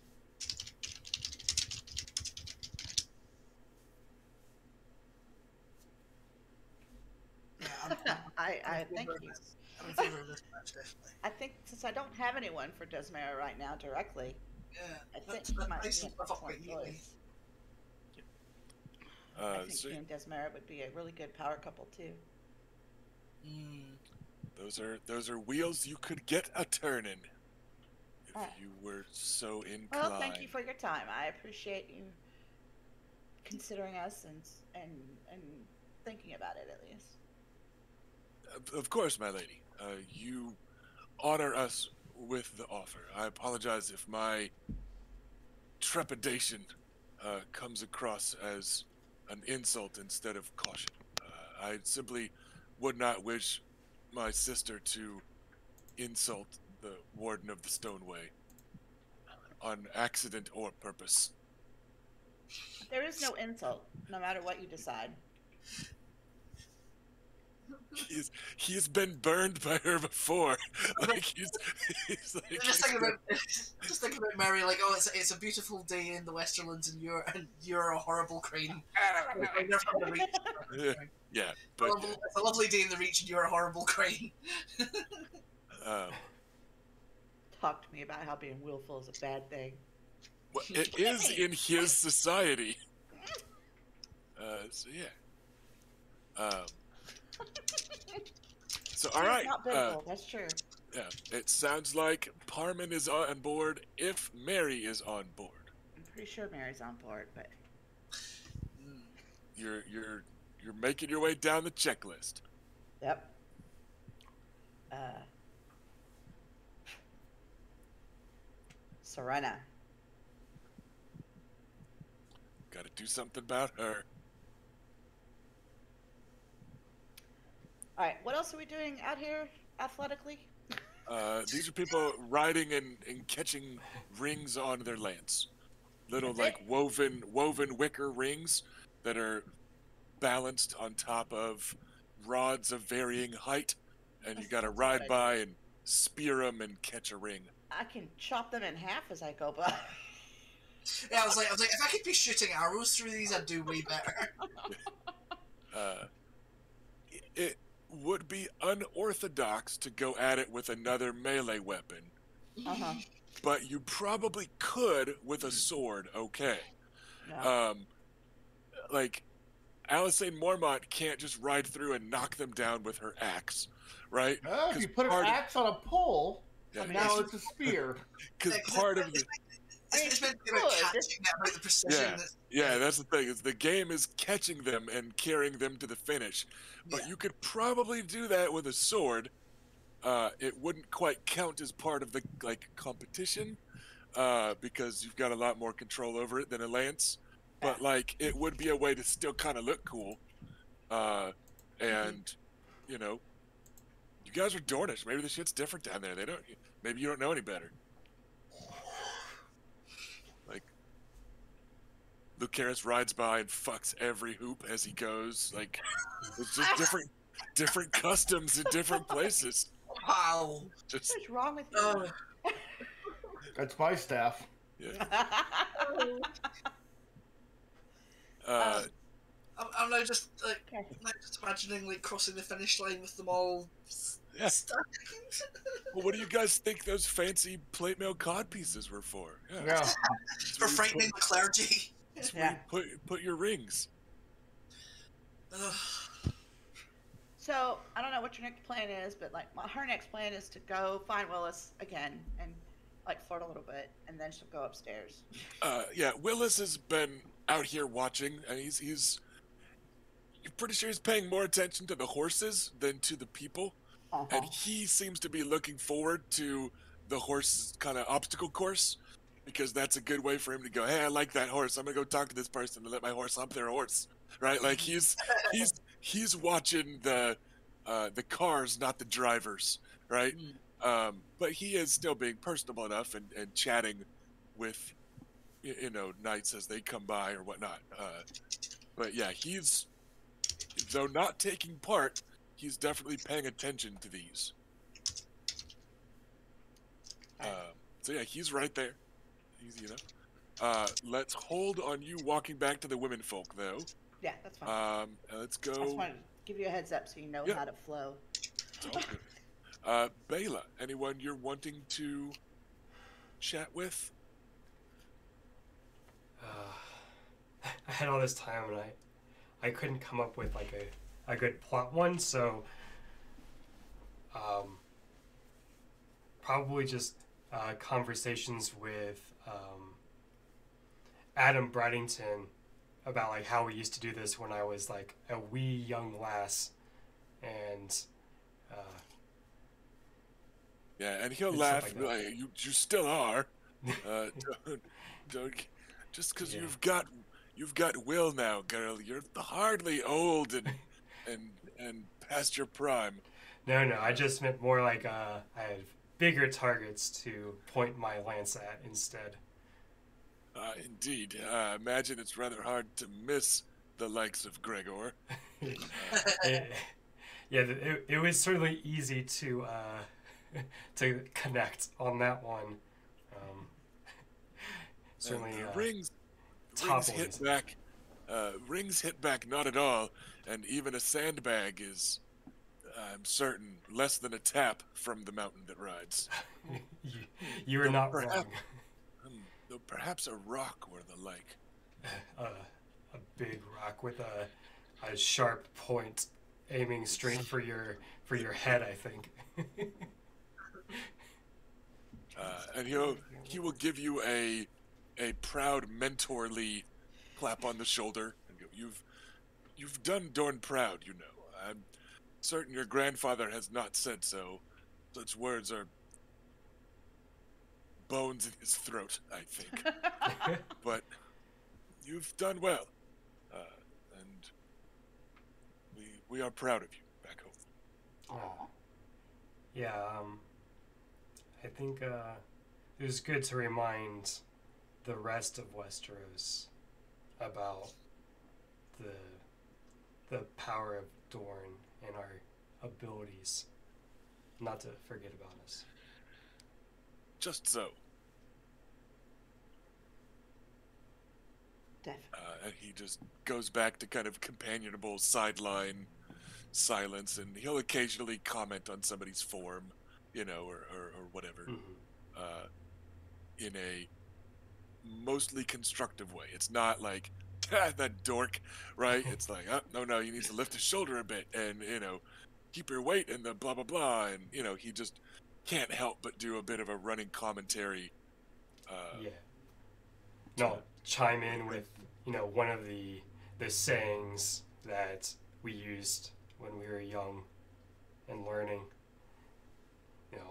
Yeah, I think favor of he's. I'm in favor of this match, definitely. I think since I don't have anyone for Desmara right now directly, Yeah, I think that's he might nice be and an perfect excellent neatly. choice. I think So he and Desmara would be a really good power couple too. those are wheels you could get a turning if Alright. you were so inclined. Well, thank you for your time. I appreciate you considering us and thinking about it at least. Of course, my lady. You honor us with the offer. I apologize if my trepidation comes across as an insult instead of caution. I simply would not wish my sister to insult the Warden of the Stoneway on accident or purpose. There is no insult, no matter what you decide. He's been burned by her before. Like he's like Just think about Mary, like, oh, it's a beautiful day in the Westerlands, and you're a horrible crane. You're from the Reach. yeah, but It's a lovely day in the Reach, and you're a horrible crane. Talk to me about how being willful is a bad thing. well, it is in his society. So yeah. So all right. Not biblical, that's true. Yeah, it sounds like Parman is on board if Mary is on board. I'm pretty sure Mary's on board, but You're making your way down the checklist. yep. Serena. Got to do something about her. All right, what else are we doing out here athletically? These are people riding and catching rings on their lance. Little That's like woven wicker rings that are balanced on top of rods of varying height, and you That got to sounds ride good. by and spear them and catch a ring. I can chop them in half as I go by. Yeah, I was like, if I could be shooting arrows through these, I'd do way better. It would be unorthodox to go at it with another melee weapon, Uh-huh. but you probably could with a sword. Okay. No. Like Alysanne Mormont can't just ride through and knock them down with her axe, right? Oh, if 'Cause you put an part of- axe on a pole, Yeah, I mean, now it's a spear. because Yeah, 'cause part of the I mean, It's meant to be about good. catching it, about the precision. Yeah, That's, yeah, that's the thing. Is the game is catching them and carrying them to the finish. But yeah. you could probably do that with a sword. It wouldn't quite count as part of the competition because you've got a lot more control over it than a lance. But like, it would be a way to still kind of look cool. And you know, you guys are Dornish. Maybe the shit's different down there. They don't. Maybe you don't know any better. Like, Lucaris rides by and fucks every hoop as he goes. Like, it's just different customs in different places. Wow. Just What's wrong with you? Oh. That's my staff. yeah. Uh, I'm now just like Okay. now just imagining like crossing the finish line with them all Yeah. stacked. well, what do you guys think those fancy plate mail cod pieces were for? Yeah. That's For where you frightening the clergy. That's where you put your rings. Ugh. So I don't know what your next plan is, but like her next plan is to go find Willis again and like flirt a little bit, and then she'll go upstairs. Yeah, Willis has been out here watching, and he's you're pretty sure he's paying more attention to the horses than to the people, and he seems to be looking forward to the horse kind of obstacle course, because that's a good way for him to go, hey, I like that horse, I'm gonna go talk to this person and let my horse hump their horse, right? Like he's watching the cars, not the drivers, right? But he is still being personable enough and chatting with knights as they come by or whatnot. But yeah, he's, though not taking part, he's definitely paying attention to these. So yeah, he's right there. He's let's hold on you walking back to the women folk though. Yeah, that's fine. Let's I just go. wanted to give you a heads up so you know Yeah. how to flow. It's all good. Bela, anyone you're wanting to chat with? I had all this time and I couldn't come up with like a good plot one, so probably just conversations with Adam Bradington about like how we used to do this when I was like a wee young lass, and Yeah, and he'll and laugh. stuff And be like like, you still are. Don't just because Yeah. you've got will now, girl. You're hardly old and past your prime. no, I just meant more like I had bigger targets to point my lance at instead. Indeed. Imagine it's rather hard to miss the likes of Gregor. It was certainly easy to connect on that one. Certainly, And the rings top hit ones. back. Rings hit back not at all, and even a sandbag is, I'm certain, less than a tap from the mountain that rides. You are not Perhaps- wrong. Though perhaps a rock were the like. A big rock with a sharp point aiming straight for your head, I think. And he will give you a proud mentorly clap on the shoulder and go, you've done Dorn proud, you know. I'm certain your grandfather has not said so. Such words are bones in his throat, I think. But you've done well, and we are proud of you back home. Oh. Yeah, I think it was good to remind the rest of Westeros about the power of Dorne and our abilities, not to forget about us. Just so. Definitely. And he just goes back to kind of companionable sideline silence, and he'll occasionally comment on somebody's form, or whatever, Mm-hmm. in a mostly constructive way. It's not like, that dork, right? It's like, oh, no, he needs to lift his shoulder a bit, and, keep your weight, and the blah, blah, blah, and, he just can't help but do a bit of a running commentary, Yeah. no, chime in with, one of the sayings that we used when we were young and learning.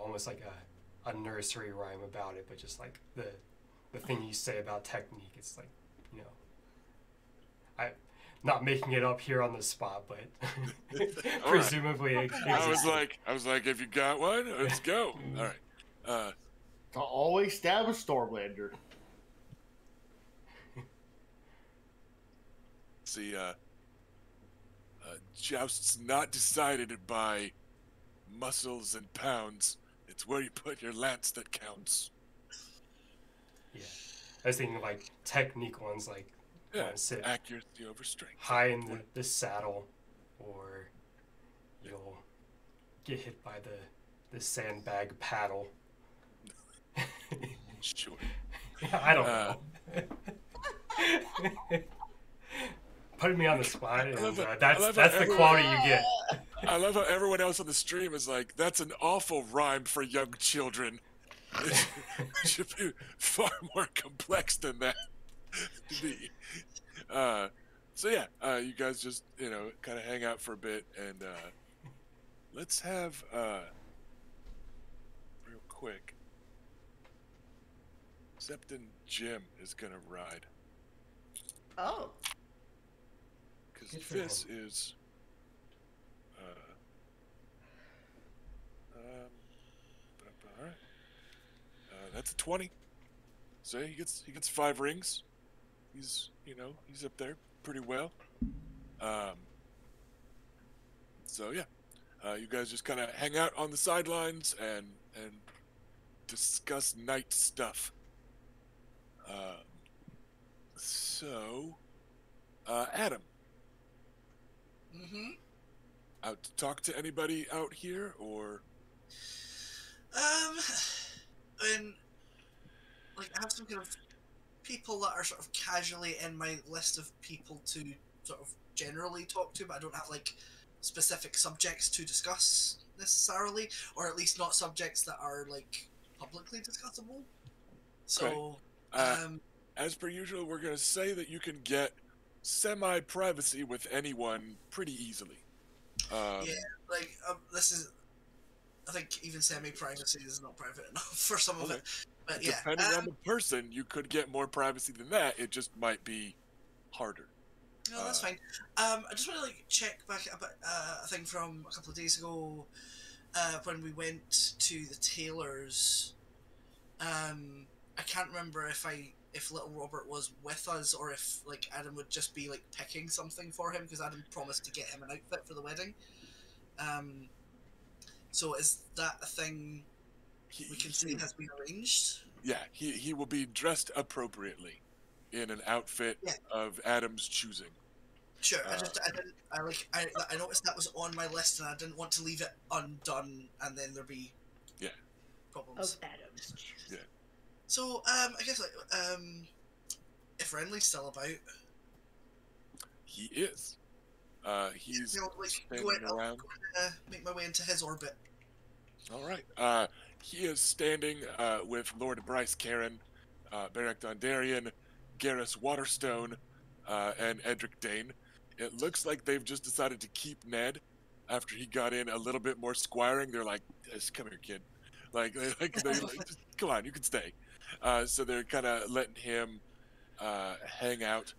Almost like a nursery rhyme about it, but just like the thing you say about technique. It's like, I not making it up here on the spot, but presumably it existed. I was like, if you got one, let's go. All right. Always stab a Stormlander. See, joust's not decided by muscles and pounds. It's where you put your lance that counts. Yeah, I was thinking like technique ones, like sit accuracy over strength, high in the saddle, or you'll get hit by the sandbag paddle. Sure. I don't know. Putting me on the spot, and that's the quality you get. I love how everyone else on the stream is like, that's an awful rhyme for young children. It should be far more complex than that to be. So yeah, you guys just, kind of hang out for a bit, and let's have, real quick, Septon Jim is gonna ride. Oh. Because this is, all right. That's a 20. So he gets 5 rings. He's up there pretty well. So yeah, you guys just kind of hang out on the sidelines and discuss night stuff. So, Adam. Mm-hmm. Out to talk to anybody out here, or? And like I have some kind of people that are sort of casually in my list of people to sort of generally talk to, but I don't have like specific subjects to discuss necessarily, or at least not subjects that are like publicly discussable. So, as per usual, we're gonna say that you can get semi-privacy with anyone pretty easily. This is, I think even semi-privacy is not private enough for some of it. But yeah, depending on the person, you could get more privacy than that. It just might be harder. No, that's fine. I just want to check back about a thing from a couple of days ago when we went to the tailor's. I can't remember if little Robert was with us or if Adam would just be picking something for him, because Adam promised to get him an outfit for the wedding. So is that a thing we can say has been arranged? Yeah, he will be dressed appropriately in an outfit of Adam's choosing. Sure, I noticed that was on my list and I didn't want to leave it undone and then there'd be problems. Of Adam's choosing. Yeah. So I guess if Renly's still about, he is. He's standing around. Make my way into his orbit. All right. He is standing with Lord Bryce Caron, Beric Dondarrion, Garrus Waterstone, and Edric Dane. It looks like they've just decided to keep Ned after he got in a little bit more squiring. They're like, yes, come here, kid. Just, come on, you can stay. So they're kind of letting him hang out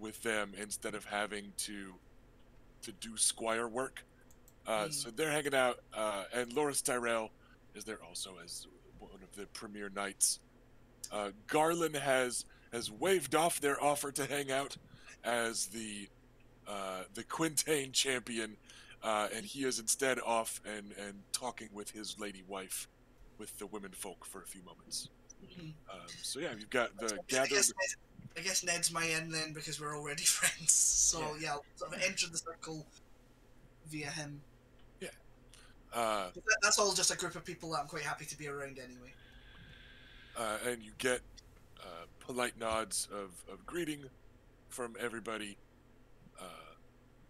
with them instead of having to do squire work. So they're hanging out, and Loras Tyrell is there also as one of the premier knights. Garland has waved off their offer to hang out as the Quintain champion, and he is instead off and talking with his lady wife, with the women folk for a few moments. So yeah, you've got the gathered. I guess Ned's my in then because we're already friends. So yeah, I'll sort of enter the circle via him. Yeah. That's all just a group of people that I'm quite happy to be around anyway. And you get polite nods of greeting from everybody.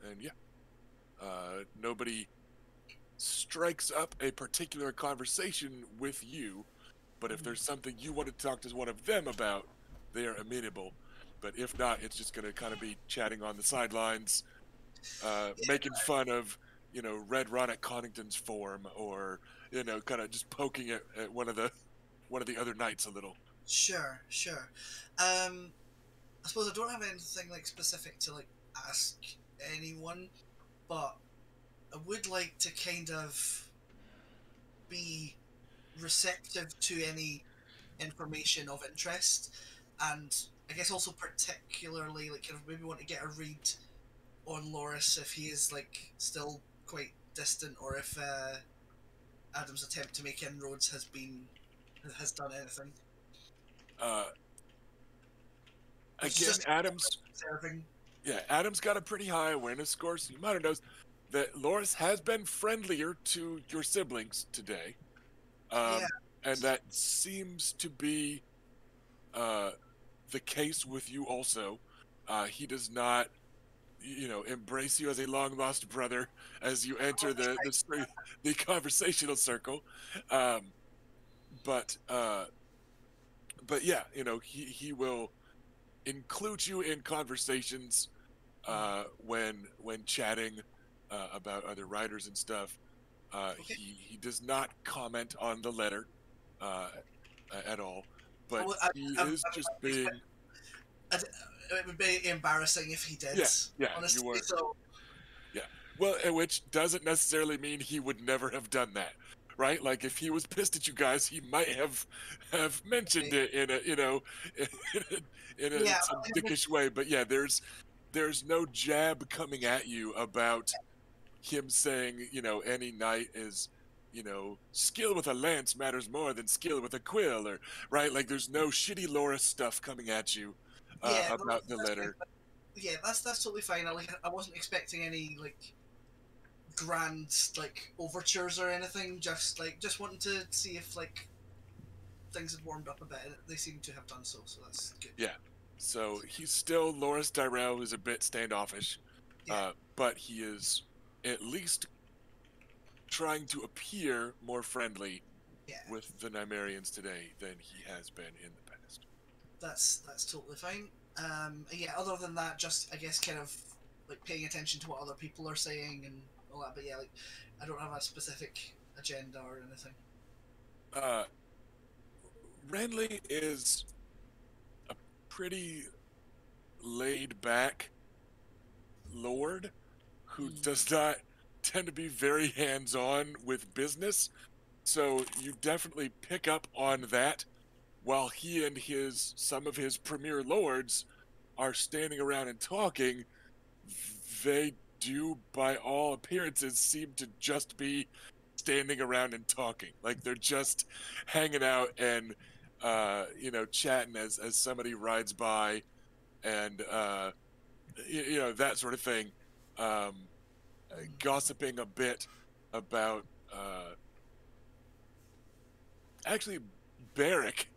And yeah, nobody strikes up a particular conversation with you, but if there's something you want to talk to one of them about, they are amenable. But if not, it's just going to kind of be chatting on the sidelines, making fun of, Red Ron at Connington's form, or kind of just poking at one of the other knights a little. Sure, sure. I suppose I don't have anything like specific to like ask anyone, but I would like to kind of be receptive to any information of interest, and I guess also particularly like kind of maybe want to get a read on Loris if he is like still quite distant, or if Adam's attempt to make inroads has done anything. Uh, It's Again, just observing. Adam's got a pretty high awareness score, so you might have noticed that Loris has been friendlier to your siblings today. Yeah. And that seems to be the case with you also. He does not, embrace you as a long lost brother as you enter the conversational circle. Um, but yeah, he will include you in conversations when chatting about other writers and stuff. Okay. He does not comment on the letter at all, but Well, he is just being. it would be embarrassing if he did. Yeah, honestly. you were. So Yeah, well, which doesn't necessarily mean he would never have done that, right? Like if he was pissed at you guys, he might have mentioned it in a yeah, some dickish way. But yeah, there's no jab coming at you about him saying, any knight is, skill with a lance matters more than skill with a quill, or right? Like there's no shitty Loris stuff coming at you yeah, no, about the that's fine. letter. Yeah, that's totally fine. I wasn't expecting any like grand like overtures or anything. Just wanting to see if like things had warmed up a bit. They seem to have done so, so that's good. Yeah. So he's still Loris Tyrell, who's a bit standoffish, Yeah. but he is at least trying to appear more friendly Yeah, with the Nymerians today than he has been in the past. that's totally fine. Yeah. Other than that, just I guess kind of like paying attention to what other people are saying and all that. But yeah, like I don't have a specific agenda or anything. Uh, Renly is a pretty laid back lord who does not tend to be very hands on with business. So you definitely pick up on that while he and some of his premier lords are standing around and talking. They do, by all appearances, seem to just be standing around and talking. Like they're just hanging out and chatting as somebody rides by, and that sort of thing. Gossiping a bit about actually Barrick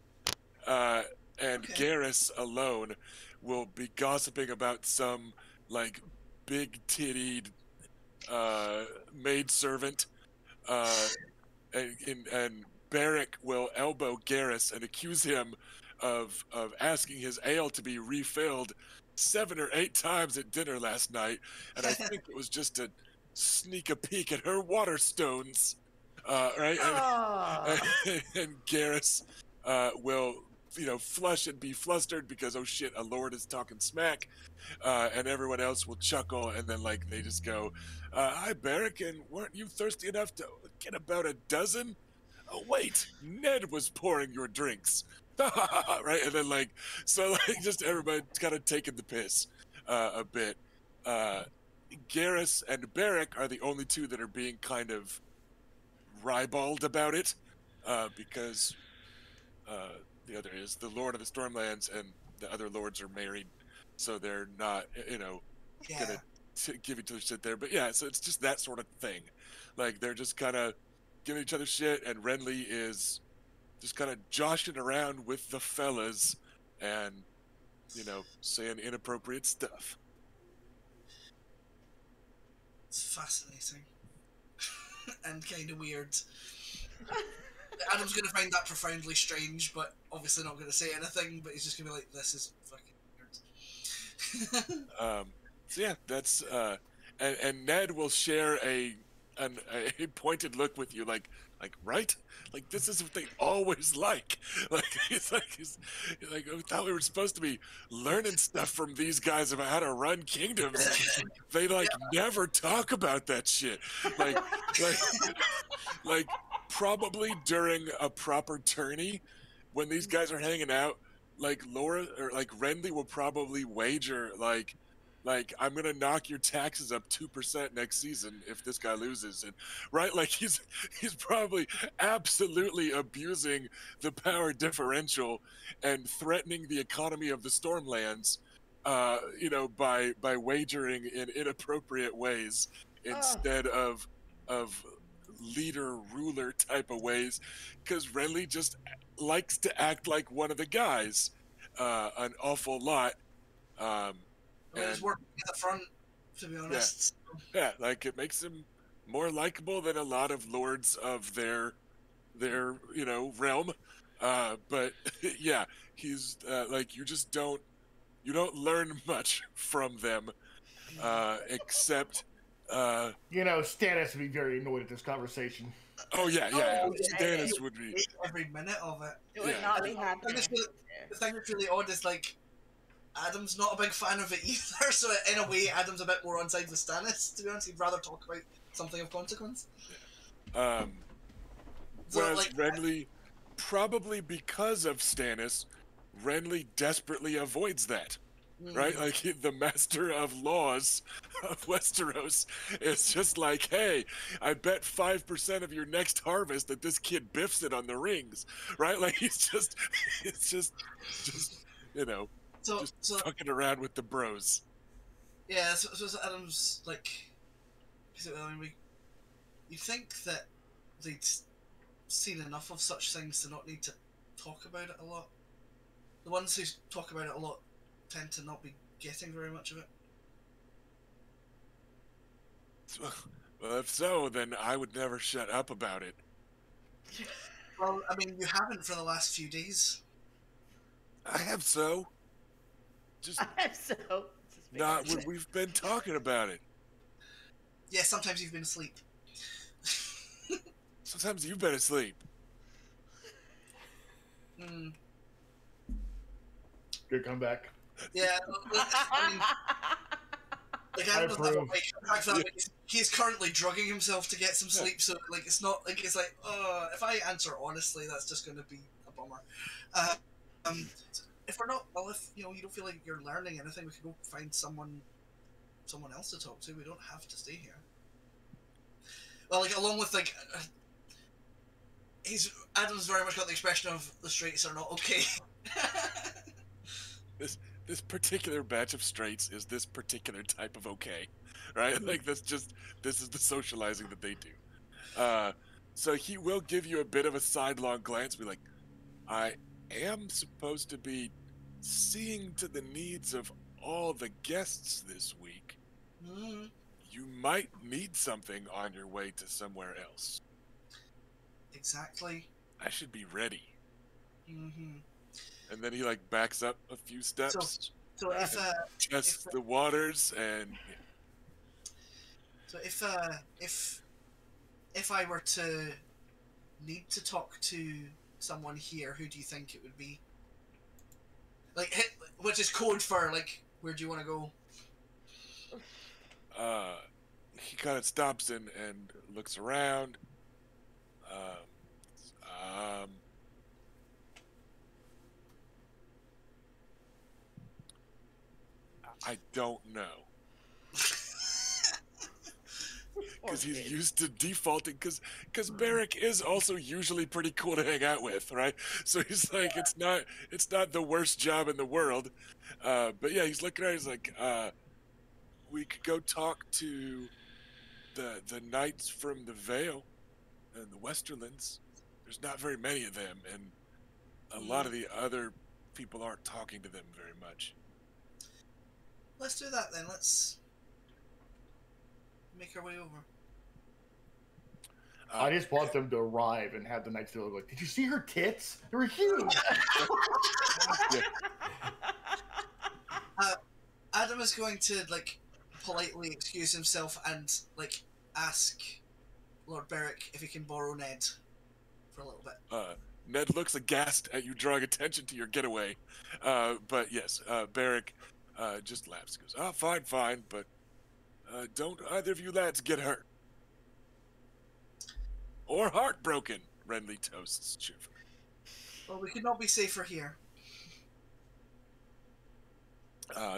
and Okay. Garrus alone will be gossiping about some like big tittied maidservant, and Barrick will elbow Garrus and accuse him of asking his ale to be refilled 7 or 8 times at dinner last night, and I think it was just to sneak a peek at her water stones, right? And Garrus will flush and be flustered because, oh shit, a lord is talking smack, and everyone else will chuckle, and then like they just go, hi Barrick, and weren't you thirsty enough to get about a dozen? Oh wait, Ned was pouring your drinks. Right, and then like just everybody kind of taking the piss a bit. Garrus and Barrick are the only two that are being kind of ribald about it, because the other is the Lord of the Stormlands, and the other lords are married, so they're not, Yeah. gonna give each other shit there. But yeah, so it's just that sort of thing. Like they're just kind of giving each other shit, and Renly is just kind of joshing around with the fellas, and saying inappropriate stuff. It's fascinating and kind of weird. Adam's gonna find that profoundly strange, but obviously not gonna say anything. But he's just gonna be like, "This is fucking weird." So yeah, that's and Ned will share a pointed look with you, like right, like this is what they always like. He's like, I thought we were supposed to be learning stuff from these guys about how to run kingdoms. They like never talk about that shit. Like like like probably during a proper tourney, when these guys are hanging out, like Laura or like Renly will probably wager like I'm gonna knock your taxes up 2% next season if this guy loses, and right, like he's probably absolutely abusing the power differential and threatening the economy of the Stormlands, by wagering in inappropriate ways Oh, instead of leader ruler type of ways, because Renly just likes to act like one of the guys an awful lot. Um, I mean, it's and working at the front, to be honest. yeah, like it makes him more likable than a lot of lords of their realm. But yeah, he's like you don't learn much from them, except Stannis would be very annoyed at this conversation. oh yeah, Oh, Stannis would be every minute of it. it would yeah. not be And happening. the thing that's really odd is like Adam's not a big fan of it either. So in a way, Adam's a bit more on side with Stannis. To be honest, he'd rather talk about something of consequence. Um, So whereas like, Renly, probably because of Stannis, Renly desperately avoids that. Right, like the master of laws of Westeros is just like, hey, I bet 5% of your next harvest that this kid biffs it on the rings, right? Like it's just so just so fucking around with the bros. yeah. So Adam's like, I mean, you think that they'd seen enough of such things to not need to talk about it a lot. The ones who talk about it a lot tend to not be getting very much of it. Well, if so, then I would never shut up about it. Well, I mean, you haven't for the last few days. I have so. Just I'm so. not when we've been talking about it. Yeah, sometimes you've been asleep. Sometimes you've been asleep. Mm. Good comeback. Yeah, I mean, like I Adam doesn't have a approve. mic. In fact, he's currently drugging himself to get some sleep. So like, it's not like it's like, if I answer honestly, that's just going to be a bummer. If we're not, well, if you don't feel like you're learning anything, we could go find someone else to talk to. We don't have to stay here. Well, like along with like, Adam's very much got the expression of the straights are not okay. This particular batch of straights is this particular type of okay, right? Like this is the socializing that they do. So he will give you a bit of a sidelong glance, be like, I am supposed to be seeing to the needs of all the guests this week. Mm, You might need something on your way to somewhere else. exactly. I should be ready. Mm-hmm. And then he like backs up a few steps, So tests the waters, and if I were to need to talk to someone here, who do you think it would be? Like, which is code for like, where do you want to go? he kind of stops and looks around. I don't know. Because he's used to defaulting, because Barrack is also usually pretty cool to hang out with, right? So he's like, it's not the worst job in the world, but yeah, he's looking at it, he's like, we could go talk to the knights from the Vale and the Westerlands. There's not very many of them, and a lot of the other people aren't talking to them very much. Let's do that then. Let's make our way over. I just want them to arrive and have the knights feel like, did you see her tits? They were huge. Yeah. Adam is going to like politely excuse himself and like ask Lord Beric if he can borrow Ned for a little bit. Ned looks aghast at you drawing attention to your getaway. But yes, Beric just laughs. He goes, "Oh, fine, fine, but don't either of you lads get hurt. Or heartbroken," Renly toasts cheerfully. Well, we could not be safer here.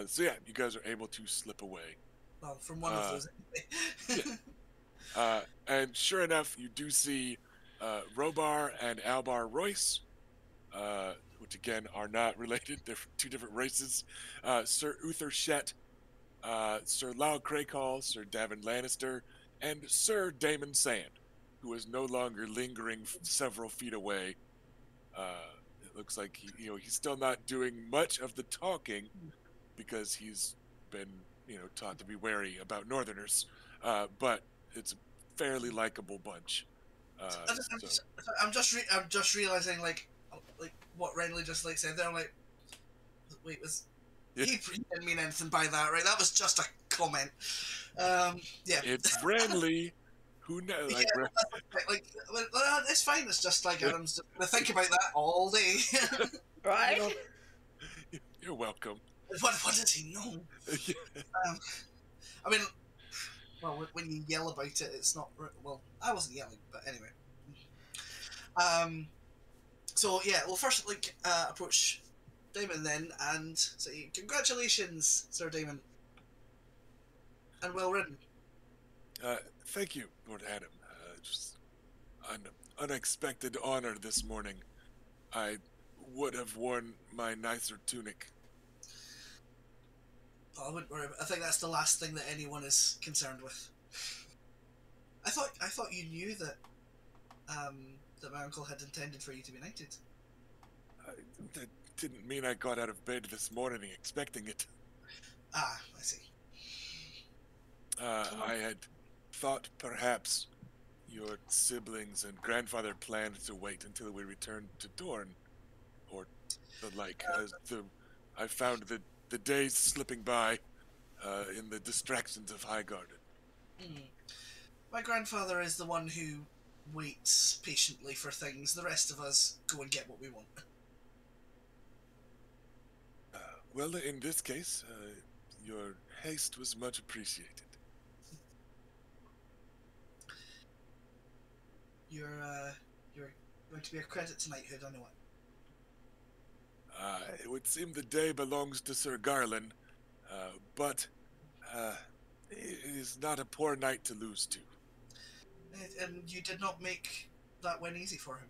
So yeah, you guys are able to slip away. Well, from one of those. Yeah. And sure enough, you do see Robar and Albar Royce, which again are not related. They're two different races. Sir Uther Shet, Sir Lau Crakehall, Sir Davin Lannister, and Sir Damon Sand, who is no longer lingering several feet away. It looks like he's still not doing much of the talking because he's been taught to be wary about Northerners. But it's a fairly likable bunch. I'm just realizing like what Renly just like said there. Like, wait, he didn't mean anything by that, right? That was just a comment. Yeah. It's Renly. Who knows? It's fine. It's just like Adam's gonna think about that all day. Right? You're welcome. What does he know? I mean, well, when you yell about it, it's not. Well, I wasn't yelling, but anyway. So yeah, well, first approach Damon then and say, "Congratulations, Sir Damon, and well ridden." Thank you, Lord Adam. Just an unexpected honor this morning. I would have worn my nicer tunic. Oh, I wouldn't worry. I think that's the last thing that anyone is concerned with. I thought you knew that that my uncle had intended for you to be knighted. That didn't mean I got out of bed this morning expecting it. Ah, I see. I had thought perhaps your siblings and grandfather planned to wait until we returned to Dorne, or the like. I found the days slipping by in the distractions of Highgarden. My grandfather is the one who waits patiently for things. The rest of us go and get what we want. Well, in this case, your haste was much appreciated. You're going to be a credit to knighthood, I know it. It would seem the day belongs to Sir Garland, but it is not a poor knight to lose to. And you did not make that win easy for him.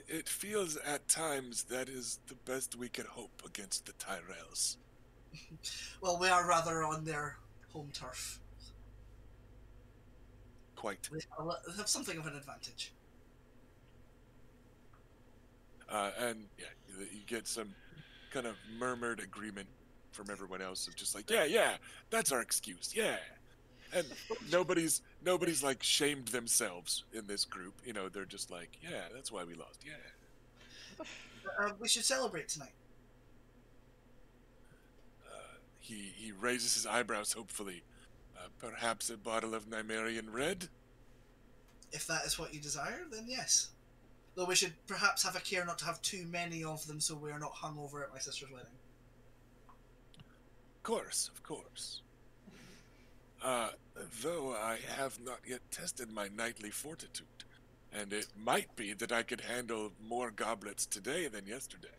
It feels at times that is the best we can hope against the Tyrells. Well, we are rather on their home turf. Quite. We have something of an advantage. And yeah, you get some kind of murmured agreement from everyone else of just like, yeah, that's our excuse, yeah. And nobody's like shamed themselves in this group. They're just like, yeah, that's why we lost, yeah. We should celebrate tonight. He raises his eyebrows hopefully. Perhaps a bottle of Nymerian Red? If that is what you desire, then yes. Though we should perhaps have a care not to have too many of them so we are not hungover at my sister's wedding. Of course. Though I have not yet tested my knightly fortitude, and it might be that I could handle more goblets today than yesterday.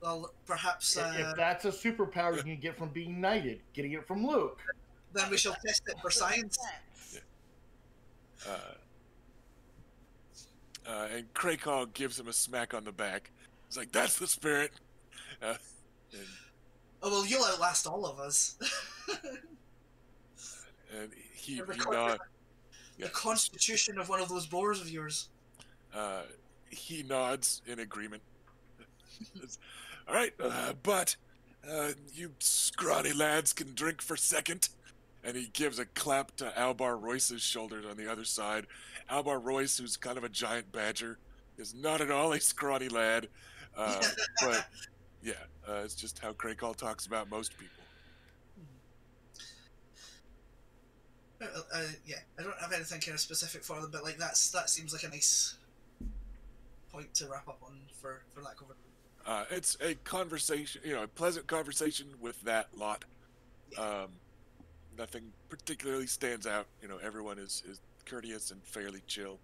Well, perhaps... if that's a superpower you can get from being knighted, getting it from Luke. Then we shall test it for science. And Crakehall gives him a smack on the back. He's like, that's the spirit. And Oh, well, you'll outlast all of us. and he The nods. The constitution of one of those boars of yours. He nods in agreement. All right, but you scrawny lads can drink for second. and he gives a clap to Albar Royce's shoulder on the other side. Albar Royce, who's kind of a giant badger, is not at all a scrawny lad, but yeah, it's just how Craigall talks about most people. Yeah, I don't have anything kind of specific for them, but like that seems like a nice point to wrap up on for that cover. It's a conversation, a pleasant conversation with that lot. Nothing particularly stands out. Everyone is courteous and fairly chill.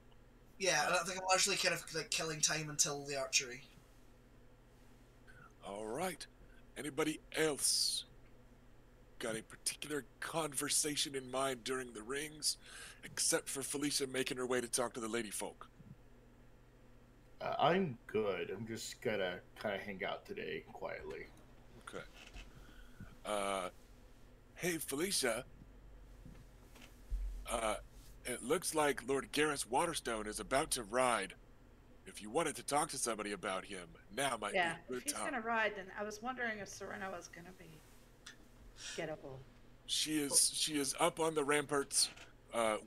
Yeah, I think I'm largely kind of like killing time until the archery. All right. Anybody else got a particular conversation in mind during the rings, except for Felicia making her way to talk to the lady folk? I'm good. I'm just gonna kind of hang out today quietly. Okay. Hey, Felicia. It looks like Lord Garrus Waterstone is about to ride. If you wanted to talk to somebody about him, now might Yeah, be a if good he's time. gonna ride, then I was wondering if Serena was gonna be gettable. She is up on the ramparts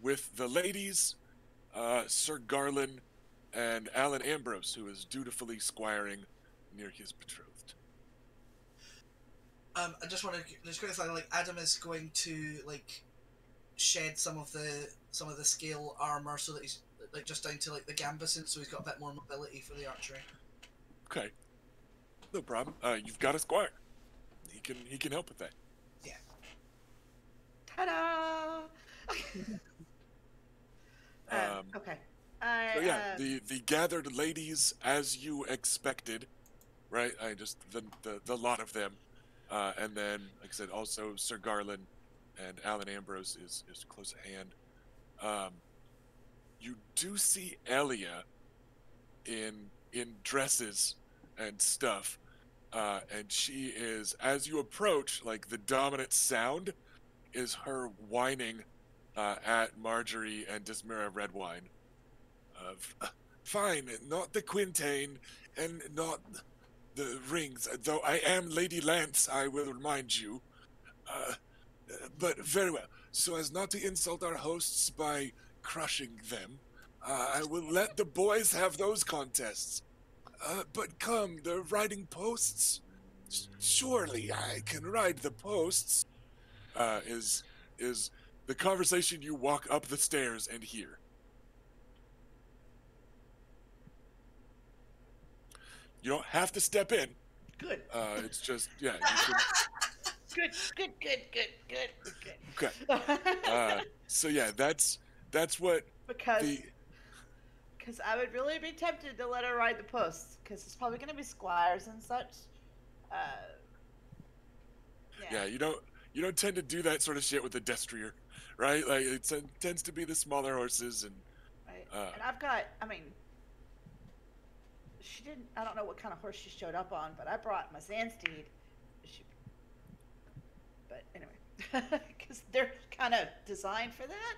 with the ladies, Sir Garland, and Alan Ambrose, who is dutifully squiring near his betrothed. I just want to clarify, like Adam is going to like shed some of the scale armor so that he's like just down to like the gambeson, so he's got a bit more mobility for the archery. Okay, no problem. You've got a squire. He can help with that. Yeah. Ta-da! Okay. So yeah, the gathered ladies, as you expected, right? The lot of them, and then, like I said, also Sir Garland and Alan Ambrose is close at hand. You do see Elia in dresses and stuff, and she is, as you approach, like the dominant sound is her whining at Marjorie and Dismira Redwine. Fine, not the Quintain, and not the rings, though I am Lady Lance, I will remind you. But very well. So as not to insult our hosts by crushing them, I will let the boys have those contests. But come, the riding posts? Surely I can ride the posts. Is the conversation you walk up the stairs and hear. You don't have to step in. Good. It's just, yeah. You can, Good. okay. So yeah, that's what because I would really be tempted to let her ride the posts, because it's probably going to be squires and such. Yeah, you don't tend to do that sort of shit with the destrier, right? Like it tends to be the smaller horses and. Right. And I've got, she didn't. I don't know what kind of horse she showed up on, but I brought my Sandsteed. But anyway, because they're kind of designed for that.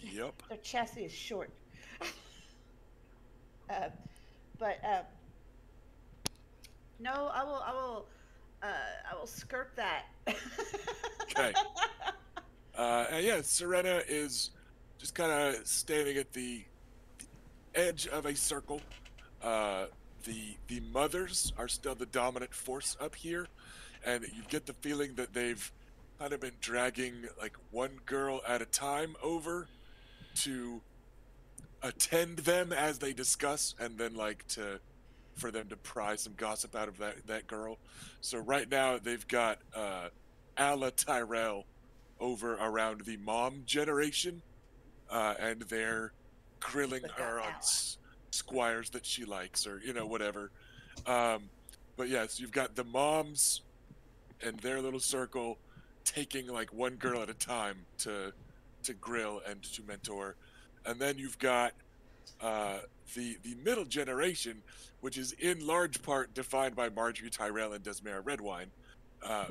Yep. Their chassis is short. No, I will skirt that. Okay. And yeah, Serena is just kind of standing at the edge of a circle. The mothers are still the dominant force up here, and you get the feeling that they've kind of been dragging like one girl at a time over to attend them as they discuss, and then for them to pry some gossip out of that girl. So right now they've got Alla Tyrell over around the mom generation, and they're grilling her on squires that she likes, or whatever. But yes, you've got the moms and their little circle taking like one girl at a time to grill and to mentor, and then you've got the middle generation, which is in large part defined by Marjorie Tyrell and Desmara Redwine,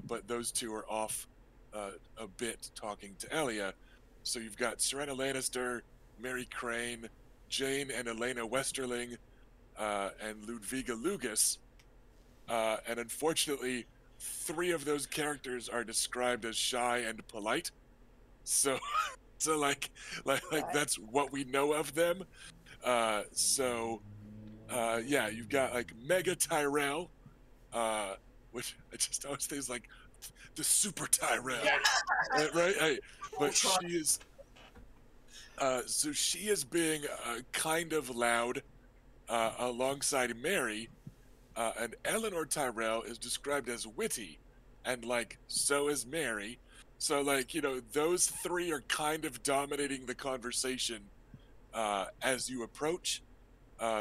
but those two are off a bit talking to Elia. So you've got Serena Lannister, Mary Crane, Jane and Elena Westerling, and Ludviga Lugas. And unfortunately 3 of those characters are described as shy and polite. So, so like Right. that's what we know of them. Yeah, you've got like Mega Tyrell, which I just always think is like the Super Tyrell, Yeah. right? But Ultron. she is, so she is being kind of loud alongside Mary, and Eleanor Tyrell is described as witty, and like so is Mary. So like those 3 are kind of dominating the conversation as you approach.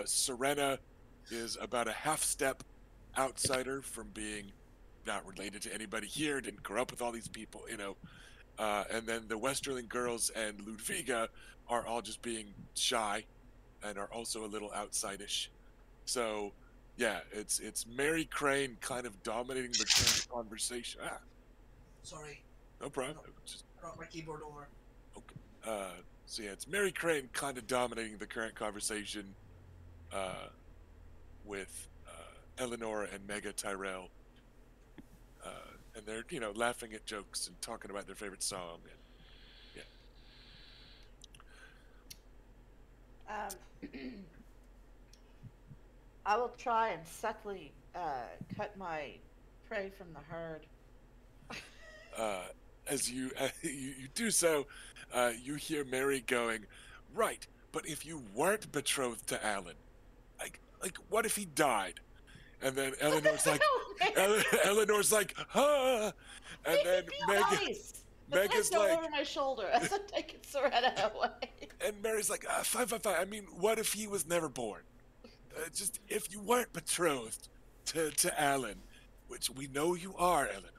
Serena is about a half step outsider from being not related to anybody here, didn't grow up with all these people, and then the Westerling girls and Ludviga are all just being shy and are also a little outside-ish. So, yeah, it's Mary Crane kind of dominating the current conversation. Sorry, No problem. Just, I brought my keyboard over. so yeah, it's Mary Crane kind of dominating the current conversation with Eleanor and Mega Tyrell. And they're, laughing at jokes and talking about their favorite song. And, yeah. I will try and subtly cut my prey from the herd. As you do so, you hear Mary going, "Right, but if you weren't betrothed to Alan, like what if he died?" And then Eleanor's like, Eleanor's like, "Huh?" And then Nice. Mega's go like, over my shoulder as I'm taking Serena away. and Mary's like, "Fine, fine, fine. I mean, what if he was never born? Just if you weren't betrothed to Alan, which we know you are, Eleanor,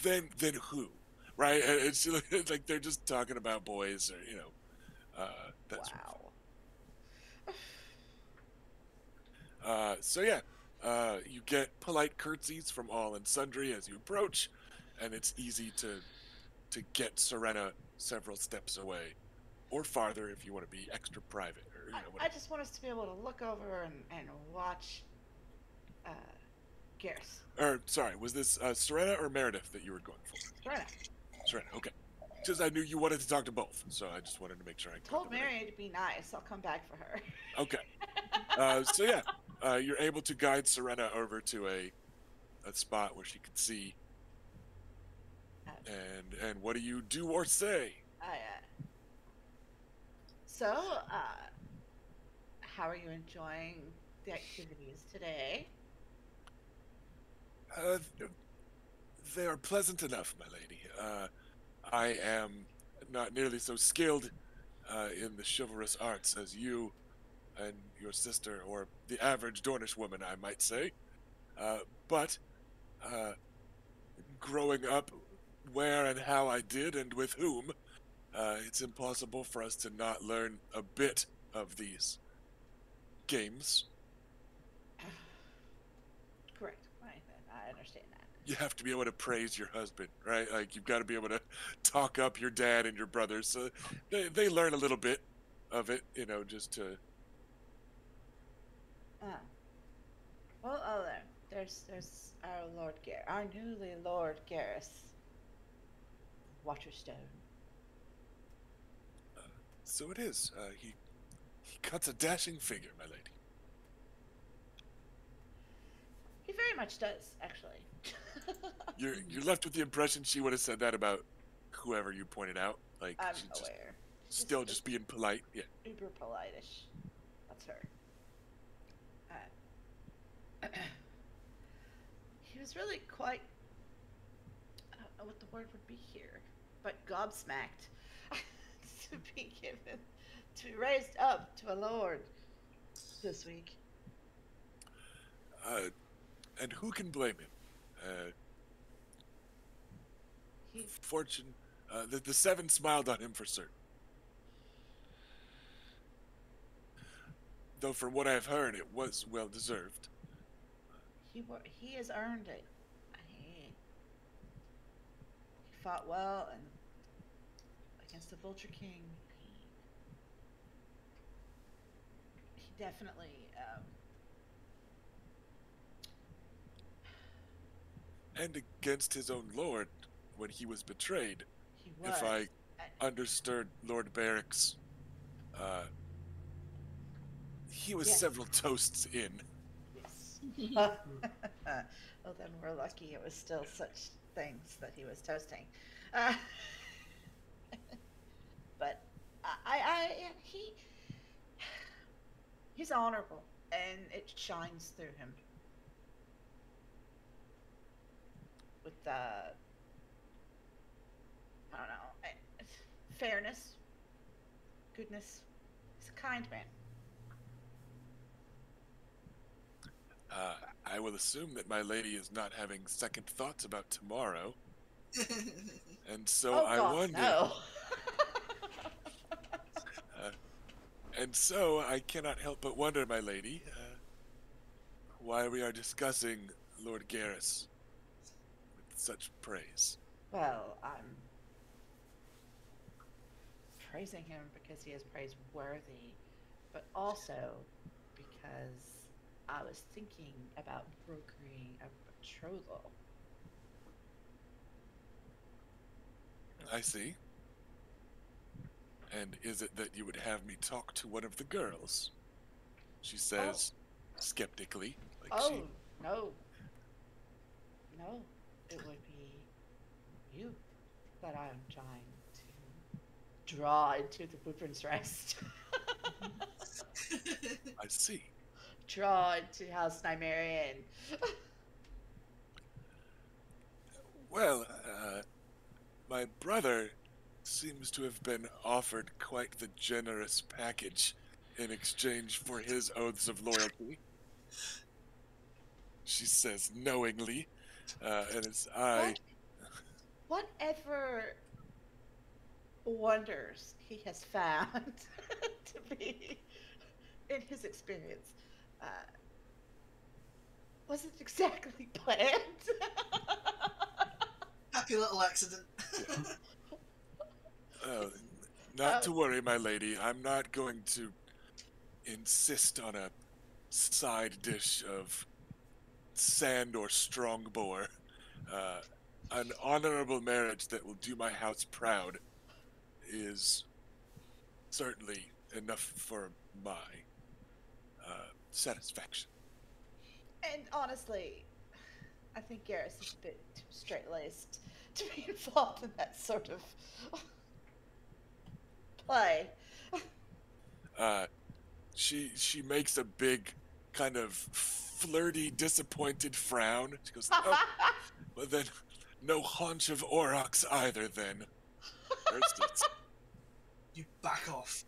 then who?" Right? And it's like they're just talking about boys, or that sort of thing. So yeah, you get polite curtsies from all and sundry as you approach, and it's easy to get Serena several steps away, or farther if you want to be extra private, or I whatever. just want us to be able to look over and watch Garrus. Or sorry, was this Serena or Meredith that you were going for? Serena. Serena, okay. Because I knew you wanted to talk to both, so I just wanted to make sure I Told Mary to be nice. I'll come back for her. Okay. So yeah, you're able to guide Serena over to a spot where she can see. And what do you do or say? So, how are you enjoying the activities today? They are pleasant enough, my lady. I am not nearly so skilled in the chivalrous arts as you and your sister, or the average Dornish woman, I might say. But growing up where and how I did and with whom, it's impossible for us to not learn a bit of these games. Correct. I understand that. You have to be able to praise your husband, right? Like, you've got to be able to talk up your dad and your brothers. So they learn a little bit of it, just to... Well, there's our our newly Lord Garrus, Waterstone. So it is. He cuts a dashing figure, my lady. He very much does, actually. You're left with the impression she would have said that about whoever you pointed out. Like, I'm she's aware. Still just being polite. Yeah. Uber polite-ish. That's her. He was really quite, I don't know what the word would be here, but gobsmacked to be raised up to a lord this week. And who can blame him? Fortune, the Seven smiled on him for certain. Though from what I've heard, it was well deserved. He has earned it. He fought well and against the Vulture King. He definitely. and against his own lord when he was betrayed. He was. If I understood Lord Barrick's, he was Yes. several toasts in. Yes. Well, then we're lucky it was still such things that he was toasting. Uh, but he's honorable, and it shines through him. With I don't know, fairness, goodness. He's a kind man. I will assume that my lady is not having second thoughts about tomorrow, and so Oh I God, wonder. no. And so I cannot help but wonder, my lady, why we are discussing Lord Garrus with such praise. Well, I'm praising him because he is praiseworthy, but also because I was thinking about brokering a betrothal. I see. And is it that you would have me talk to one of the girls? She says, skeptically. Like Oh, no. No, it would be you that I'm trying to draw into the Woodman's Rest. I see. Draw into House Nymerian. Well, my brother seems to have been offered quite the generous package in exchange for his oaths of loyalty. She says knowingly, and as I... Whatever wonders he has found to be, in his experience, wasn't exactly planned. Happy little accident. Not to worry, my lady. I'm not going to insist on a side dish of sand or strong boar. An honorable marriage that will do my house proud is certainly enough for my satisfaction. And honestly, I think Garrus is a bit too straight-laced to be involved in that sort of play. She makes a big kind of flirty, disappointed frown. She goes, "Oh, well then, no haunch of aurochs either. Then, first it's You back off.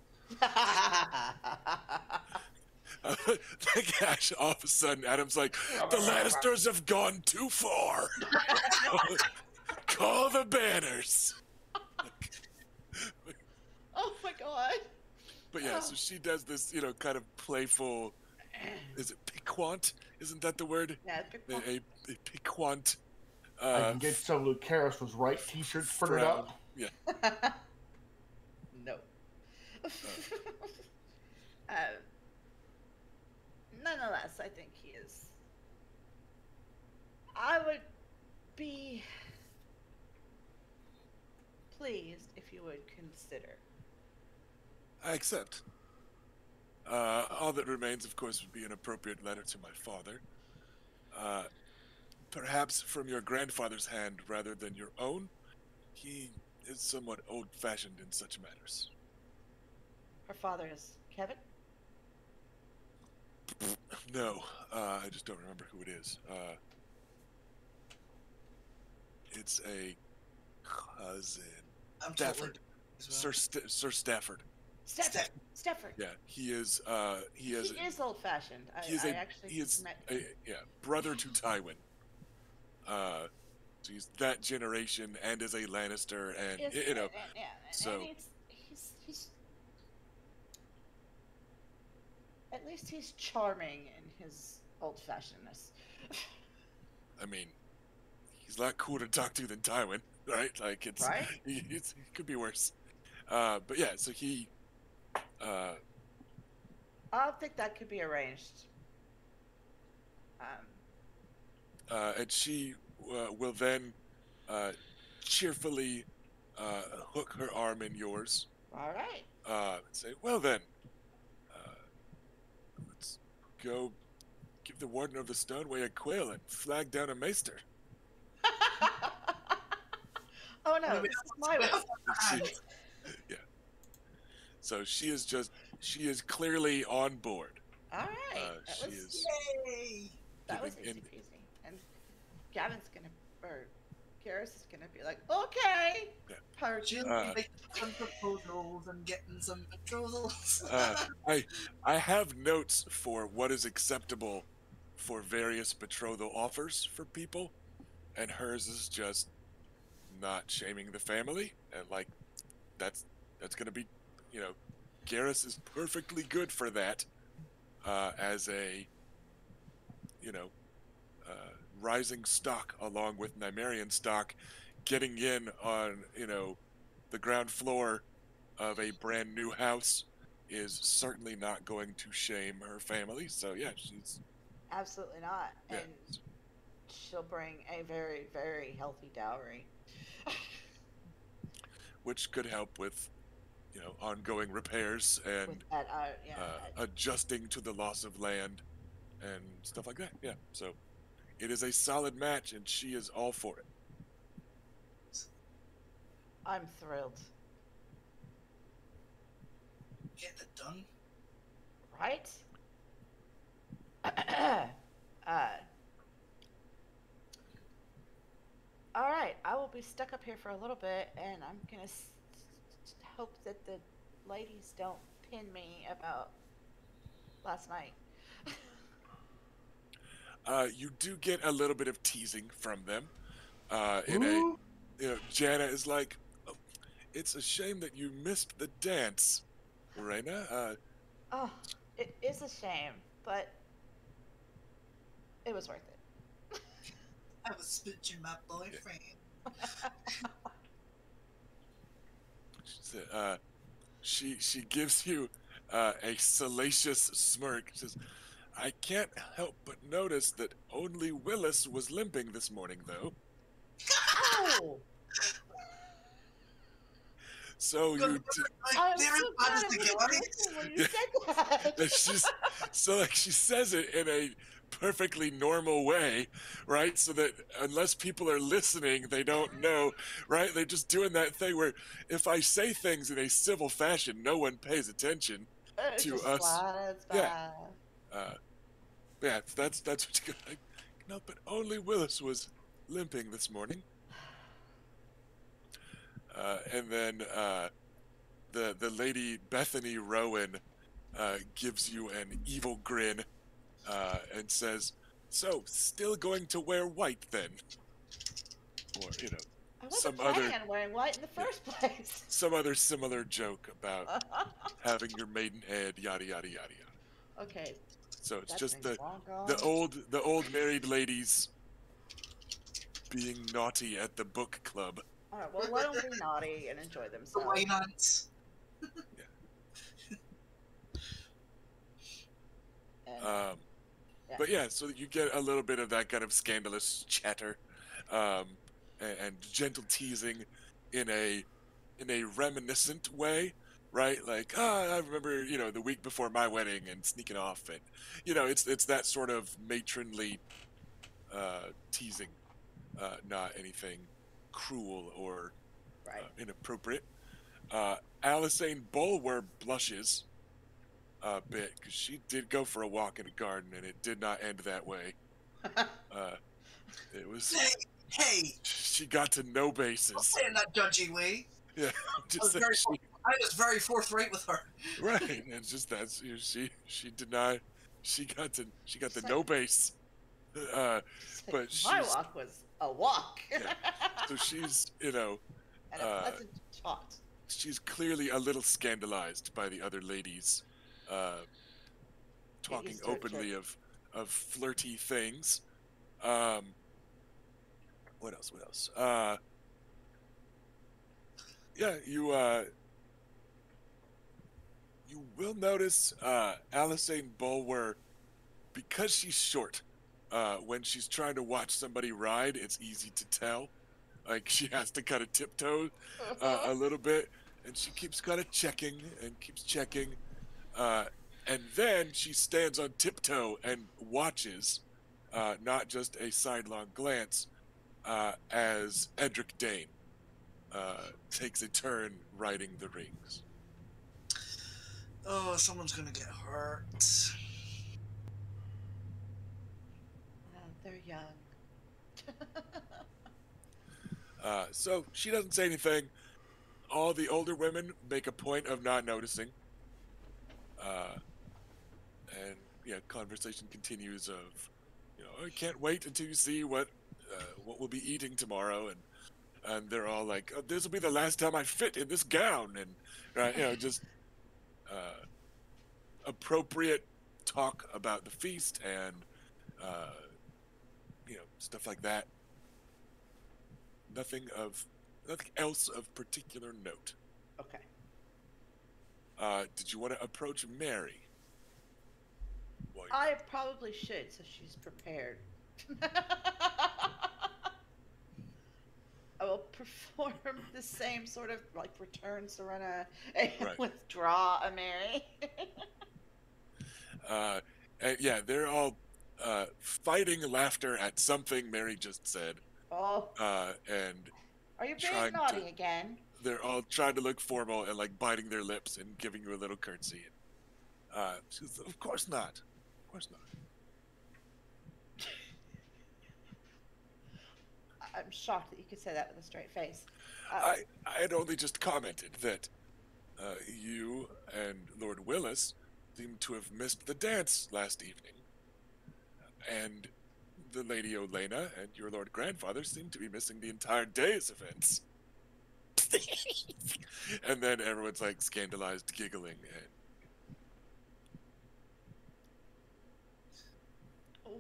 the gosh, all of a sudden, Adam's like, the Lannisters have gone too far. Call the banners." Oh my God. But yeah, so she does this, kind of playful. Is it piquant? Isn't that the word? Yeah, A piquant. I can get some Lucaris was right t-shirts printed frown. up. Yeah. No. Nonetheless, I think he is. I would be pleased if you would consider. I accept. All that remains, of course, would be an appropriate letter to my father. Perhaps from your grandfather's hand rather than your own. He is somewhat old-fashioned in such matters. Her father is Kevin? No, I just don't remember who it is. It's a cousin. I'm Stafford. totally Sir Stafford. Stafford. Yeah, he is. He He is old-fashioned. He is I a. actually He is met brother to Tywin. So he's that generation and is a Lannister, and yeah, So and he's at least he's charming in his old-fashionedness. I mean, he's a lot cooler to talk to than Tywin, right? Like it's Right? it could be worse. But yeah, so he. I think that could be arranged. And she will then cheerfully hook her arm in yours. All right. And say, "Well then, uh, let's go give the Warden of the Stoneway a quill and flag down a maester." Oh no, this is my way. She- yeah. So she is clearly on board. All right. She is Yay! That was giving easy peasy. And Gavin's gonna, or Garrus is gonna be like, okay. Yeah. Purge. She'll be making some proposals and getting some betrothals. I have notes for what is acceptable for various betrothal offers for people, and hers is just not shaming the family, and like that's gonna be, Garrus is perfectly good for that, as a, you know, rising stock along with Nymerian stock, getting in on, the ground floor of a brand new house is certainly not going to shame her family. So yeah, she's Absolutely not. yeah. And she'll bring a very, very healthy dowry. Which could help with, ongoing repairs and With that, yeah. adjusting to the loss of land and stuff like that. Yeah, so it is a solid match, and she is all for it. I'm thrilled. Get it done. Right? All right, I will be stuck up here for a little bit, and I'm gonna hope that the ladies don't pin me about last night. You do get a little bit of teasing from them. Ooh. Jana is like, "Oh, it's a shame that you missed the dance, Lorena." Oh, it is a shame, but it was worth it. I was spooching my boyfriend. She gives you a salacious smirk. She says, "I can't help but notice that only Willis was limping this morning, though. Oh! So you." I'm They're so as bad glad as I they was get. grateful when you said that. She says it in a perfectly normal way, right? So that unless people are listening, they don't know, right? They're just doing that thing where if I say things in a civil fashion, no one pays attention It to just us. slides by. Yeah. Yeah, that's what you got. No, but only Willis was limping this morning. And then the lady Bethany Rowan gives you an evil grin and says, "So, still going to wear white then?" Or, I some wasn't other planning on wearing white in the first place. some other similar joke about having your maidenhead, yada yada yada yada. Okay, So it's that just thing's long gone. the old married ladies being naughty at the book club. All right, well, let them be naughty and enjoy The themselves. wine aunts. And, Yeah. But yeah, so you get a little bit of that kind of scandalous chatter, and gentle teasing in a reminiscent way, right? Like, I remember, the week before my wedding and sneaking off, and it's that sort of matronly teasing, not anything cruel or right. inappropriate. Alisane Bulwer blushes a bit because she did go for a walk in a garden and it did not end that way. It was Hey, she got to no don't bases. say it in that judgy way. Yeah, I just was, that very, I was very forthright with her. right. And it's just that she did not. She got to It's no like- base. It's But my she's walk was a walk. Yeah. So she's and a pleasant talk. she's clearly a little scandalized by the other ladies talking used to it, openly kid. of flirty things. What else? Yeah, you will notice Alisane Bulwer, because she's short, when she's trying to watch somebody ride, it's easy to tell. Like she has to kind of tiptoe a little bit, and she keeps kind of checking and keeps checking, uh, and then she stands on tiptoe and watches, not just a sidelong glance, as Edric Dane takes a turn riding the rings. Oh, someone's gonna get hurt. They're young. So she doesn't say anything. All the older women make a point of not noticing. Uh, and yeah, conversation continues of, I can't wait until you see what we'll be eating tomorrow, and they're all like, oh, this will be the last time I fit in this gown, and just uh, appropriate talk about the feast and stuff like that. Nothing else of particular note. Okay. Did you want to approach Mary? Well, I probably should, so she's prepared. I will perform the same sort of like return Serena and Right. withdraw a Mary. And yeah, they're all fighting laughter at something Mary just said, Oh, and are you trying being naughty to- again? they're all trying to look formal and like biting their lips and giving you a little curtsy. She says, "Of course not. Of course not." I'm shocked that you could say that with a straight face. I had only just commented that you and Lord Willis seem to have missed the dance last evening, and the Lady Olena and your Lord Grandfather seem to be missing the entire day's events. And then everyone's like scandalized, giggling, and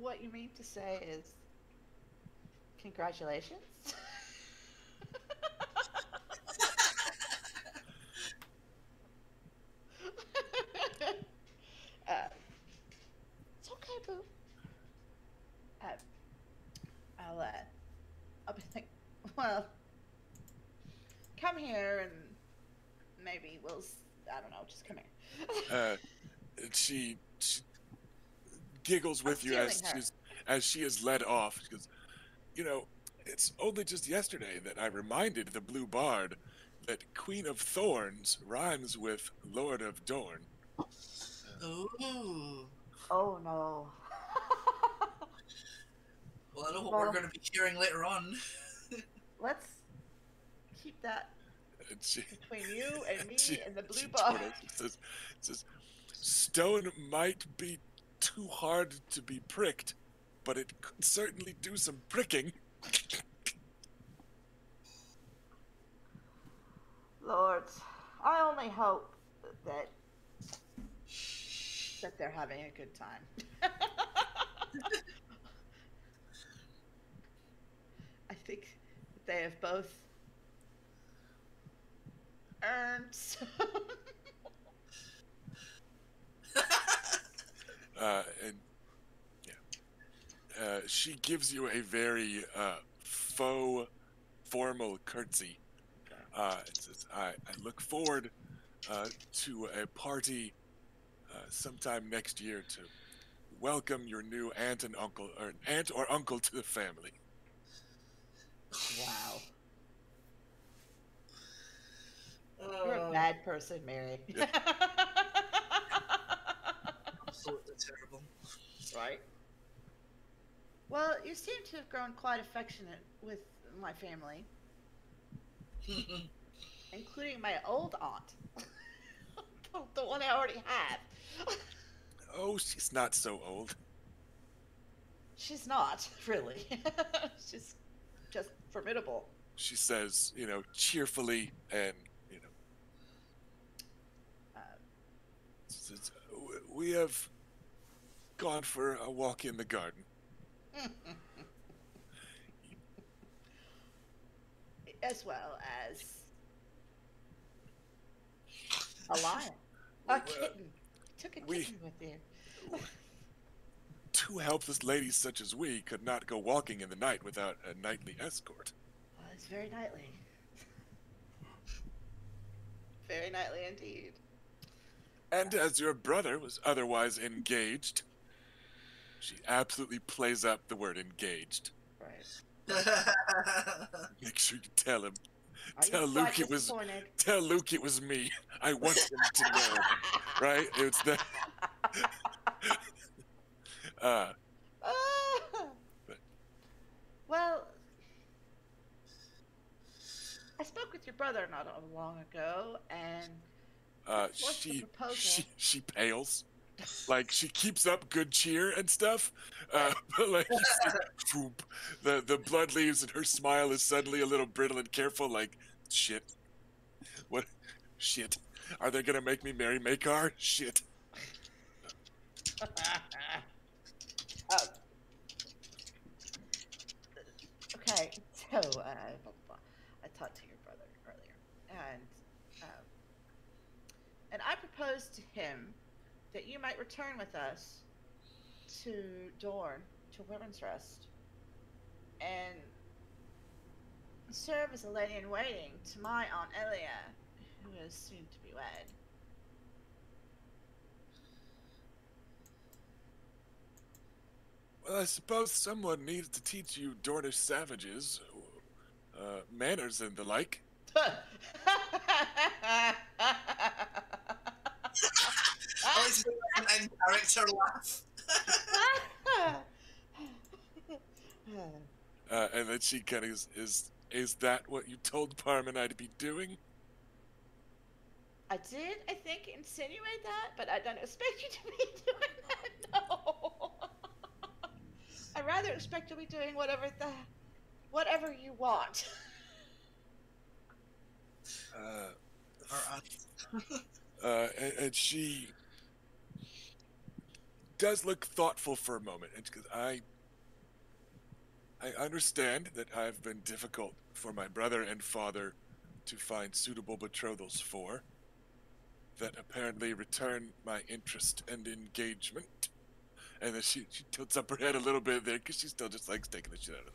What you mean to say is, congratulations? It's okay, boo. I'll be like, well, come here and maybe I don't know, just come here. she giggles with I'm you as stealing her. she is led off. She goes, it's only just yesterday that I reminded the Blue Bard that Queen of Thorns rhymes with Lord of Dorn. Ooh. Oh no. Well, I know what Well- we're going to be hearing later on. Let's keep that And she, between you and me she- and the blue she bar. says, stone might be too hard to be pricked, but it could certainly do some pricking. Lord, I only hope that they're having a good time. I think they have both earned some. And yeah, she gives you a very faux formal curtsy. It says, I look forward to a party sometime next year to welcome your new aunt or uncle to the family. Wow. You're a bad person, Mary. Yeah. Absolutely terrible. Right? Well, you seem to have grown quite affectionate with my family, including my old aunt. The one I already have. Oh, she's not so old. She's not, really. She's just formidable. She says, cheerfully, and Uh, says, we have gone for a walk in the garden. as well as a lion. A kitten. You took a we- kitten with you. 2 two helpless ladies such as we could not go walking in the night without a nightly escort. Well, it's very nightly. Very nightly indeed. And as your brother was otherwise engaged, she absolutely plays up the word engaged. Right. Make sure you tell him. Are Tell you Luke quite it was. disappointed? Tell Luke it was me. I want him to know, right? It was the. Ah. But- Well, I spoke with your brother not long ago, and what's the proposal? she pales. Like she keeps up good cheer and stuff, but like whoop, the blood leaves and her smile is suddenly a little brittle and careful. Like shit, what shit? Are they gonna make me marry Makar? Shit. Okay, so blah, blah, blah. I talked to your brother earlier, um, and I proposed to him that you might return with us to Dorne, to Women's Rest, and serve as a lady in waiting to my Aunt Elia, who is soon to be wed. Well, I suppose someone needs to teach you Dornish savages, manners and the like. Oh, it's an in-character laugh. And then she kind of is that what you told Parman I'd be doing? I did, I think, insinuate that, but I don't expect you to be doing that. No. I rather expect you'll be doing whatever you want. And she does look thoughtful for a moment, and because I understand that I've been difficult for my brother and father to find suitable betrothals for, that apparently return my interest and engagement. And then she tilts up her head a little bit there because she still just likes taking the shit out of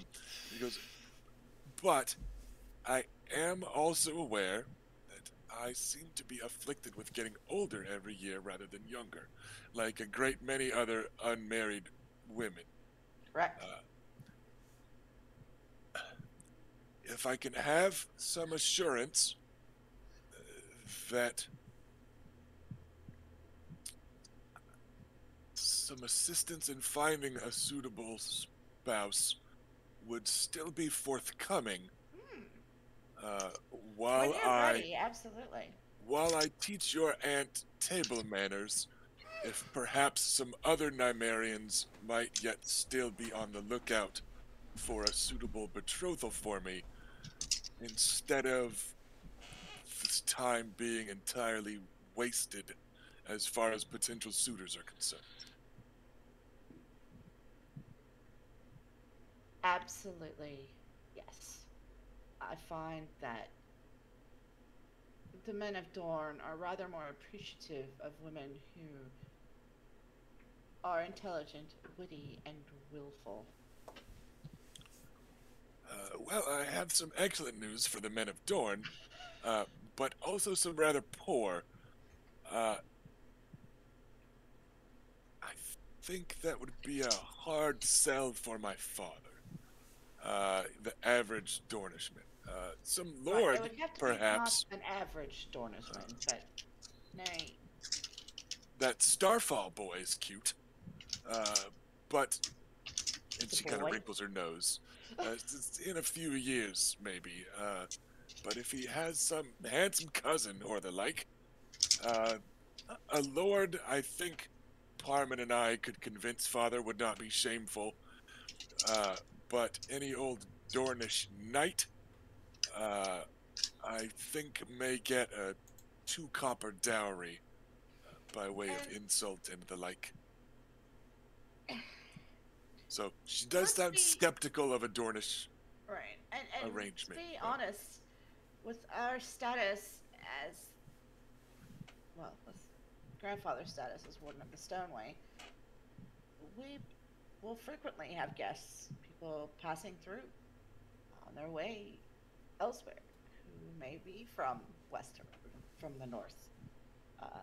it. He goes, but I am also aware that I seem to be afflicted with getting older every year rather than younger, like a great many other unmarried women. Correct. If I can have some assurance that some assistance in finding a suitable spouse would still be forthcoming, When you're ready, absolutely. while I teach your aunt table manners, if perhaps some other Nymerians might yet still be on the lookout for a suitable betrothal for me, instead of this time being entirely wasted as far as potential suitors are concerned. Absolutely, yes. I find that the men of Dorne are rather more appreciative of women who are intelligent, witty, and willful. Well, I have some excellent news for the men of Dorne, but also some rather poor. I think that would be a hard sell for my father, the average Dornishman. Some lord, Right, it would have to perhaps. be not an average Dornishman, but nay. That Starfall boy is cute, but and It's a she kind of boy. wrinkles her nose. It's in a few years, maybe. But if he has some handsome cousin or the like, a lord, I think Parman and I could convince father would not be shameful. But any old Dornish knight, I think may get a 2 copper dowry by way of insult and the like. So she does Let's sound be- skeptical of a Dornish. Right, and Arrangement, to be but- honest, with our status as, well, with grandfather's status as Warden of the Stoneway, we will frequently have guests, people passing through on their way elsewhere, who may be from west or from the north, uh,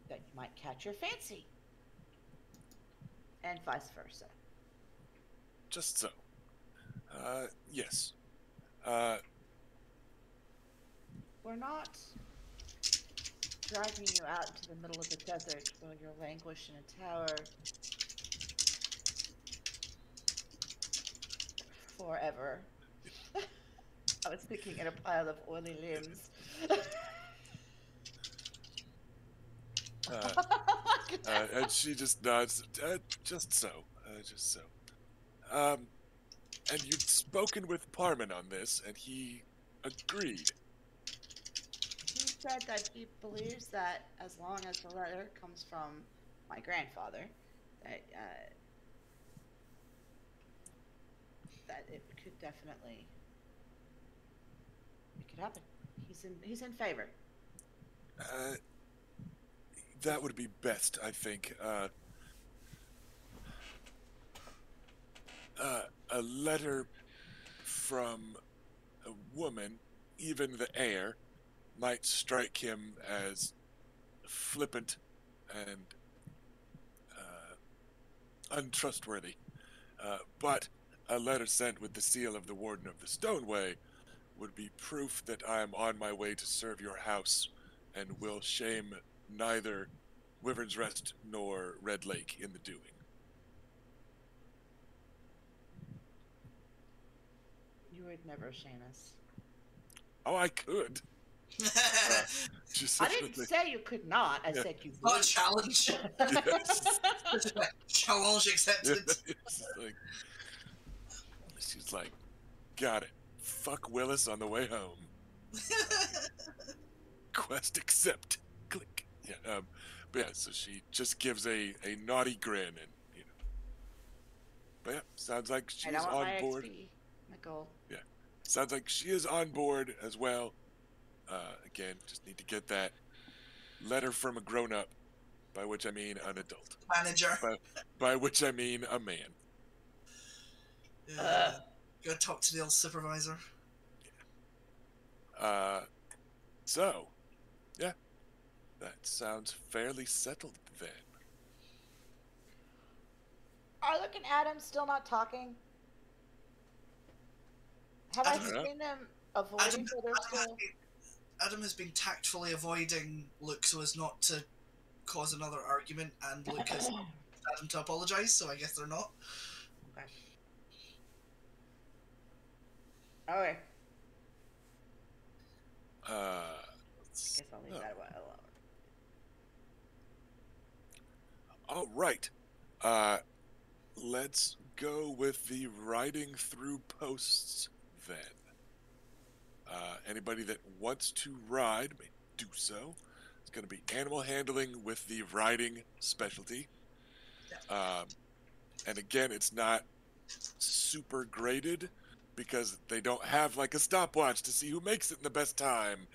that might catch your fancy, and vice versa. Just so. Yes. Uh, We're not dragging you out into the middle of the desert while you're languish in a tower forever. I was thinking in a pile of oily limbs. and she just nods. Just so. Just so. And you'd spoken with Parman on this, and he agreed. He said that he believes that as long as the letter comes from my grandfather, that that it could definitely it could happen. He's in favor. That would be best, I think. A letter from a woman, even the heir, might strike him as flippant and untrustworthy. But a letter sent with the seal of the Warden of the Stoneway would be proof that I am on my way to serve your house and will shame neither Wyvern's Rest nor Red Lake in the doing. You would never shame us. Oh, I could. Just I didn't say you could not. I said you Not a would. challenge. Yes. Challenge accepted. It's like, she's like, got it. Fuck Willis on the way home. Quest accept. Click. Yeah. But yeah. So she just gives a naughty grin, and you know. But yeah, sounds like she's I want on my board. XP, my goal. Yeah, sounds like she is on board as well. Again, just need to get that letter from a grown-up, by which I mean an adult. Manager. By which I mean a man. Yeah. Go talk to the old supervisor. So, yeah, that sounds fairly settled then. Are Luke and Adam still not talking? Have I seen them avoiding so they're still... Adam has been tactfully avoiding Luke so as not to cause another argument, and Luke has asked Adam to apologise, so I guess they're not. Okay. Okay. Let's, Guess I'll leave that alone. all right. Let's go with the riding through posts then. Anybody that wants to ride may do so. It's going to be animal handling with the riding specialty. And again, it's not super graded because they don't have like a stopwatch to see who makes it in the best time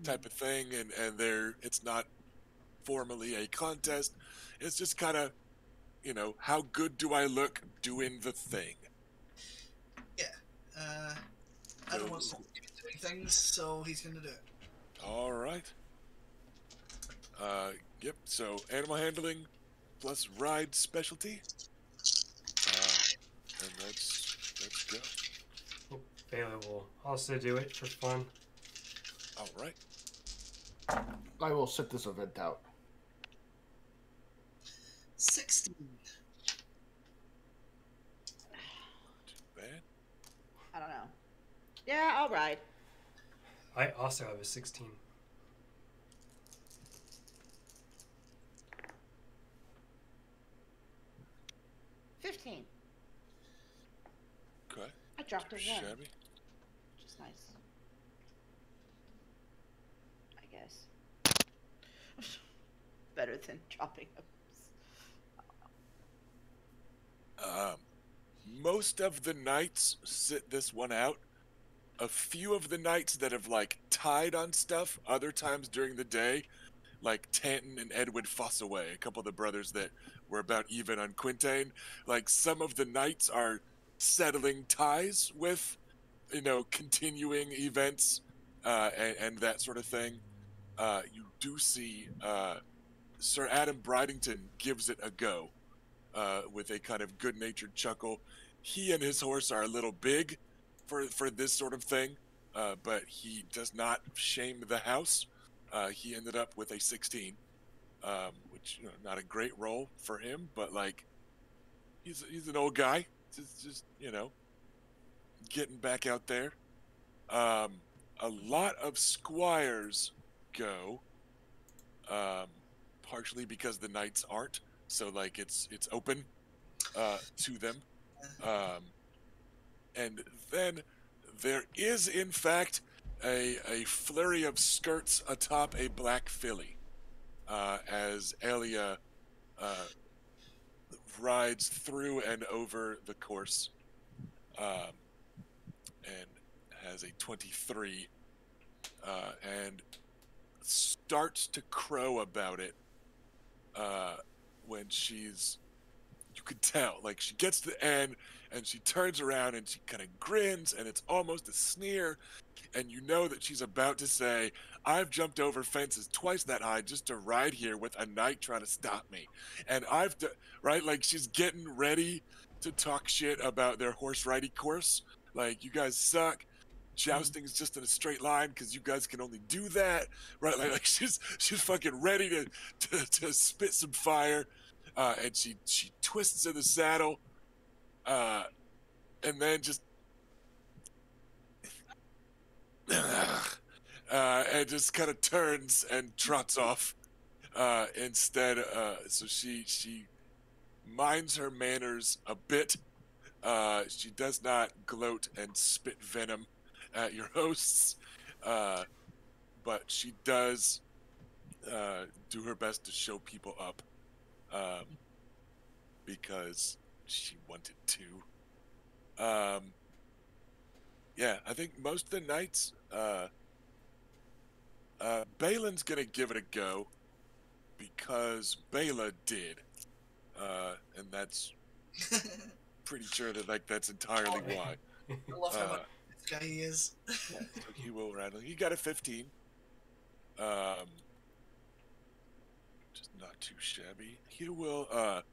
type of thing, and it's not formally a contest. It's just kind of, you know, how good do I look doing the thing? Yeah. Adam wants to keep doing things, so he's going to do it. All right. Yep. So animal handling plus ride specialty. And let's go. Oh, Bailey will also do it for fun. All right. I will sit this event out. 16. Too bad. I don't know. Yeah, I'll ride. I also have a 16. Okay. 15. I dropped a 1, Shabby. which is nice. I guess. Better than dropping a... Most of the knights sit this one out. A few of the knights that have like tied on stuff other times during the day like Tanton and Edwin Fossaway, a couple of the brothers that were about even on Quintain. Like some of the knights are settling ties with, continuing events and that sort of thing. You do see Sir Adam Bridington gives it a go with a kind of good-natured chuckle. He and his horse are a little big for this sort of thing, but he does not shame the house. He ended up with a 16, which not a great roll for him, but like he's an old guy, just getting back out there. A lot of squires go, partially because the knights aren't, so like it's open to them. Um, and then there is, in fact, a flurry of skirts atop a black filly as Elia rides through and over the course um, and has a 23 and starts to crow about it when you could tell, like she gets to the end and she turns around and she kind of grins and it's almost a sneer, and you know that she's about to say, I've jumped over fences twice that high just to ride here with a knight trying to stop me. And right? Like she's getting ready to talk shit about their horse riding course. Like, you guys suck. Jousting is just in a straight line because you guys can only do that, right? Like she's fucking ready to spit some fire, and she twists in the saddle, and then just and just kind of turns and trots off instead. So she minds her manners a bit. She does not gloat and spit venom at your hosts, but she does do her best to show people up because she wanted to. Yeah, I think most of the knights, Balin's gonna give it a go because Bela did, and that's pretty sure that that's entirely why. I love how much this guy he is. Yeah, so he will rattle. He got a 15. Just not too shabby. He will. That's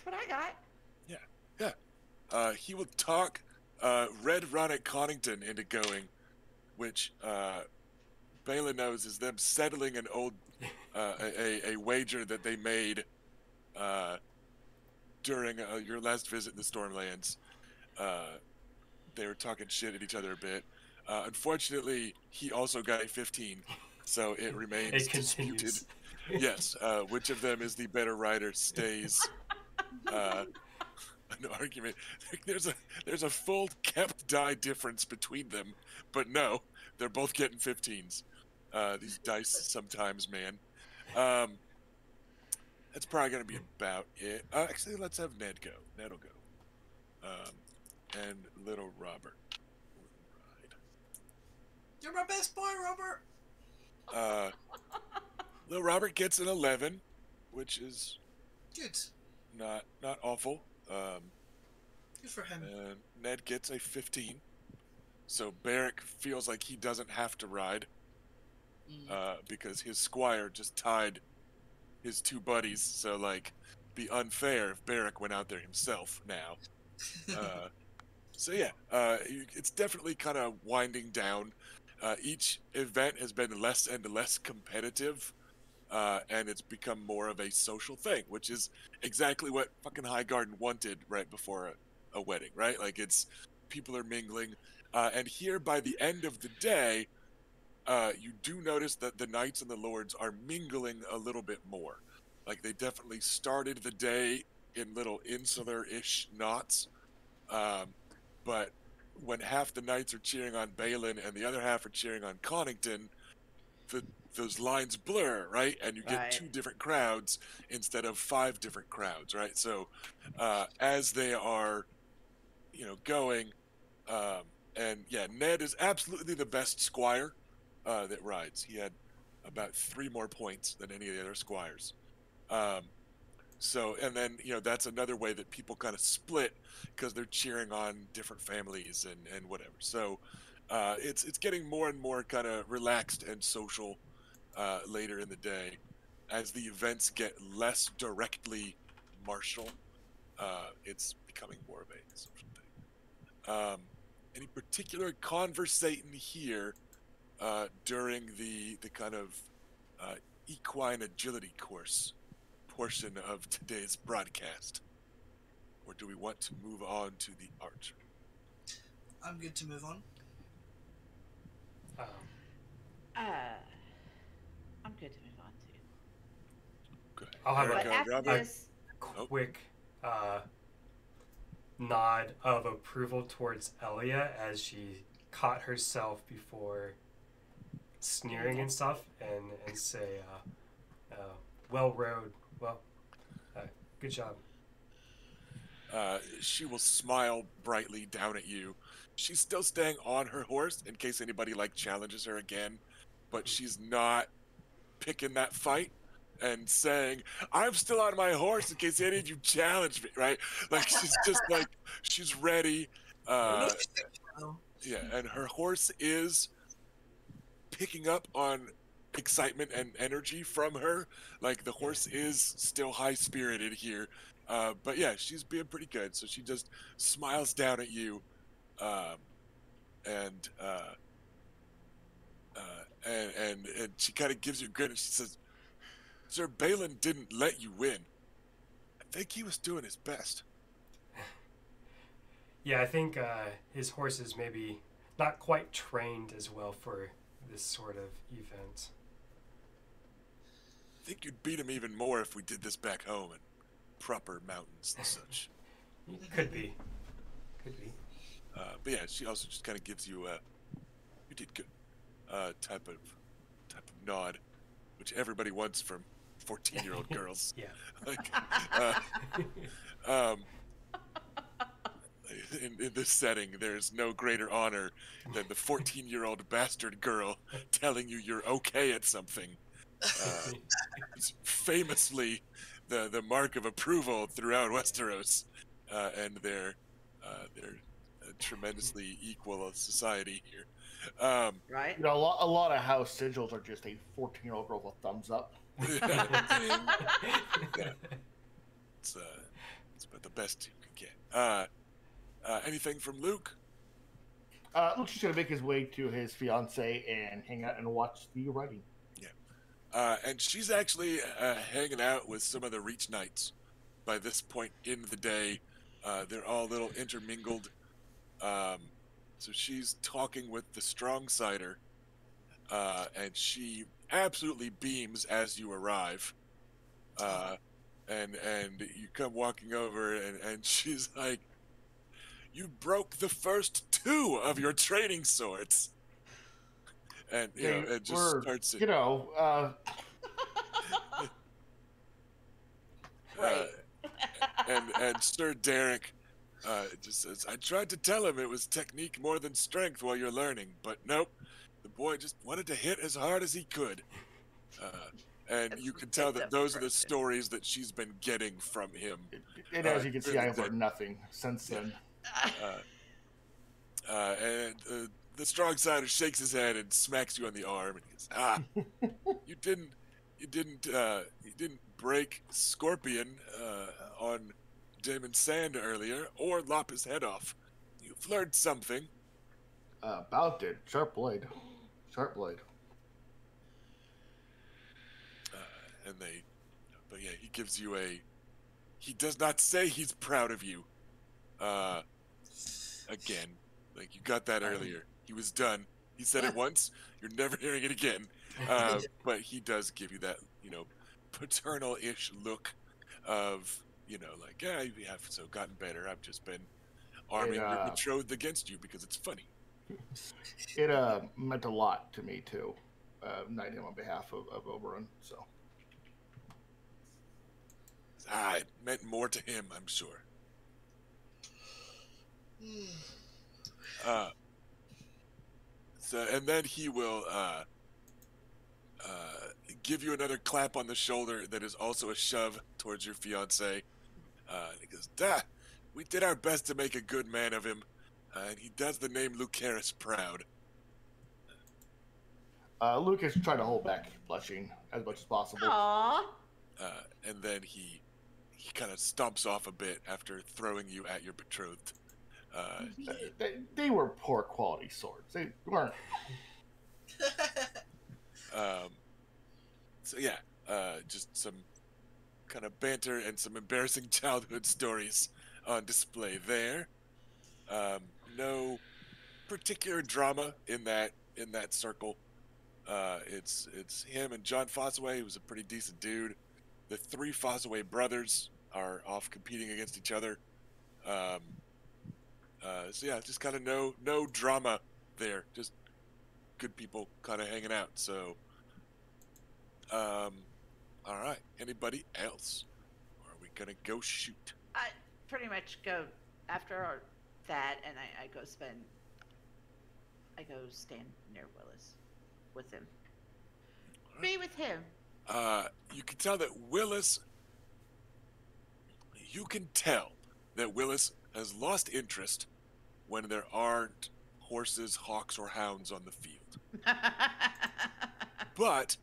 what I got. Yeah. He will talk Red Run at Connington into going, which Bela knows is them settling an old a wager that they made during your last visit in the Stormlands. They were talking shit at each other a bit. Unfortunately, he also got a 15, so it remains disputed. Yes, which of them is the better rider stays an argument. There's a full kept die difference between them, but no, they're both getting 15s. These dice sometimes, man. That's probably gonna be about it. Actually, let's have Ned go. Ned will go. And little Robert will ride. You're my best boy, Robert. Little Robert gets an 11, which is Good. not awful. Good for him. And Ned gets a 15. So Barrick feels like he doesn't have to ride because his squire just tied his two buddies. So, like, be unfair if Barrick went out there himself now. So, yeah, it's definitely kind of winding down. Each event has been less and less competitive, and it's become more of a social thing, which is exactly what fucking Highgarden wanted right before a wedding, right? Like, people are mingling. And here, by the end of the day, you do notice that the knights and the lords are mingling a little bit more. Like, they definitely started the day in little insular-ish knots. But when half the knights are cheering on Balin and the other half are cheering on Connington, those lines blur, right? And you get two different crowds instead of 5 different crowds, right? So as they are, going, and yeah, Ned is absolutely the best squire that rides. He had about 3 more points than any of the other squires. Um, so, and then, that's another way that people kind of split because they're cheering on different families and whatever. So, it's getting more and more kind of relaxed and social later in the day as the events get less directly martial. It's becoming more of a social thing. Any particular conversating here during the kind of uh, equine agility course portion of today's broadcast? Or do we want to move on to the archer? I'm good to move on. Um, Uh, I'm good to move on too. Good. I'll have But Erica, after Robert? this, quick nod of approval towards Elia as she caught herself before sneering and stuff, and say, well rode, good job. She will smile brightly down at you. She's still staying on her horse in case anybody challenges her again, but she's not picking that fight and saying, "I'm still on my horse in case any of you challenge me," right? She's just she's ready. No, Yeah, and her horse is picking up on excitement and energy from her. The horse is still high spirited here. But yeah, she's being pretty good. So she just smiles down at you, um, and, uh, and she kind of gives you a grin and she says, "Sir Balin didn't let you win. I think he was doing his best." Yeah, I think his horse is maybe not quite trained as well for this sort of event. I think you'd beat him even more if we did this back home in proper mountains and such. Could be. Could be. But yeah, she also just kind of gives you a "you did good" type of nod, which everybody wants from 14-year-old girls. Yeah. Um, in this setting, there's no greater honor than the 14-year-old bastard girl telling you you're okay at something. It's famously the mark of approval throughout Westeros, and they're a tremendously equal society here. right? A lot of house sigils are just a 14-year-old girl with a thumbs up. Yeah, it's about the best you can get. Anything from Luke? Luke's just gonna make his way to his fiance and hang out and watch the riding. And she's actually hanging out with some of the Reach Knights by this point in the day. They're all a little intermingled. So she's talking with the Strong Sider, and she absolutely beams as you arrive. And you come walking over, and she's like, "You broke the first 2 of your training swords." And it just starts. Right. And Sir Derek just says, "I tried to tell him it was technique more than strength while you're learning, but nope. The boy just wanted to hit as hard as he could." And you can tell that those are the stories that she's been getting from him. And as you can see, I have learned nothing since then. And the Strong Sider shakes his head and smacks you on the arm and he goes, "Ah, you didn't break Scorpion on Damon Sand earlier, or lop his head off. You've learned something." About it. Sharp blade. But yeah, he gives you he does not say he's proud of you. Again, you got that earlier. He was done. He said it once. You're never hearing it again. But he does give you that, paternal-ish look of, "Yeah, you have gotten better. I've just been arming your betrothed against you because it's funny." It meant a lot to me too, knight him on behalf of Oberon. So It meant more to him, I'm sure. So, and then he will give you another clap on the shoulder that is also a shove towards your fiance. And he goes, "Da, we did our best to make a good man of him, and he does the name Lucaris proud." Lucas tried to hold back blushing as much as possible. Aww. And then he kind of stomps off a bit after throwing you at your betrothed. They were poor quality swords. They weren't. So yeah, just some kind of banter and some embarrassing childhood stories on display there. No particular drama in that circle. It's him and John Fossaway, who's a pretty decent dude. The 3 Fossaway brothers are off competing against each other. So yeah, just kind of no drama there. Just good people kind of hanging out. So, all right. Anybody else? Or are we gonna go shoot? I pretty much go after that, and I go stand near Willis with him. Be with him. You can tell that Willis. You can tell that Willis has lost interest when there aren't horses, hawks, or hounds on the field. But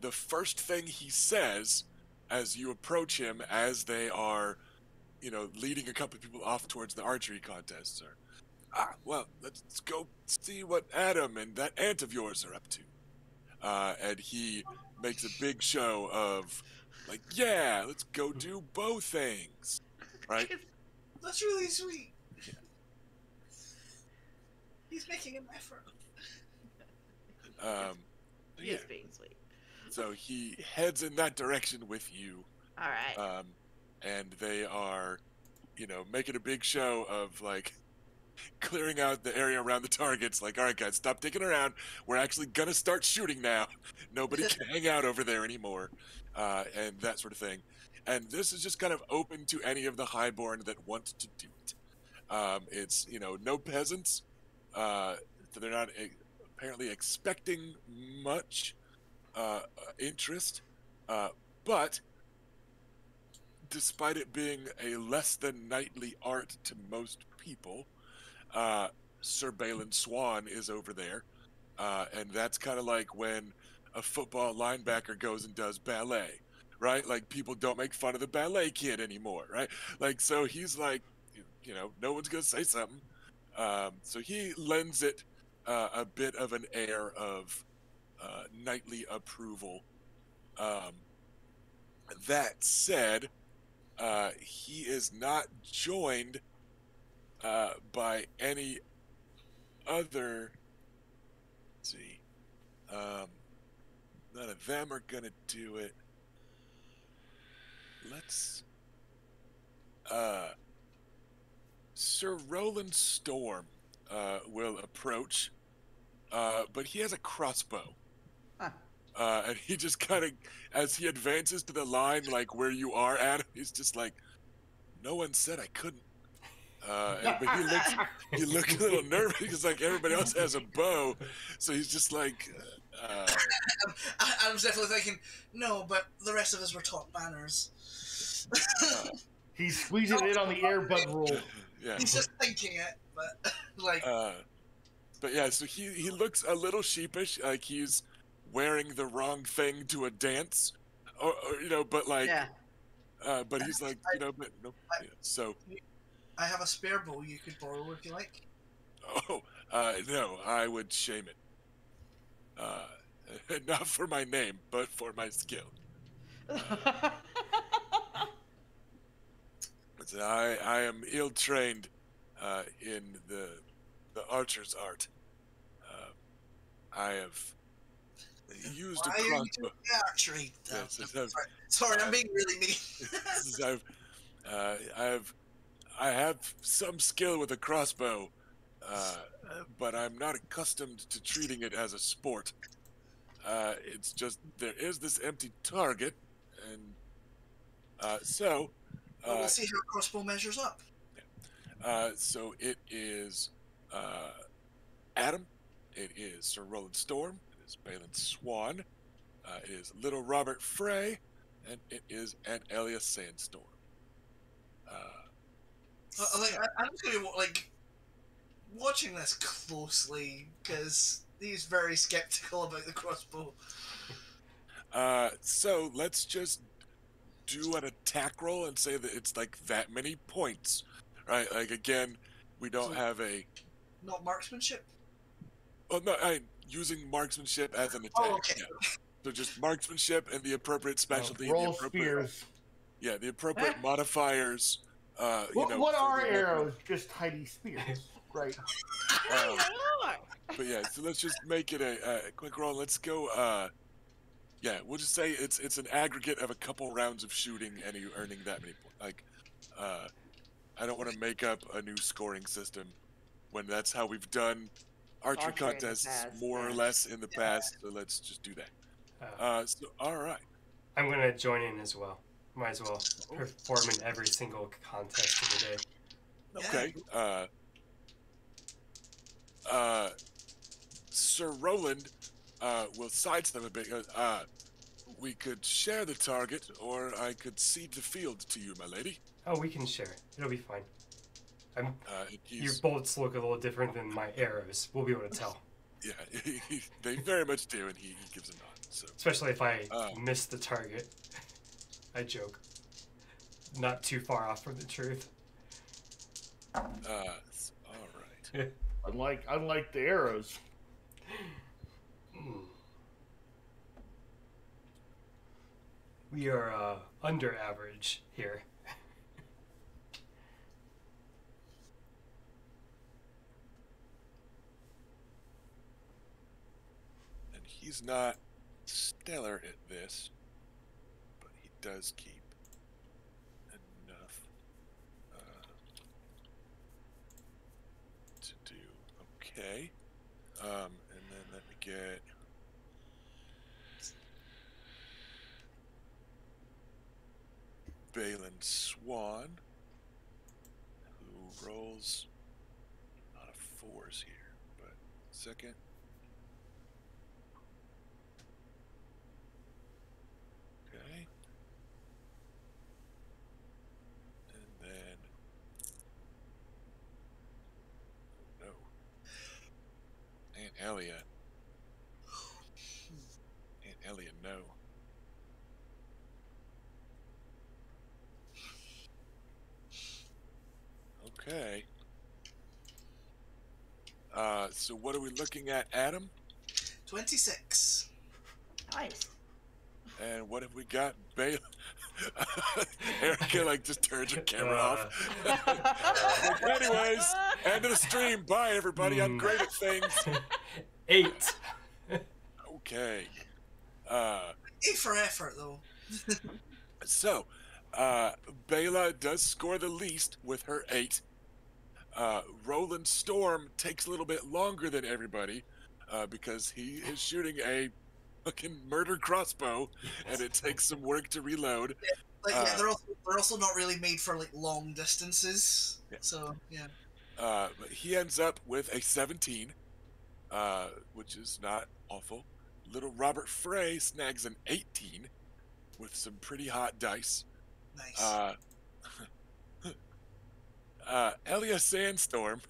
the first thing he says as you approach him, as they are, leading a couple of people off towards the archery contests, are, well, let's go see what Adam and that aunt of yours are up to. And he makes a big show of, like, yeah, let's go do bow things, right? That's really sweet. He's making an effort. He is being sweet. So he heads in that direction with you. All right. And they are, making a big show of, like, clearing out the area around the targets. Like, all right, guys, stop dicking around. We're actually going to start shooting now. Nobody can hang out over there anymore. And that sort of thing. And this is just kind of open to any of the highborn that want to do it. It's, no peasants. So they're not apparently expecting much interest. But despite it being a less than knightly art to most people, Sir Balin Swan is over there. And that's kind of like when a football linebacker goes and does ballet, right? Like, people don't make fun of the ballet kid anymore, right? Like, so he's like, no one's going to say something. So he lends it a bit of an air of knightly approval. That said, he is not joined by any other. Let's see. None of them are gonna do it. Let's. Sir Roland Storm will approach, but he has a crossbow. Huh. And he just kind of, as he advances to the line, like where you are, Adam, he's just like, "No one said I couldn't." But he looks a little nervous because, like, everybody else has a bow, so he's just like. Adam's definitely thinking, no, but the rest of us were taught manners. He's squeezing it in on the airbud rule. Yeah. He's just thinking it, but like. But yeah, so he looks a little sheepish, like he's wearing the wrong thing to a dance, or but like, Yeah. but he's like, but no, yeah, so. I have a spare bow you could borrow if you like. Oh, no, I would shame it. Not for my name, but for my skill. So I am ill-trained in the archer's art. I have used a Why are you crossbow. doing archery? Yes, Sorry, I'm being really mean. I have some skill with a crossbow, but I'm not accustomed to treating it as a sport. It's just there is this empty target, and so. Well, we'll see how a crossbow measures up. So it is Adam, it is Sir Roland Storm, it is Balin Swan, It is Little Robert Frey, and it is Aunt Elia Sandstorm. I'm just going to like watching this closely because he's very skeptical about the crossbow. So let's just do an attack roll and say that it's like that many points, right? Like again, we don't So- have a. Not marksmanship. Oh no, using marksmanship as an attack. Oh, okay. Yeah. So just marksmanship and the appropriate specialty. Roll the appropriate, spears. Yeah, the appropriate modifiers. What For are the- arrows? Just tiny spears. Right. Um, but yeah, so let's just make it a quick roll. Let's go. Yeah, we'll just say it's an aggregate of a couple rounds of shooting and you earning that many points. Like, I don't want to make up a new scoring system when that's how we've done archery Archery in the contests past, more or yeah. less in the past. So let's just do that. So all right. I'm going to join in as well. Might as well perform in every single contest of the day. Okay. Sir Roland will sidestep a bit. We could share the target, or I could cede the field to you, my lady. Oh, we can share it. It'll be fine. Your He's, bullets look a little different than my arrows. We'll be able to tell. yeah, they very much do, and he gives a nod. So, Especially if I miss the target. I joke. Not too far off from the truth. all right. Unlike the arrows. We are under average here. And he's not stellar at this, but he does keep enough to do okay. And then let me get Balin Swan, who rolls a lot of fours here, but second. Okay. And then no. Aunt Elia. Aunt Elia, no. Okay. So what are we looking at, Adam? 26. Nice. And what have we got, Bale? Erica like just turns her camera off. Like, anyways, end of the stream. Bye, everybody. I'm great at things. 8. Okay. A for effort, though. So, Bela does score the least with her 8. Roland Storm takes a little bit longer than everybody because he is shooting a fucking murder crossbow, and it takes some work to reload. Yeah, they're also not really made for like long distances. Yeah. So yeah. But he ends up with a 17, which is not awful. Little Robert Frey snags an 18 with some pretty hot dice. Nice. Elia Sandstorm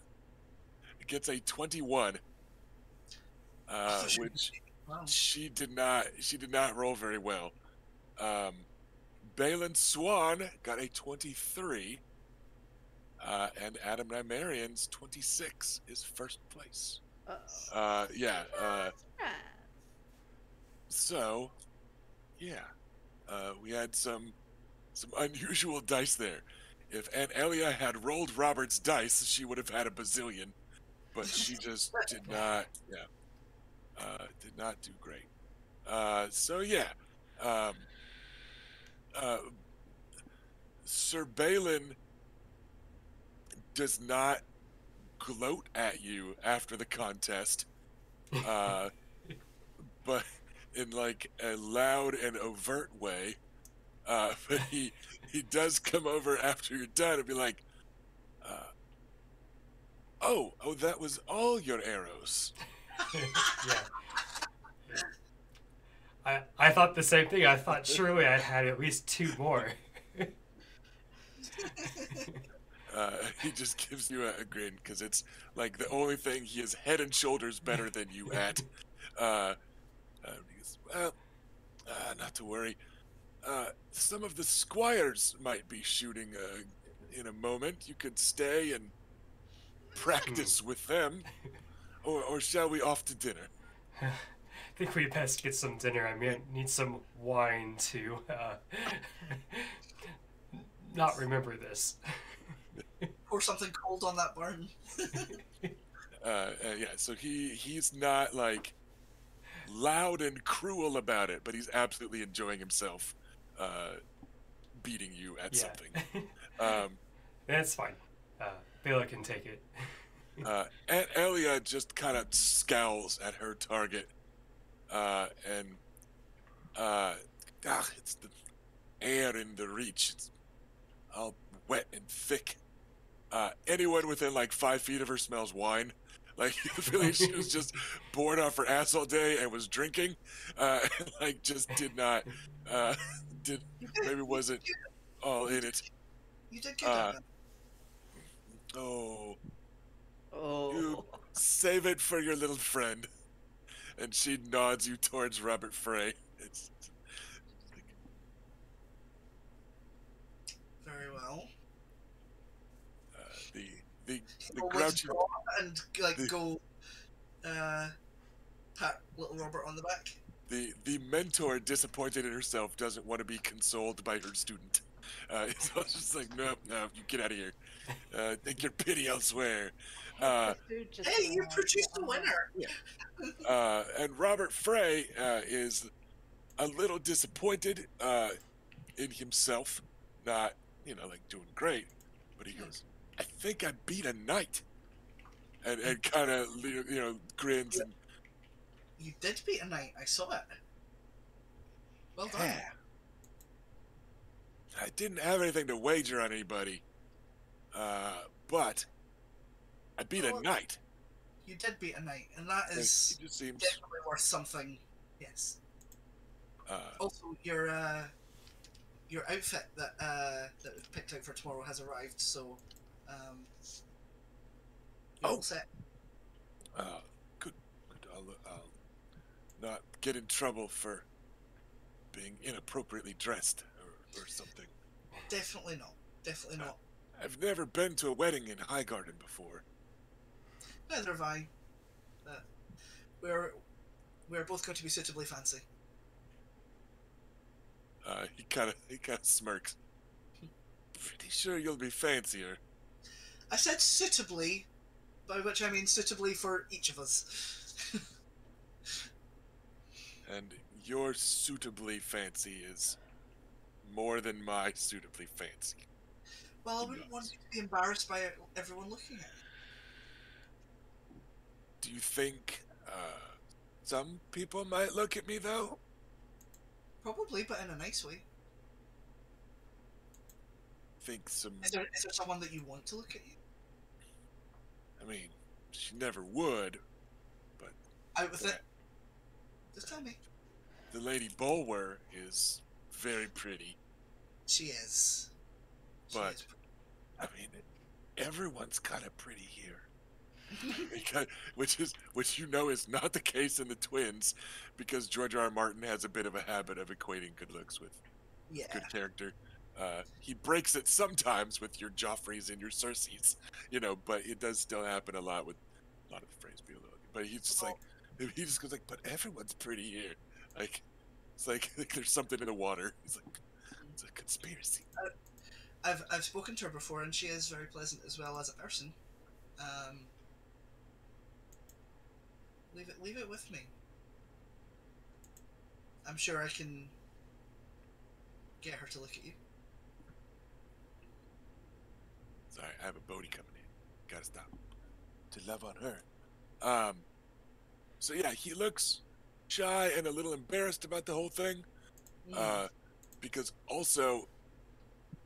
gets a 21, which Wow. she did not roll very well. Balin Swan got a 23, and Adam Nymarian's 26 is first place. Yeah. So, yeah, we had some unusual dice there. If Aunt Elia had rolled Robert's dice, she would have had a bazillion, but she just did not. Yeah, did not do great. So yeah, Sir Balin does not gloat at you after the contest, but in like a loud and overt way. But he does come over after you're done and be like, oh, that was all your arrows. Yeah. I thought the same thing. I thought surely I'd had at least 2 more. He just gives you a grin because it's like the only thing he is head and shoulders better than you at. He goes, well, not to worry. Some of the squires might be shooting in a moment. You could stay and practice with them, or shall we off to dinner? I think we best get some dinner. I mean, need some wine to not remember this. Pour something cold on that burn. Yeah, so he's not like loud and cruel about it, but he's absolutely enjoying himself beating you at something. That's fine. Bela can take it. Aunt Elia just kind of scowls at her target, and it's the air in the reach. It's all wet and thick. Anyone within like 5 feet of her smells wine. Like, really, she was just bored off her ass all day and was drinking, and like just did not, maybe wasn't all in it. You did good at it. Oh, Oh. you save it for your little friend. And she nods you towards Robert Frey. It's like, Very well. the We'll grouchy withdraw and like go pat little Robert on the back. the mentor, disappointed in herself, doesn't want to be consoled by her student. So it's just like, no, you get out of here. Take your pity elsewhere. Hey, you produced a winner. And Robert Frey is a little disappointed in himself, not like doing great, but he goes, I think I beat a knight, and kind of grins and You did beat a knight. I saw it. Well done. yeah. I didn't have anything to wager on anybody, but I beat a knight. You did beat a knight, and that is He just seems. definitely worth something. Yes. Also, your outfit that that was picked out for tomorrow has arrived, so you're all set. Good. I'll not get in trouble for being inappropriately dressed or something. Definitely not. Definitely not. I've never been to a wedding in Highgarden before. Neither have I. We're both going to be suitably fancy. He kind of smirks. Pretty sure you'll be fancier. I said suitably, by which I mean suitably for each of us. And your suitably fancy is more than my suitably fancy. Well, I wouldn't want you to be embarrassed by everyone looking at you. Do you think some people might look at me, though? Probably, but in a nice way. Think some... Is there someone that you want to look at you? I mean, she never would, but... Out with it. Just tell me. The Lady Bulwer is very pretty, She is. She but, is pretty. I mean, everyone's kind of pretty here. Because, which is not the case in the twins, because George R. R. Martin has a bit of a habit of equating good looks with Yeah. good character. He breaks it sometimes with your Joffreys and your Cerseis, but it does still happen a lot with a lot of the phrase being a little. But he's just like, he just goes like, but everyone's pretty here. Like, it's like there's something in the water. He's like, it's a conspiracy. I've spoken to her before, and she is very pleasant as well as a person. Leave it with me. I'm sure I can get her to look at you. Sorry, I have a boatie coming in. Gotta stop to love on her. So yeah, he looks shy and a little embarrassed about the whole thing. Because also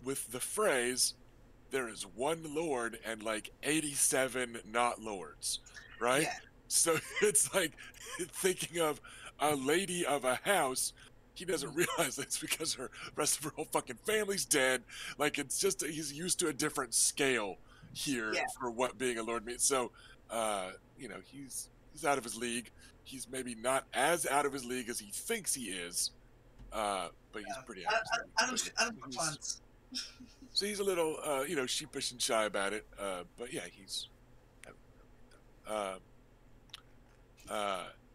with the phrase, there is one lord and like 87 not lords, right? Yeah. So it's like thinking of, a lady of a house, he doesn't realize that's because her rest of her whole fucking family's dead. Like, it's just he's used to a different scale here Yeah. for what being a lord means. So, he's out of his league. He's maybe not as out of his league as he thinks he is, but he's pretty out of his league. Adam's got He's- plans. So he's a little, sheepish and shy about it. But yeah, he's.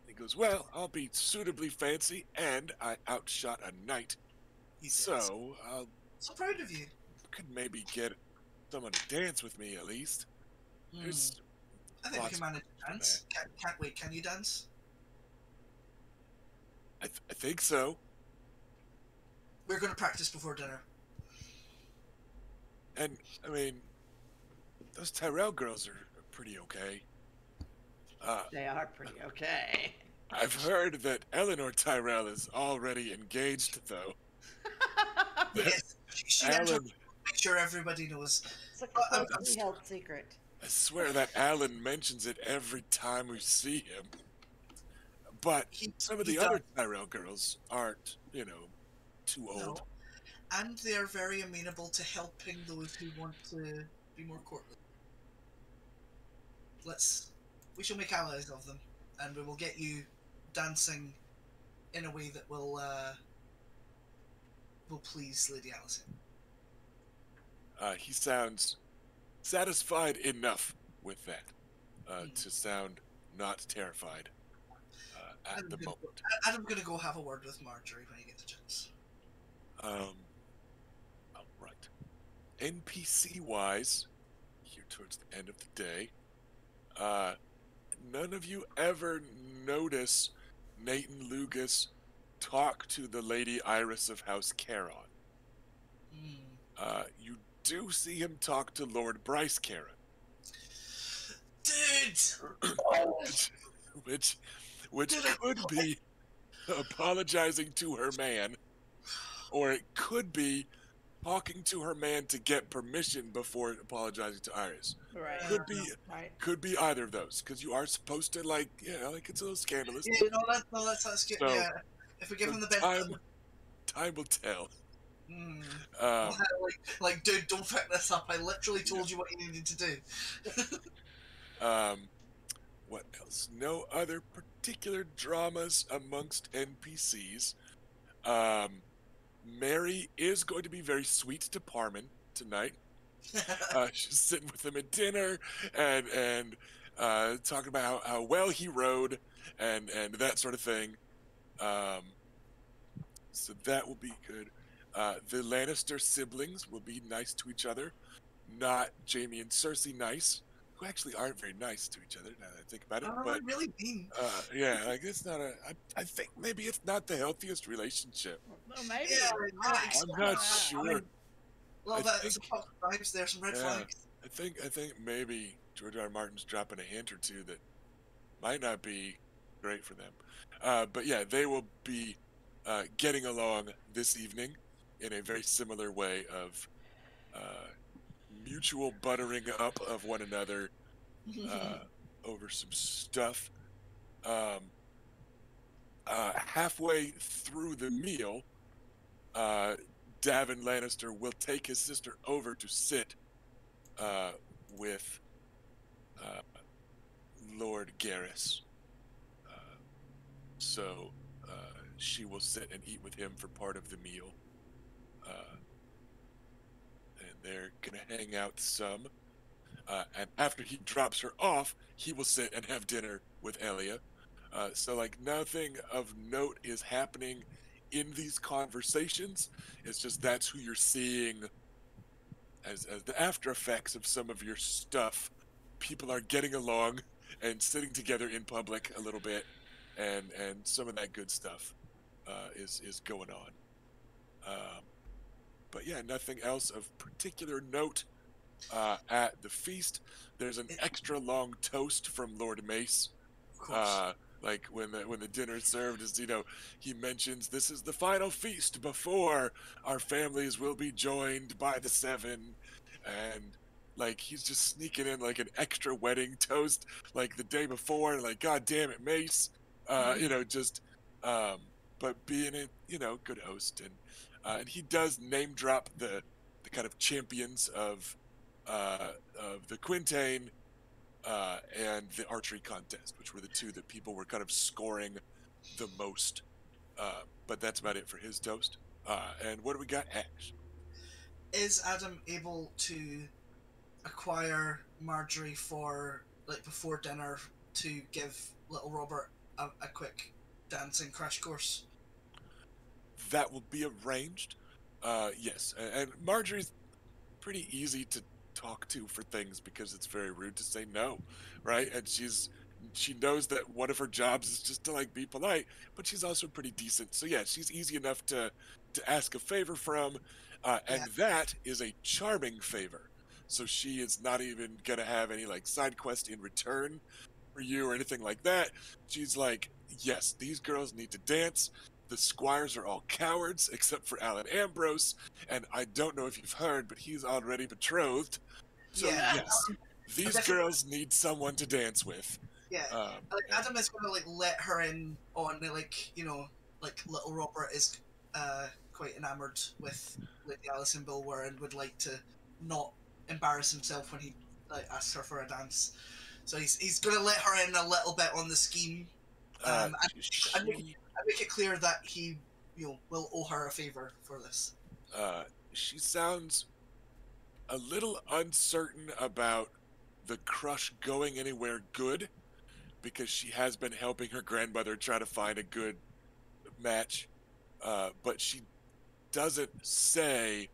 He goes, well, I'll be suitably fancy, and I outshot a knight, He says. so I So proud of you. could maybe get someone to dance with me at least. There's I think we lots can manage of to dance. Can't wait. Can you dance? I think so. We're going to practice before dinner. And I mean, those Tyrell girls are pretty okay. They are pretty okay. I've heard that Eleanor Tyrell is already engaged, though. Yes, she entered. Alan, Make sure everybody knows. It's a I'm closely held secret. I swear that Alan mentions it every time we see him. But some of the other Tyrell girls aren't, too old. No. And they are very amenable to helping those who want to be more courtly. We shall make allies of them, and we will get you dancing in a way that will please Lady Allison. He sounds satisfied enough with that to sound not terrified at the moment. Adam's going to go have a word with Marjorie when he gets a chance. All right. NPC-wise, here towards the end of the day, none of you ever notice Nathan Lugas talk to the Lady Iris of House Caron. You do see him talk to Lord Bryce Caron. Dude! which could be apologizing to her man, or it could be talking to her man to get permission before apologizing to Iris. Right. Right. Could be either of those, because you are supposed to, like it's a little scandalous. Yeah, that's good. So, yeah. If we give him the benefit. Time will tell. Dude, don't fuck this up. I literally told you what you needed to do. What else? No other particular dramas amongst NPCs. Mary is going to be very sweet to Parman tonight. She's sitting with him at dinner and talking about how well he rode and that sort of thing. So that will be good. The Lannister siblings will be nice to each other. Not Jaime and Cersei nice, who actually aren't very nice to each other now that I think about it. But really mean. it's not I think maybe it's not the healthiest relationship. Well, maybe. Yeah, I'm not sure. There's some vibes there, some red flags. I think maybe George R. R. Martin's dropping a hint or two that might not be great for them. But yeah, they will be getting along this evening in a very similar way of mutual buttering up of one another over some stuff. Halfway through the meal, Davin Lannister will take his sister over to sit with Lord Garrus. So she will sit and eat with him for part of the meal. And they're going to hang out some. And after he drops her off, he will sit and have dinner with Elia. So, nothing of note is happening in these conversations. It's just that's who you're seeing as the after effects of some of your stuff. People are getting along and sitting together in public a little bit, and some of that good stuff is going on. But yeah, nothing else of particular note at the feast. There's an extra long toast from Lord Mace. Of course. When the dinner's served, he mentions this is the final feast before our families will be joined by the Seven, and he's just sneaking in an extra wedding toast the day before, God damn it, Mace, just but being a good host, and he does name drop the kind of champions of the Quintain and the archery contest, which were the two that people were kind of scoring the most. But that's about it for his toast. And what do we got, Ash? Is Adam able to acquire Marjorie for like before dinner to give little Robert a quick dancing crash course? That will be arranged. Yes, and Marjorie's pretty easy to talk to for things because it's very rude to say no, right? And she knows that one of her jobs is just to like be polite, but she's also pretty decent. So yeah, she's easy enough to ask a favor from, and Yeah. that is a charming favor. So she is not even gonna have any like side quest in return for you or anything like that. She's like, yes, these girls need to dance. The squires are all cowards except for Alan Ambrose, and I don't know if you've heard, but he's already betrothed. So Yeah. yes, these Definitely. girls need someone to dance with. Yeah. Like Adam is gonna like let her in on like like little Robert is quite enamored with Lady Alison Bulwer and would like to not embarrass himself when he like asks her for a dance. So he's gonna let her in a little bit on the scheme. And make it clear that he will owe her a favor for this. She sounds a little uncertain about the crush going anywhere good because she has been helping her grandmother try to find a good match, but she doesn't say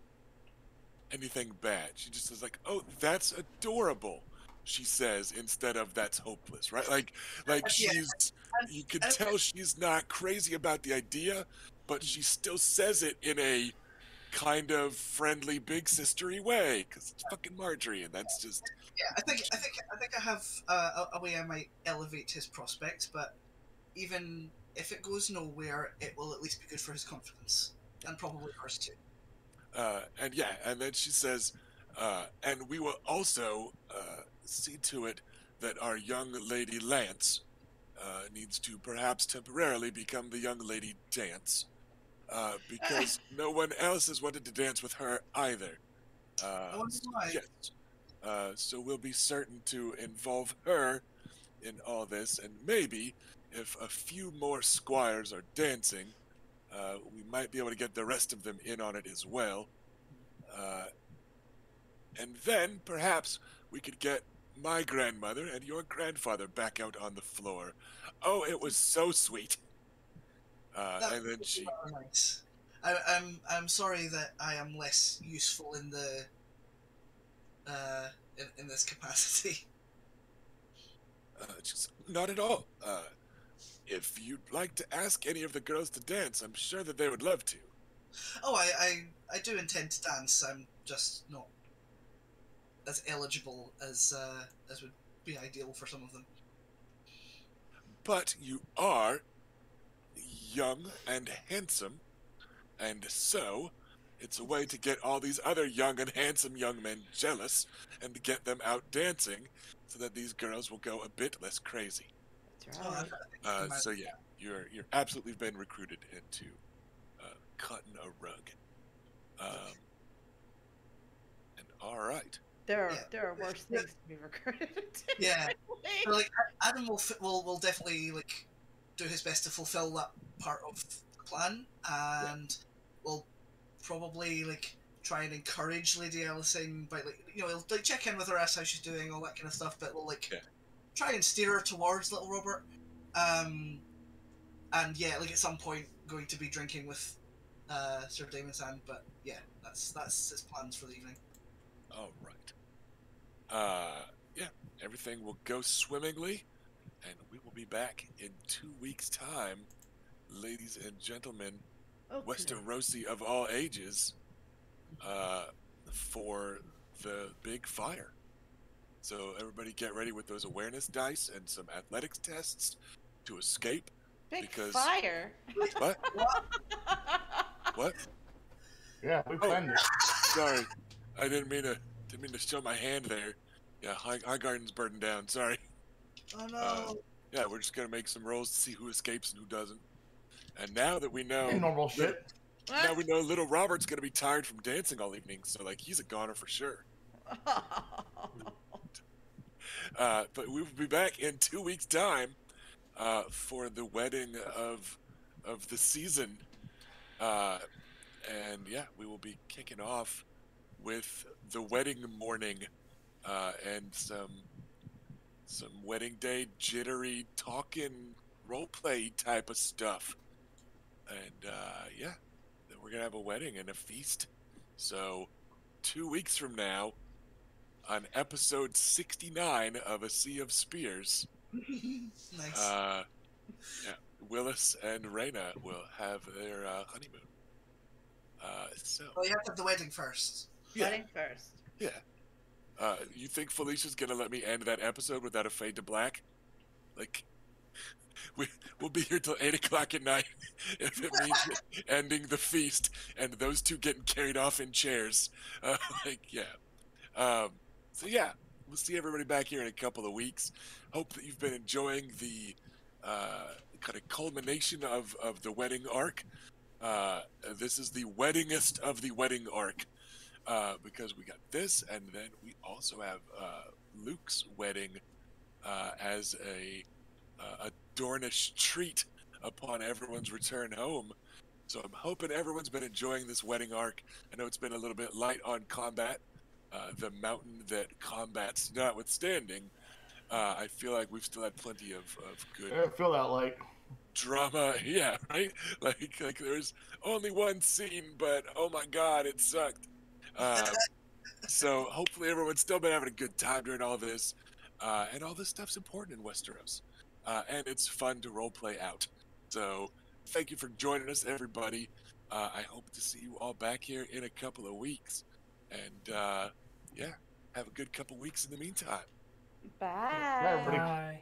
anything bad. She just says like, "Oh, that's adorable," she says, instead of "that's hopeless," right? Like Yeah. she's you can And- tell she's not crazy about the idea, but she still says it in a kind of friendly big sistery way because it's fucking Marjorie, and that's just Yeah, I think I have a way I might elevate his prospects, but even if it goes nowhere, it will at least be good for his confidence and probably hers too. and yeah, and then she says, and we will also see to it that our young lady Lance needs to perhaps temporarily become the young lady Dance, because no one else has wanted to dance with her either. I wonder why. Yes. So we'll be certain to involve her in all this, and maybe if a few more squires are dancing, we might be able to get the rest of them in on it as well. And then perhaps we could get my grandmother and your grandfather back out on the floor. Oh, it was so sweet. That And then would be she, rather nice. I'm sorry that I am less useful in the in this capacity. just not at all. If you'd like to ask any of the girls to dance, I'm sure that they would love to. Oh, I do intend to dance. I'm just not as eligible as would be ideal for some of them. But you are young and handsome, and so it's a way to get all these other young and handsome young men jealous and to get them out dancing so that these girls will go a bit less crazy. That's Oh, right. So yeah, you're absolutely been recruited into cutting a rug. And all right. There Yeah. are worse things to be recruited into. Yeah. So, like Adam will definitely like do his best to fulfill that part of the plan, and will probably like try and encourage Lady Alison by he'll like check in with her, ask how she's doing, all that kind of stuff. But we'll try and steer her towards little Robert. And yeah, like at some point going to be drinking with Sir Damon Sand. But yeah, that's his plans for the evening. All right. Yeah, everything will go swimmingly, and we will be back in 2 weeks' time, ladies and gentlemen, Okay. Westerosi of all ages, for the big fire. So everybody get ready with those awareness dice and some athletics tests to escape. Big because- fire. What? What? Yeah, we planned it. Sorry, I didn't mean to show my hand there. Yeah, Highgarden's burned down. Sorry. Oh no! Yeah, we're just gonna make some rolls to see who escapes and who doesn't. And now that we know, Normal shit. now we know little Robert's gonna be tired from dancing all evening, so like he's a goner for sure. But we will be back in 2 weeks' time for the wedding of the season, and yeah, we will be kicking off with the wedding morning and some wedding day jittery talking roleplay type of stuff, and yeah, then we're gonna have a wedding and a feast. So 2 weeks from now, on episode 69 of A Sea of Spears, Nice. yeah, Willis and Reyna will have their honeymoon. So Well, you have to have the wedding first. yeah, Wedding first. yeah. You think Felicia's gonna let me end that episode without a fade to black? Like, we'll be here till 8 o'clock at night if it means ending the feast and those two getting carried off in chairs. Like, yeah. So yeah, we'll see everybody back here in a couple of weeks. Hope that you've been enjoying the kind of culmination of the wedding arc. This is the weddingest of the wedding arc. Because we got this, and then we also have Luke's wedding as a Dornish treat upon everyone's return home. So I'm hoping everyone's been enjoying this wedding arc. I know it's been a little bit light on combat. The mountain that combats notwithstanding, I feel like we've still had plenty of good I feel that light. drama. Yeah, right? Like there's only one scene, but oh my god, it sucked. So hopefully everyone's still been having a good time during all of this, and all this stuff's important in Westeros, and it's fun to roleplay out. So thank you for joining us, everybody. I hope to see you all back here in a couple of weeks, and yeah, have a good couple weeks in the meantime. Bye. everybody. Bye.